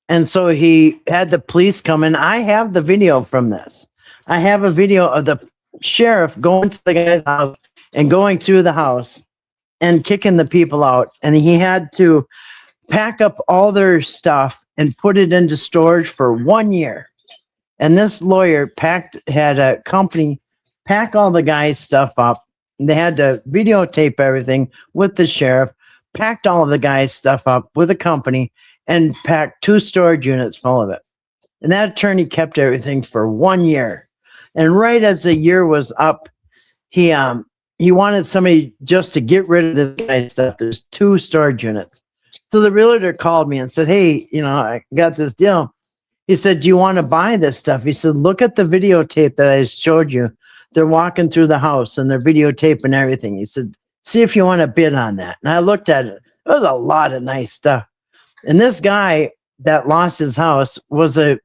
Speaker 2: And so he had the police come in. I have the video from this. I have a video of the sheriff going to the guy's house and going through the house and kicking the people out. And he had to pack up all their stuff and put it into storage for 1 year. And this lawyer had a company pack all the guys' stuff up. They had to videotape everything with the sheriff, packed all of the guys' stuff up with a company, and packed 2 storage units full of it. And that attorney kept everything for 1 year. And right as the year was up, he wanted somebody just to get rid of this guy's stuff. There's 2 storage units. So the realtor called me and said, hey, I got this deal. He said, do you want to buy this stuff? He said, look at the videotape that I showed you. They're walking through the house and they're videotaping everything. He said, see if you want to bid on that. And I looked at it. There was a lot of nice stuff. And this guy that lost his house was a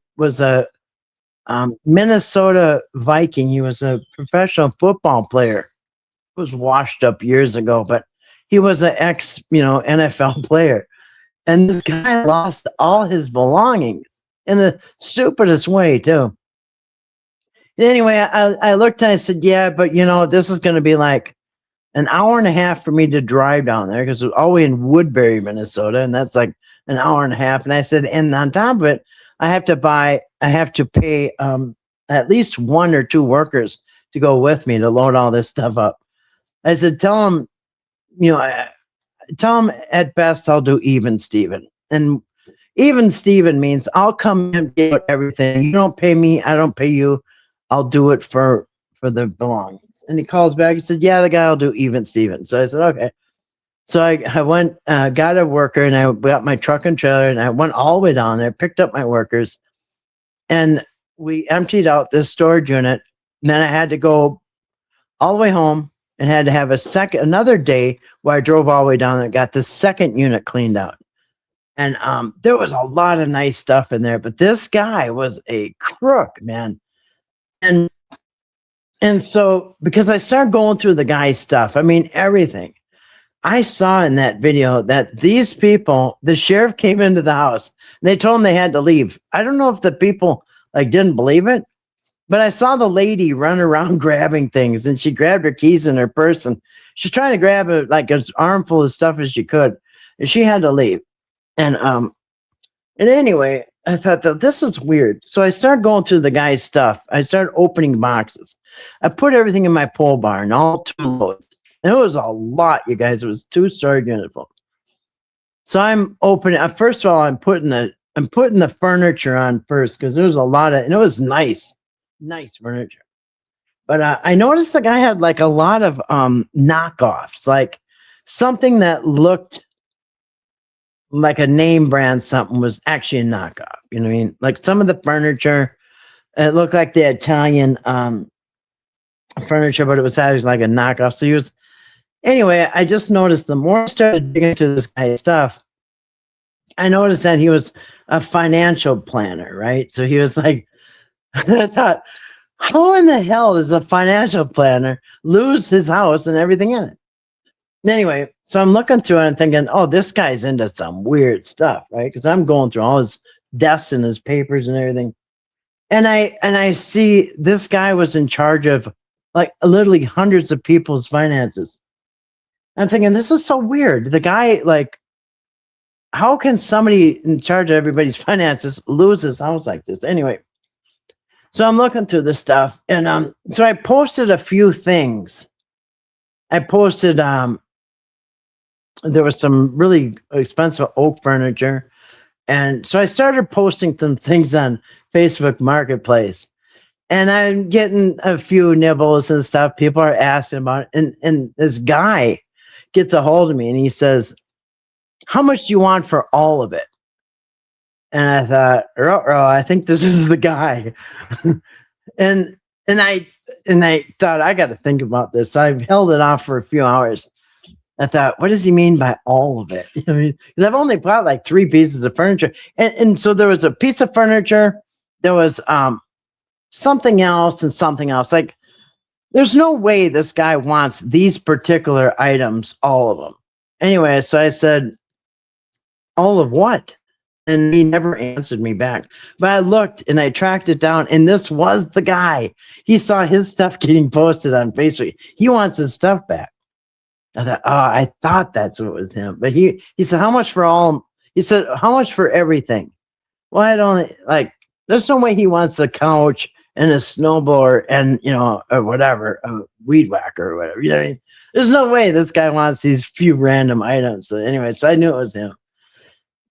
Speaker 2: Minnesota Viking. He was a professional football player. He was washed up years ago, but he was an ex, NFL player. And this guy lost all his belongings in the stupidest way, too. And anyway, I looked and I said, yeah, but this is going to be like an hour and a half for me to drive down there because it's all the way in Woodbury, Minnesota, and that's like an hour and a half. And I said, and on top of it, I have to pay at least 1 or 2 workers to go with me to load all this stuff up. I said, tell them at best I'll do even Steven. And even Steven means I'll come and get everything. You don't pay me, I don't pay you. I'll do it for the belongings. And he calls back. He said, yeah, the guy will do even Steven. So I said, okay. So I went, got a worker, and I got my truck and trailer, and I went all the way down there, picked up my workers, and we emptied out this storage unit. And then I had to go all the way home and had to have another day where I drove all the way down there, got the second unit cleaned out. And there was a lot of nice stuff in there, but this guy was a crook, man. And so, because I started going through the guy's stuff, I mean, everything. I saw in that video that these people, the sheriff came into the house, and they told him they had to leave. I don't know if the people didn't believe it, but I saw the lady run around grabbing things, and she grabbed her keys in her purse, and she's trying to grab as armful of stuff as she could, and she had to leave. And anyway, I thought that this is weird. So I started going through the guy's stuff. I started opening boxes. I put everything in my pole barn, all 2 loads. And it was a lot, you guys. It was 2 storage units full. So I'm opening. First of all, I'm putting the furniture on first because there was a lot of, and it was nice furniture. But I noticed the guy had a lot of knockoffs, like something that looked like a name brand something was actually a knockoff. You know what I mean? Like some of the furniture, it looked like the Italian furniture, but it was actually like a knockoff. So anyway, I just noticed the more I started digging into this guy's stuff, I noticed that he was a financial planner, right? So he was like, I thought, how in the hell does a financial planner lose his house and everything in it? Anyway, so I'm looking through it and thinking, oh, this guy's into some weird stuff, right? Because I'm going through all his desks and his papers and everything. And I see this guy was in charge of literally hundreds of people's finances. I'm thinking, this is so weird. The guy, how can somebody in charge of everybody's finances lose his house like this? Anyway, so I'm looking through this stuff, and so I posted a few things. I posted there was some really expensive oak furniture, and so I started posting some things on Facebook Marketplace, and I'm getting a few nibbles and stuff. People are asking about it, and this guy gets a hold of me, and he says, how much do you want for all of it? And I thought, I think this is the guy. and I thought, I got to think about this. So I've held it off for a few hours. I thought, what does he mean by all of it? I mean, because I've only bought 3 pieces of furniture. And so there was a piece of furniture, there was something else and something else. There's no way this guy wants these particular items, all of them. Anyway, so I said, all of what? And he never answered me back. But I looked and I tracked it down, and this was the guy. He saw his stuff getting posted on Facebook. He wants his stuff back. I thought, oh, I thought that's what was him. But he said, how much for all? He said, how much for everything? Well, I don't like. There's no way he wants the couch and a snowblower and or whatever, a weed whacker or whatever. You know what I mean? There's no way this guy wants these few random items. So anyway, so I knew it was him.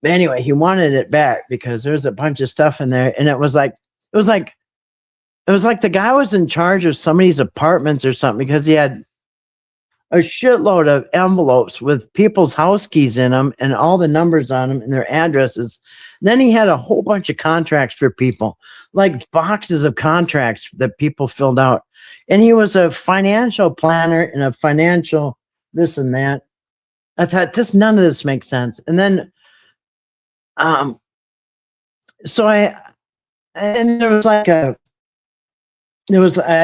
Speaker 2: But anyway, he wanted it back because there's a bunch of stuff in there, and it was like the guy was in charge of somebody's apartments or something because he had a shitload of envelopes with people's house keys in them and all the numbers on them and their addresses. Then he had a whole bunch of contracts for people, like boxes of contracts that people filled out. And he was a financial planner and a financial this and that. I thought none of this makes sense. And then, so and there was like I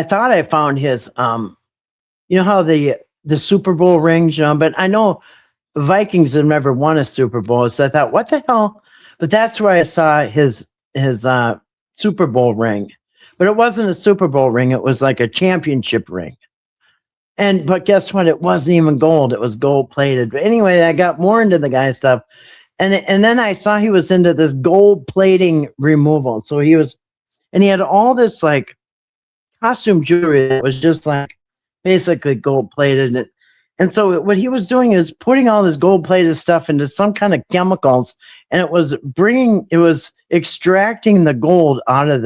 Speaker 2: thought I found his, how the Super Bowl rings, but I know Vikings have never won a Super Bowl. So I thought, what the hell? But that's where I saw his Super Bowl ring. But it wasn't a Super Bowl ring. It was like a championship ring. But guess what? It wasn't even gold. It was gold plated. But anyway, I got more into the guy's stuff. And then I saw he was into this gold plating removal. So he had all this like costume jewelry that was just like basically gold plated. And so what he was doing is putting all this gold plated stuff into some kind of chemicals, and it was extracting the gold out of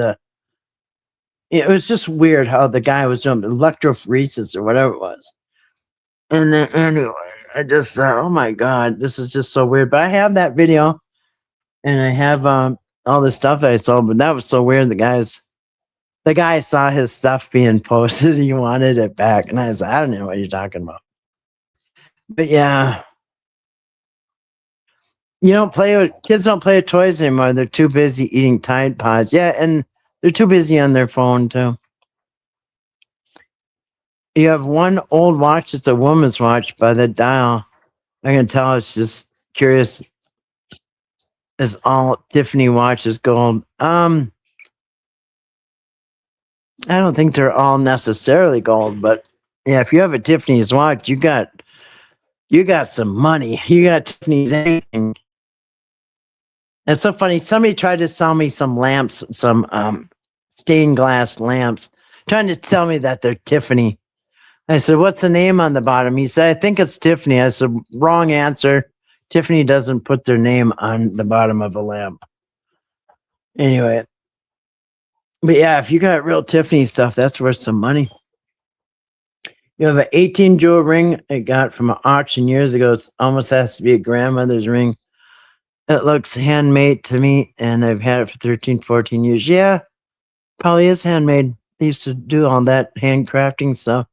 Speaker 2: it was just weird how the guy was doing electrophoresis or whatever it was. And then anyway, I just thought, oh my God, this is just so weird. But I have that video and I have all the stuff I saw, but that was so weird. The guy saw his stuff being posted. He wanted it back. And I was like, I don't know what you're talking about. But yeah, kids don't play with toys anymore. They're too busy eating Tide Pods. Yeah, and they're too busy on their phone too. You have one old watch. It's a woman's watch by the dial. I can tell it's just curious. Is all Tiffany watches gold? I don't think they're all necessarily gold, but yeah, if you have a Tiffany's watch, you got some money. You got Tiffany's anything. It's so funny. Somebody tried to sell me some lamps, some stained glass lamps, trying to tell me that they're Tiffany. I said, what's the name on the bottom? He said, I think it's Tiffany. I said, wrong answer. Tiffany doesn't put their name on the bottom of a lamp. Anyway. But yeah, if you got real Tiffany stuff, that's worth some money. You have an 18 jewel ring I got from an auction years ago. It almost has to be a grandmother's ring. It looks handmade to me, and I've had it for 13, 14 years. Yeah, probably is handmade. They used to do all that handcrafting stuff.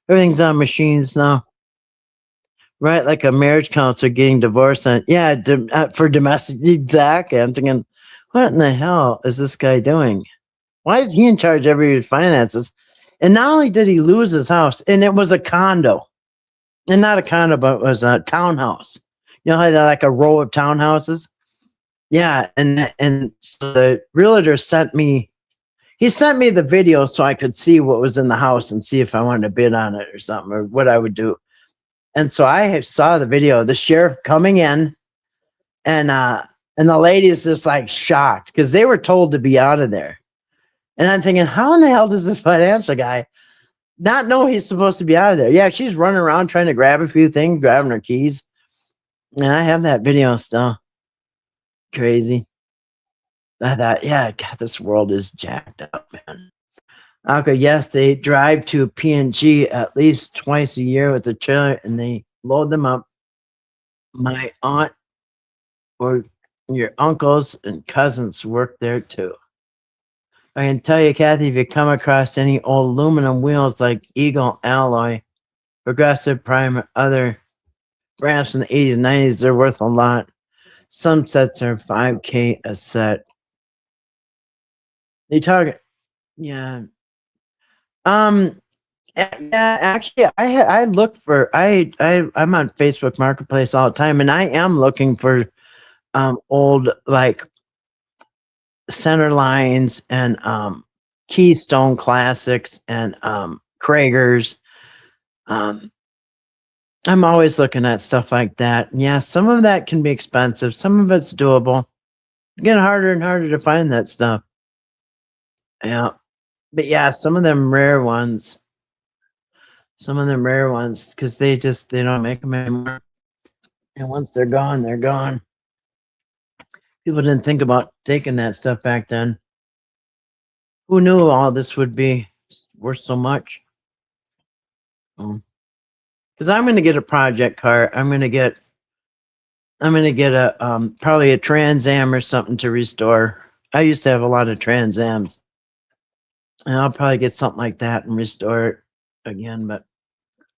Speaker 2: Everything's on machines now. Right, like a marriage counselor getting divorced. For domestic. Exactly. I'm thinking, what in the hell is this guy doing? Why is he in charge of every finances? And not only did he lose his house, and it was a condo. And not a condo, but it was a townhouse. You know how they're like a row of townhouses? Yeah, and so the realtor sent me the video so I could see what was in the house and see if I wanted to bid on it or something, or what I would do. And so I saw the video, the sheriff coming in, and the lady is just like shocked because they were told to be out of there. And I'm thinking, how in the hell does this financial guy not know he's supposed to be out of there? Yeah, she's running around trying to grab a few things, grabbing her keys. And I have that video still. Crazy. I thought, yeah, God, this world is jacked up, man. Okay, yes, they drive to P&G at least twice a year with the trailer, and they load them up. My aunt or your uncles and cousins work there too. I can tell you, Kathy, if you come across any old aluminum wheels like Eagle Alloy, Progressive Prime, or other brands from the 80s and 90s, they're worth a lot. Some sets are $5,000 a set. They target, yeah. Yeah, actually, I look for I'm on Facebook Marketplace all the time, and I am looking for old like center lines and Keystone Classics and Kragers. I'm always looking at stuff like that. And yeah, some of that can be expensive. Some of it's doable. Getting harder and harder to find that stuff. Yeah. But yeah, some of them rare ones, because they don't make them anymore. And once they're gone, they're gone. People didn't think about taking that stuff back then. Who knew all this would be worth so much? Because I'm going to get a project car. I'm gonna get a probably a Trans Am or something to restore. I used to have a lot of Trans Ams, and I'll probably get something like that and restore it again. But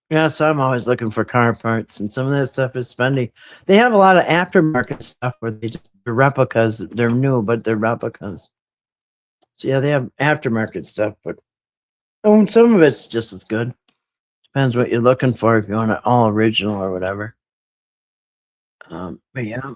Speaker 2: yeah, so I'm always looking for car parts, and some of that stuff is spendy. They have a lot of aftermarket stuff where they're replicas. They're new, but they're replicas. So yeah, they have aftermarket stuff, but some of it's just as good. Depends what you're looking for. If you want it all original or whatever. But yeah,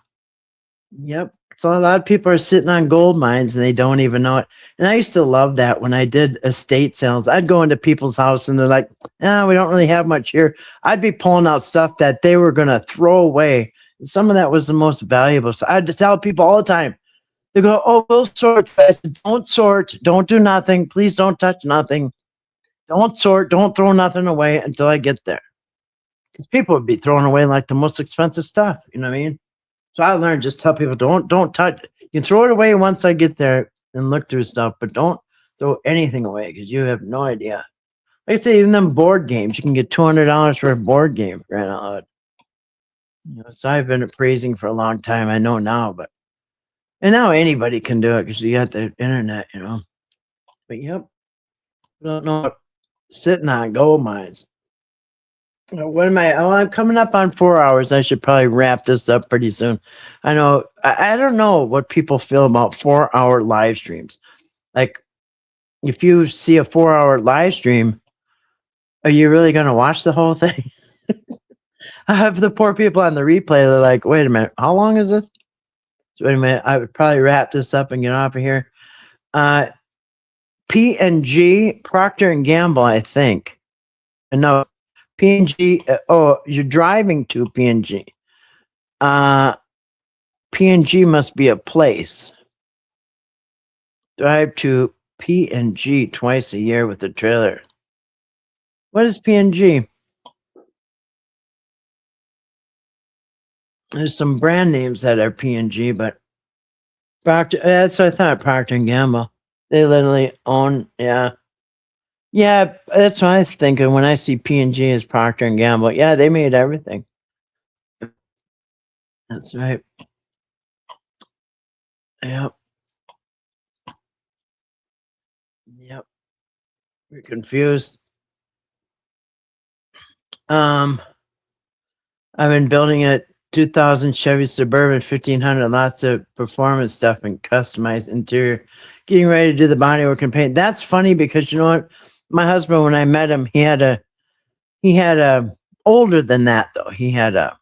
Speaker 2: yep. So a lot of people are sitting on gold mines and they don't even know it. And I used to love that when I did estate sales. I'd go into people's house and they're like, we don't really have much here. I'd be pulling out stuff that they were going to throw away. Some of that was the most valuable. So I had to tell people all the time, they go, oh, we'll sort. I said, don't sort. Don't do nothing. Please don't touch nothing. Don't sort. Don't throw nothing away until I get there. Because people would be throwing away like the most expensive stuff. You know what I mean? So I learned, just tell people don't touch. You can throw it away once I get there and look through stuff, but don't throw anything away because you have no idea. Like I say, even them board games, you can get $200 for a board game. Right out. So I've been appraising for a long time. I know now, and now anybody can do it because you got the internet. But yep, I don't know what sitting on gold mines. What am I? Oh, I'm coming up on 4 hours. I should probably wrap this up pretty soon. I know. I don't know what people feel about 4 hour live streams. Like, if you see a 4 hour live stream, are you really going to watch the whole thing? I have the poor people on the replay. They're like, wait a minute, how long is this? So wait a minute. I would probably wrap this up and get off of here. Uh, P&G, Procter and Gamble, I think. No, P&G. Oh, you're driving to P&G. P&G must be a place. Drive to P&G twice a year with a trailer. What is P&G? There's some brand names that are P&G, but Procter. That's what I thought. Procter and Gamble. They literally own. Yeah, yeah. That's what I think of when I see P&G as Procter and Gamble. Yeah, they made everything. That's right. Yep. Yep. You're confused. Um, I've been building a 2000 Chevy Suburban 1500. Lots of performance stuff and customized interior. Getting ready to do the bodywork and paint. That's funny because you know what? My husband, when I met him, he had a older than that though. He had a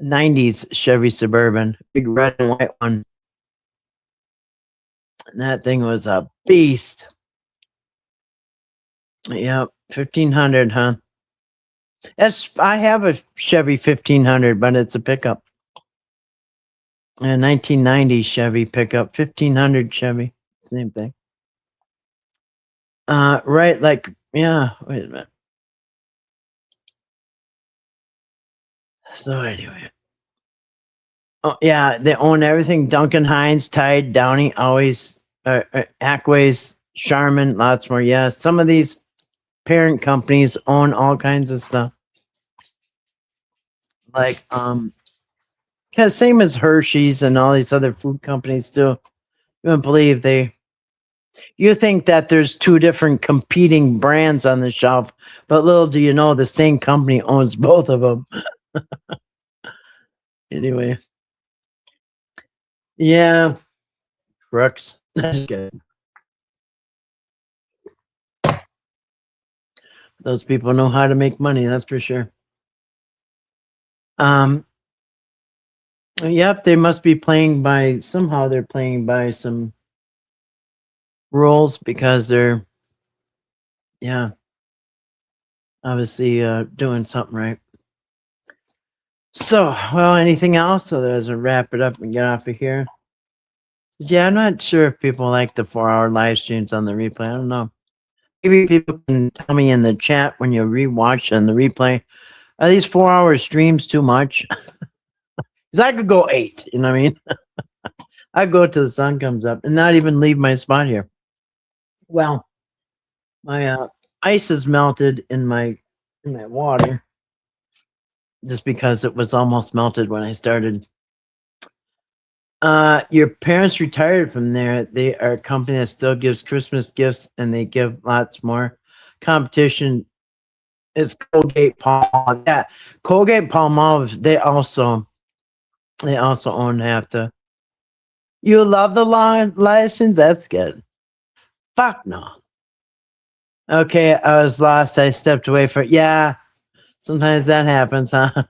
Speaker 2: 90s Chevy Suburban, big red and white one. And that thing was a beast. Yep, 1500, huh? I have a Chevy 1500, but it's a pickup. A 1990 Chevy pickup, 1500 Chevy, same thing. Right, like, yeah, wait a minute. So anyway. Oh yeah, they own everything. Duncan Hines, Tide, Downey, always Aquays, Charmin, lots more. Yeah, some of these parent companies own all kinds of stuff. Like same as Hershey's and all these other food companies too. You wouldn't believe you think that there's two different competing brands on the shelf, but little do you know the same company owns both of them. Anyway. Yeah, crooks. That's good. Those people know how to make money, that's for sure. Um, yep, they must be playing by somehow they're playing by some rules because they're yeah, obviously doing something right. So, well, anything else? Otherwise, we'll wrap it up and get off of here. Yeah, I'm not sure if people like the 4 hour live streams on the replay. I don't know. Maybe people can tell me in the chat when you rewatch and the replay. Are these 4 hour streams too much? Because I could go 8. You know what I mean? I go till the sun comes up and not even leave my spot here. Well, my ice is melted in my water just because it was almost melted when I started. Your parents retired from there. They are a company that still gives Christmas gifts and they give lots more. Competition is Colgate Palmolive. Yeah, Colgate Palmolive. They also own half the. You love the license? That's good. Fuck no. Okay, I was lost. I stepped away for. Yeah, sometimes that happens, huh?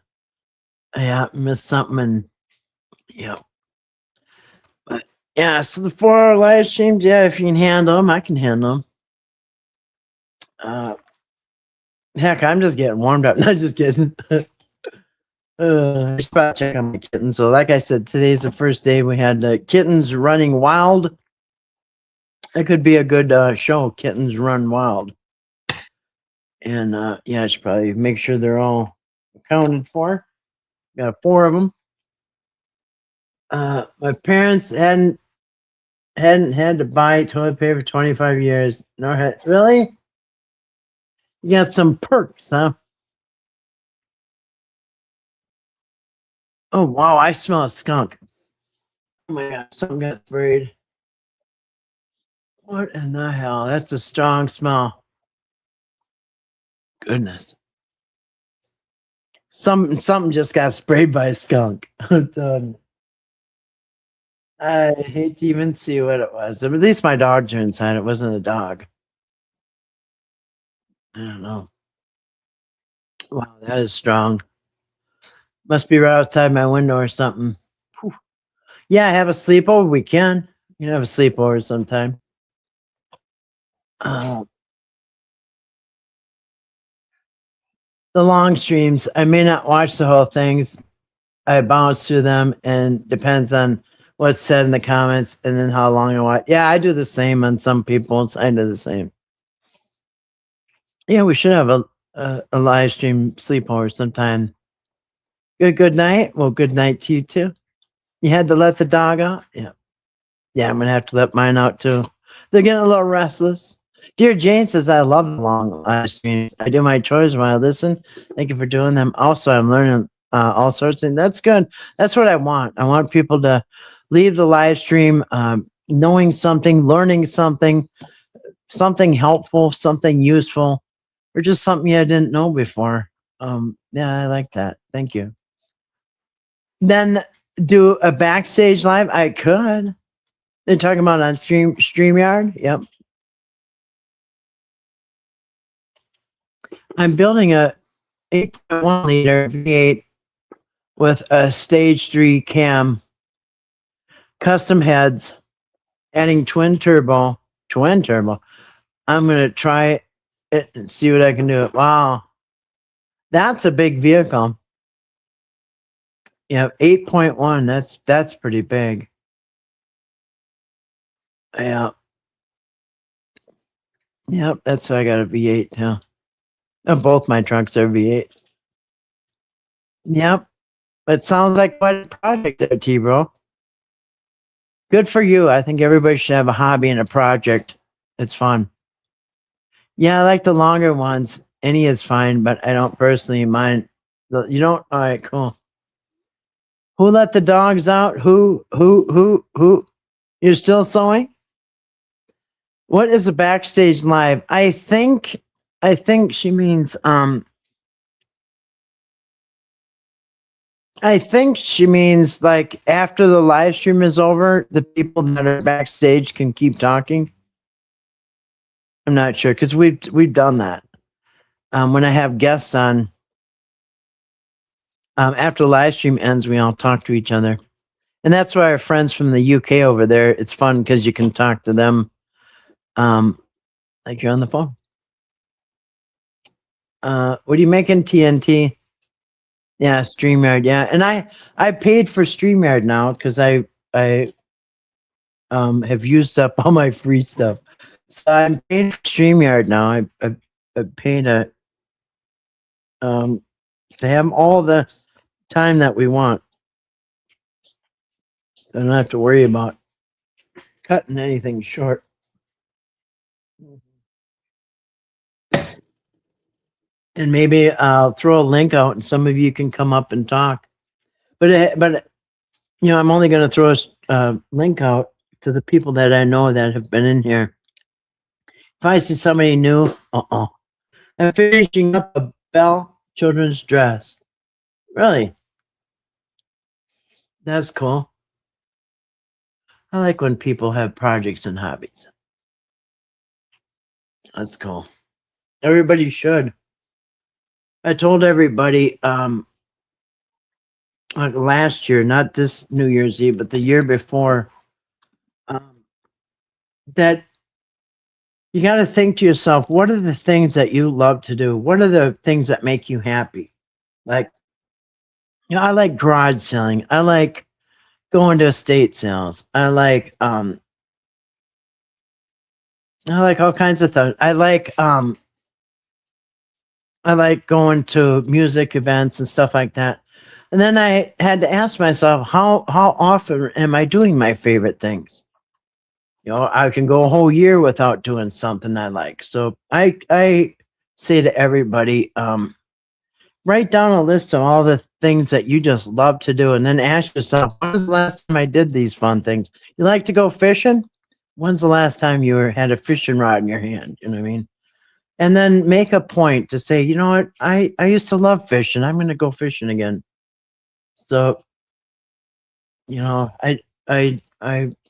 Speaker 2: Yeah, miss something and yeah. But yeah, so the 4 hour live streams, yeah, if you can handle them, I can handle them. Heck, I'm just getting warmed up. Not just kidding. I should probably check on my kittens. So, like I said, today's the first day we had the kittens running wild. That could be a good show, Kittens Run Wild. And yeah, I should probably make sure they're all accounted for. Got 4 of them. My parents hadn't had to buy toilet paper 25 years. Nor had really. You got some perks, huh? Oh wow, I smell a skunk. Oh my god, something got sprayed. What in the hell? That's a strong smell. Goodness. Something just got sprayed by a skunk. I hate to even see what it was. At least my dogs are inside. It wasn't a dog. I don't know. Wow, that is strong. Must be right outside my window or something. Whew. Yeah, have a sleepover. We can. You can have a sleepover sometime. Uh, the long streams, I may not watch the whole things. I bounce through them and depends on what's said in the comments and then how long I watch. Yeah, I do the same on some people. I do the same. Yeah, we should have a live stream sleepover sometime. Good night. Well, good night to you too. You had to let the dog out? Yeah. Yeah, I'm gonna have to let mine out too. They're getting a little restless. Dear Jane says I love long live streams. I do my chores while I listen. Thank you for doing them. Also, I'm learning all sorts of things. That's good. That's what I want. I want people to leave the live stream knowing something, learning something, something helpful, something useful, or just something I didn't know before. Yeah, I like that. Thank you. Then do a backstage live. I could. They're talking about on StreamYard. Yep. I'm building a 8.1 liter V8 with a stage 3 cam, custom heads, adding twin turbo. Twin turbo. I'm gonna try it and see what I can do. Wow, that's a big vehicle. Yeah, 8.1. That's pretty big. Yeah. Yep, that's why I got a V8 too. Both my trucks are V8. Yep. It sounds like quite a project there, T-Bro. Good for you. I think everybody should have a hobby and a project. It's fun. Yeah, I like the longer ones. Any is fine, but I don't personally mind. You don't? All right, cool. Who let the dogs out? Who? You're still sewing? What is a backstage live? I think she means I think she means like after the live stream is over, the people that are backstage can keep talking. I'm not sure because we've done that. When I have guests on, after the live stream ends, we all talk to each other, and that's why our friends from the UK over there. It's fun because you can talk to them, like you're on the phone. What are you making, TNT? Yeah, StreamYard. Yeah, and I paid for StreamYard now because I have used up all my free stuff. So I'm paying for StreamYard now. I paid a um to have all the time that we want. I don't have to worry about cutting anything short. And maybe I'll throw a link out, and some of you can come up and talk. But I'm only going to throw a link out to the people that I know that have been in here. If I see somebody new, I'm finishing up a Belle children's dress. Really, that's cool. I like when people have projects and hobbies. That's cool. Everybody should. I told everybody like last year, not this New Year's Eve, but the year before, um, that you got to think to yourself, what are the things that you love to do? What are the things that make you happy? Like, I like garage selling. I like going to estate sales. I like all kinds of things. I like going to music events and stuff like that. And then I had to ask myself, how often am I doing my favorite things? I can go a whole year without doing something I like. So I say to everybody, write down a list of all the things that you just love to do, and then ask yourself, when was the last time I did these fun things? You like to go fishing? When's the last time had a fishing rod in your hand? You know what I mean? And then make a point to say, you know what, I used to love fishing. I'm going to go fishing again. So, I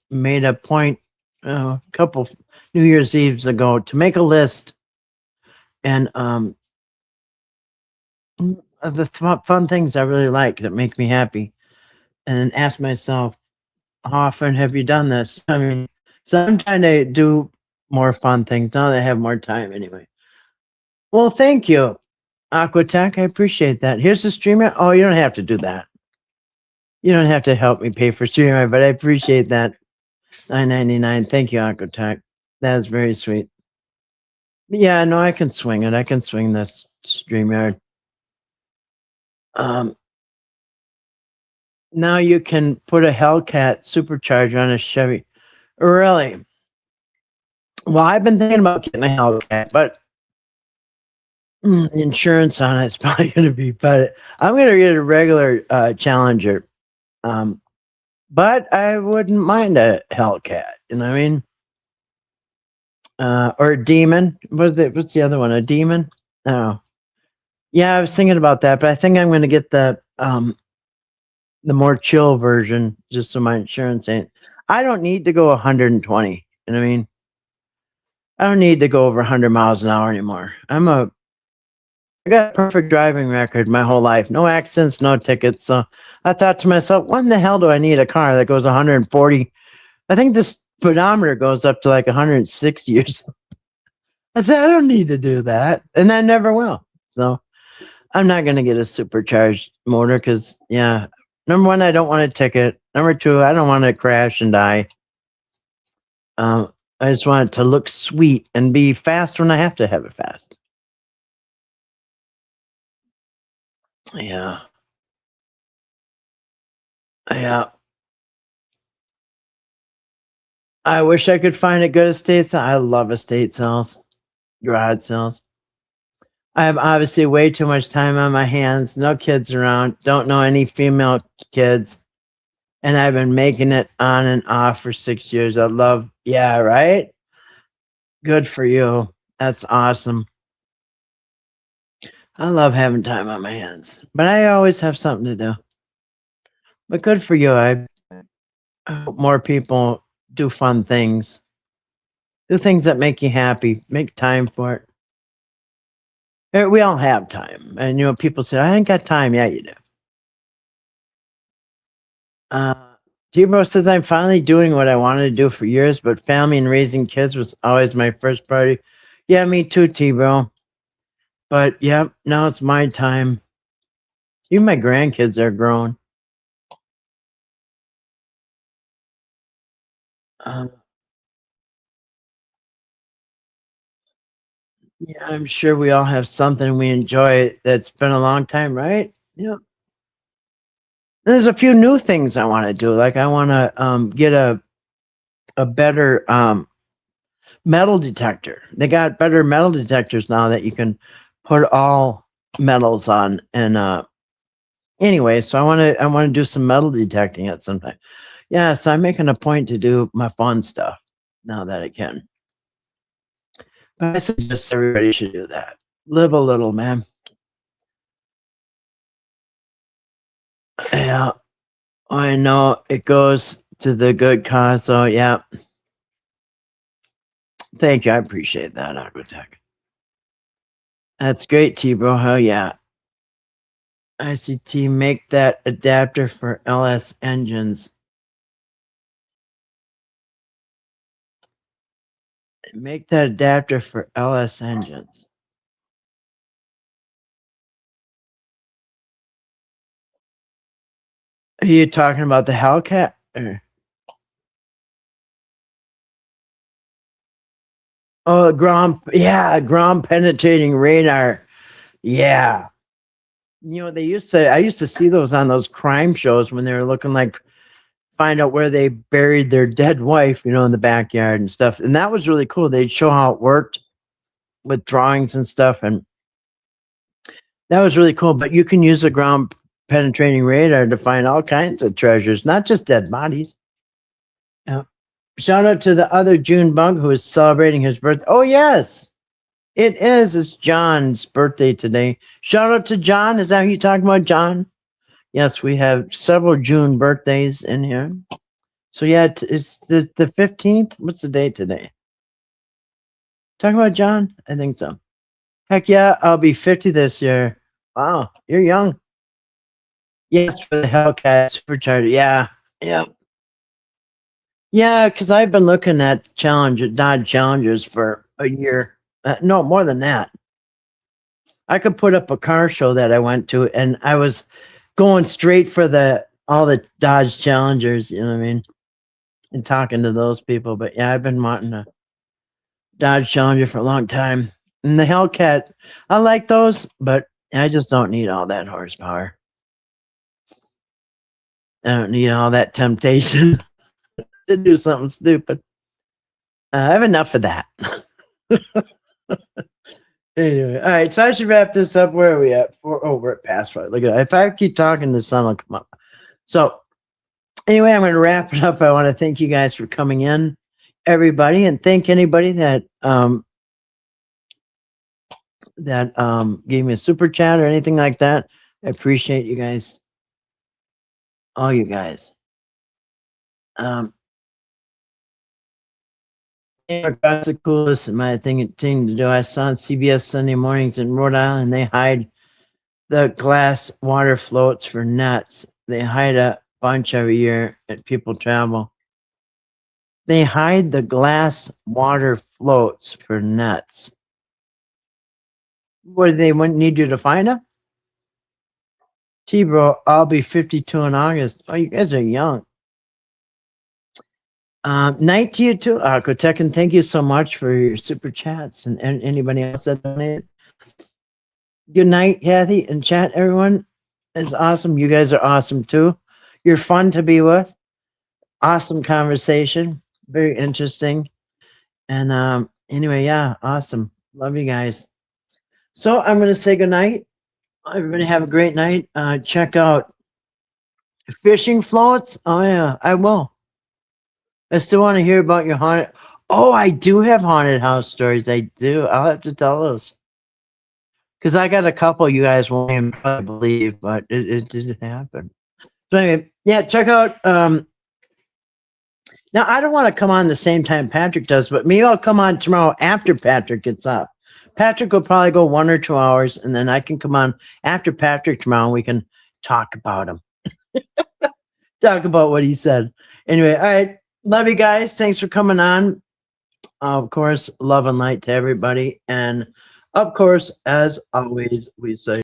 Speaker 2: made a point a couple New Year's Eves ago to make a list and the fun things I really like that make me happy, and then ask myself, how often have you done this? I mean, so I'm trying to do more fun things now that I have more time anyway. Well, thank you, Aquatech. I appreciate that. Here's the streamer. Oh, you don't have to do that. You don't have to help me pay for streamer, but I appreciate that. $9.99. Thank you, Aquatech. That is very sweet. Yeah, no, I can swing it. I can swing this StreamYard. Um, Now you can put a Hellcat supercharger on a Chevy. Really? Well, I've been thinking about getting a Hellcat, but the insurance on it's probably going to be. But I'm going to get a regular Challenger. But I wouldn't mind a Hellcat. You know what I mean? Or a Demon. What's the other one? A Demon? Oh, yeah. I was thinking about that, but I think I'm going to get the more chill version, just so my insurance ain't. I don't need to go 120. You know what I mean? I don't need to go over 100 miles an hour anymore. I got a perfect driving record my whole life. No accidents, no tickets. So I thought to myself, when the hell do I need a car that goes 140? I think the speedometer goes up to like 160 or something. I said, I don't need to do that. And I never will. So I'm not going to get a supercharged motor because, yeah, number one, I don't want a ticket. Number two, I don't want to crash and die. I just want it to look sweet and be fast when I have to have it fast. Yeah. Yeah. I wish I could find a good estate sale. I love estate sales, garage sales. I have obviously way too much time on my hands. No kids around. Don't know any female kids. And I've been making it on and off for 6 years. Yeah, right? Good for you. That's awesome. I love having time on my hands, but I always have something to do. But good for you. I hope more people do fun things, do things that make you happy, make time for it. We all have time. And, people say, I ain't got time. Yeah, you do. Uh, Tebow says, I'm finally doing what I wanted to do for years, but family and raising kids was always my first priority. Yeah, me too, Tebow. But, yeah, now it's my time. Even my grandkids are grown. Um, yeah, I'm sure we all have something we enjoy that's been a long time, right? Yeah. There's a few new things I want to do. Like I want to get a better metal detector. They got better metal detectors now that you can put all metals on. And anyway, so I want to do some metal detecting at some time. Yeah, so I'm making a point to do my fun stuff now that I can. But I suggest everybody should do that. Live a little, man. Yeah, I know it goes to the good cause. So yeah, thank you. I appreciate that, Aquatech. That's great, T bro. Hell yeah. ICT make that adapter for LS engines. Make that adapter for LS engines. Are you talking about the Hellcat? Oh, ground, yeah, ground penetrating radar. Yeah. I used to see those on those crime shows when they were looking like, find out where they buried their dead wife, in the backyard and stuff. And that was really cool. They'd show how it worked with drawings and stuff. And that was really cool. But you can use a ground penetrating radar to find all kinds of treasures, not just dead bodies. Yeah. Shout out to the other June bug who is celebrating his birthday. Oh, yes, it is. It's John's birthday today. Shout out to John. Is that who you talking about, John? Yes, we have several June birthdays in here. So yeah, it's the 15th. What's the date today? Talking about John? I think so. Heck yeah, I'll be 50 this year. Wow, you're young. Yes, for the Hellcat Supercharger. Yeah, yeah. Yeah, because I've been looking at Dodge Challengers for a year. No, more than that. I could put up a car show that I went to, and I was going straight for all the Dodge Challengers. You know what I mean? And talking to those people. But yeah, I've been wanting a Dodge Challenger for a long time. And the Hellcat, I like those, but I just don't need all that horsepower. I don't need all that temptation to do something stupid. I have enough of that. Anyway, all right. So I should wrap this up. Where are we at? We're at past 5. Look at that. If I keep talking, the sun will come up. So anyway, I'm going to wrap it up. I want to thank you guys for coming in, everybody, and thank anybody that gave me a super chat or anything like that. I appreciate you guys, all you guys. That's the coolest thing to do. I saw on CBS Sunday mornings in Rhode Island. They hide the glass water floats for nets. They hide a bunch every year at people travel. They hide the glass water floats for nets. What, they wouldn't need you to find them? T-bro, I'll be 52 in August. Oh, you guys are young. Night to you too, Aquatech, and thank you so much for your super chats and anybody else that donated. Good night, Kathy, and chat, everyone. It's awesome. You guys are awesome too. You're fun to be with. Awesome conversation. Very interesting. And anyway, yeah, awesome. Love you guys. So I'm going to say good night. Everybody have a great night. Check out fishing floats. Oh yeah, I will. I still want to hear about your haunted. Oh, I do have haunted house stories. I do. I'll have to tell those. Because I got a couple you guys won't even probably believe, but it did happen. So anyway, yeah, check out. Now I don't want to come on the same time Patrick does, but maybe I'll come on tomorrow after Patrick gets up. Patrick will probably go 1 or 2 hours, and then I can come on after Patrick tomorrow, and we can talk about him. Talk about what he said. Anyway, all right. Love you guys. Thanks for coming on. Of course, love and light to everybody. And of course, as always, we say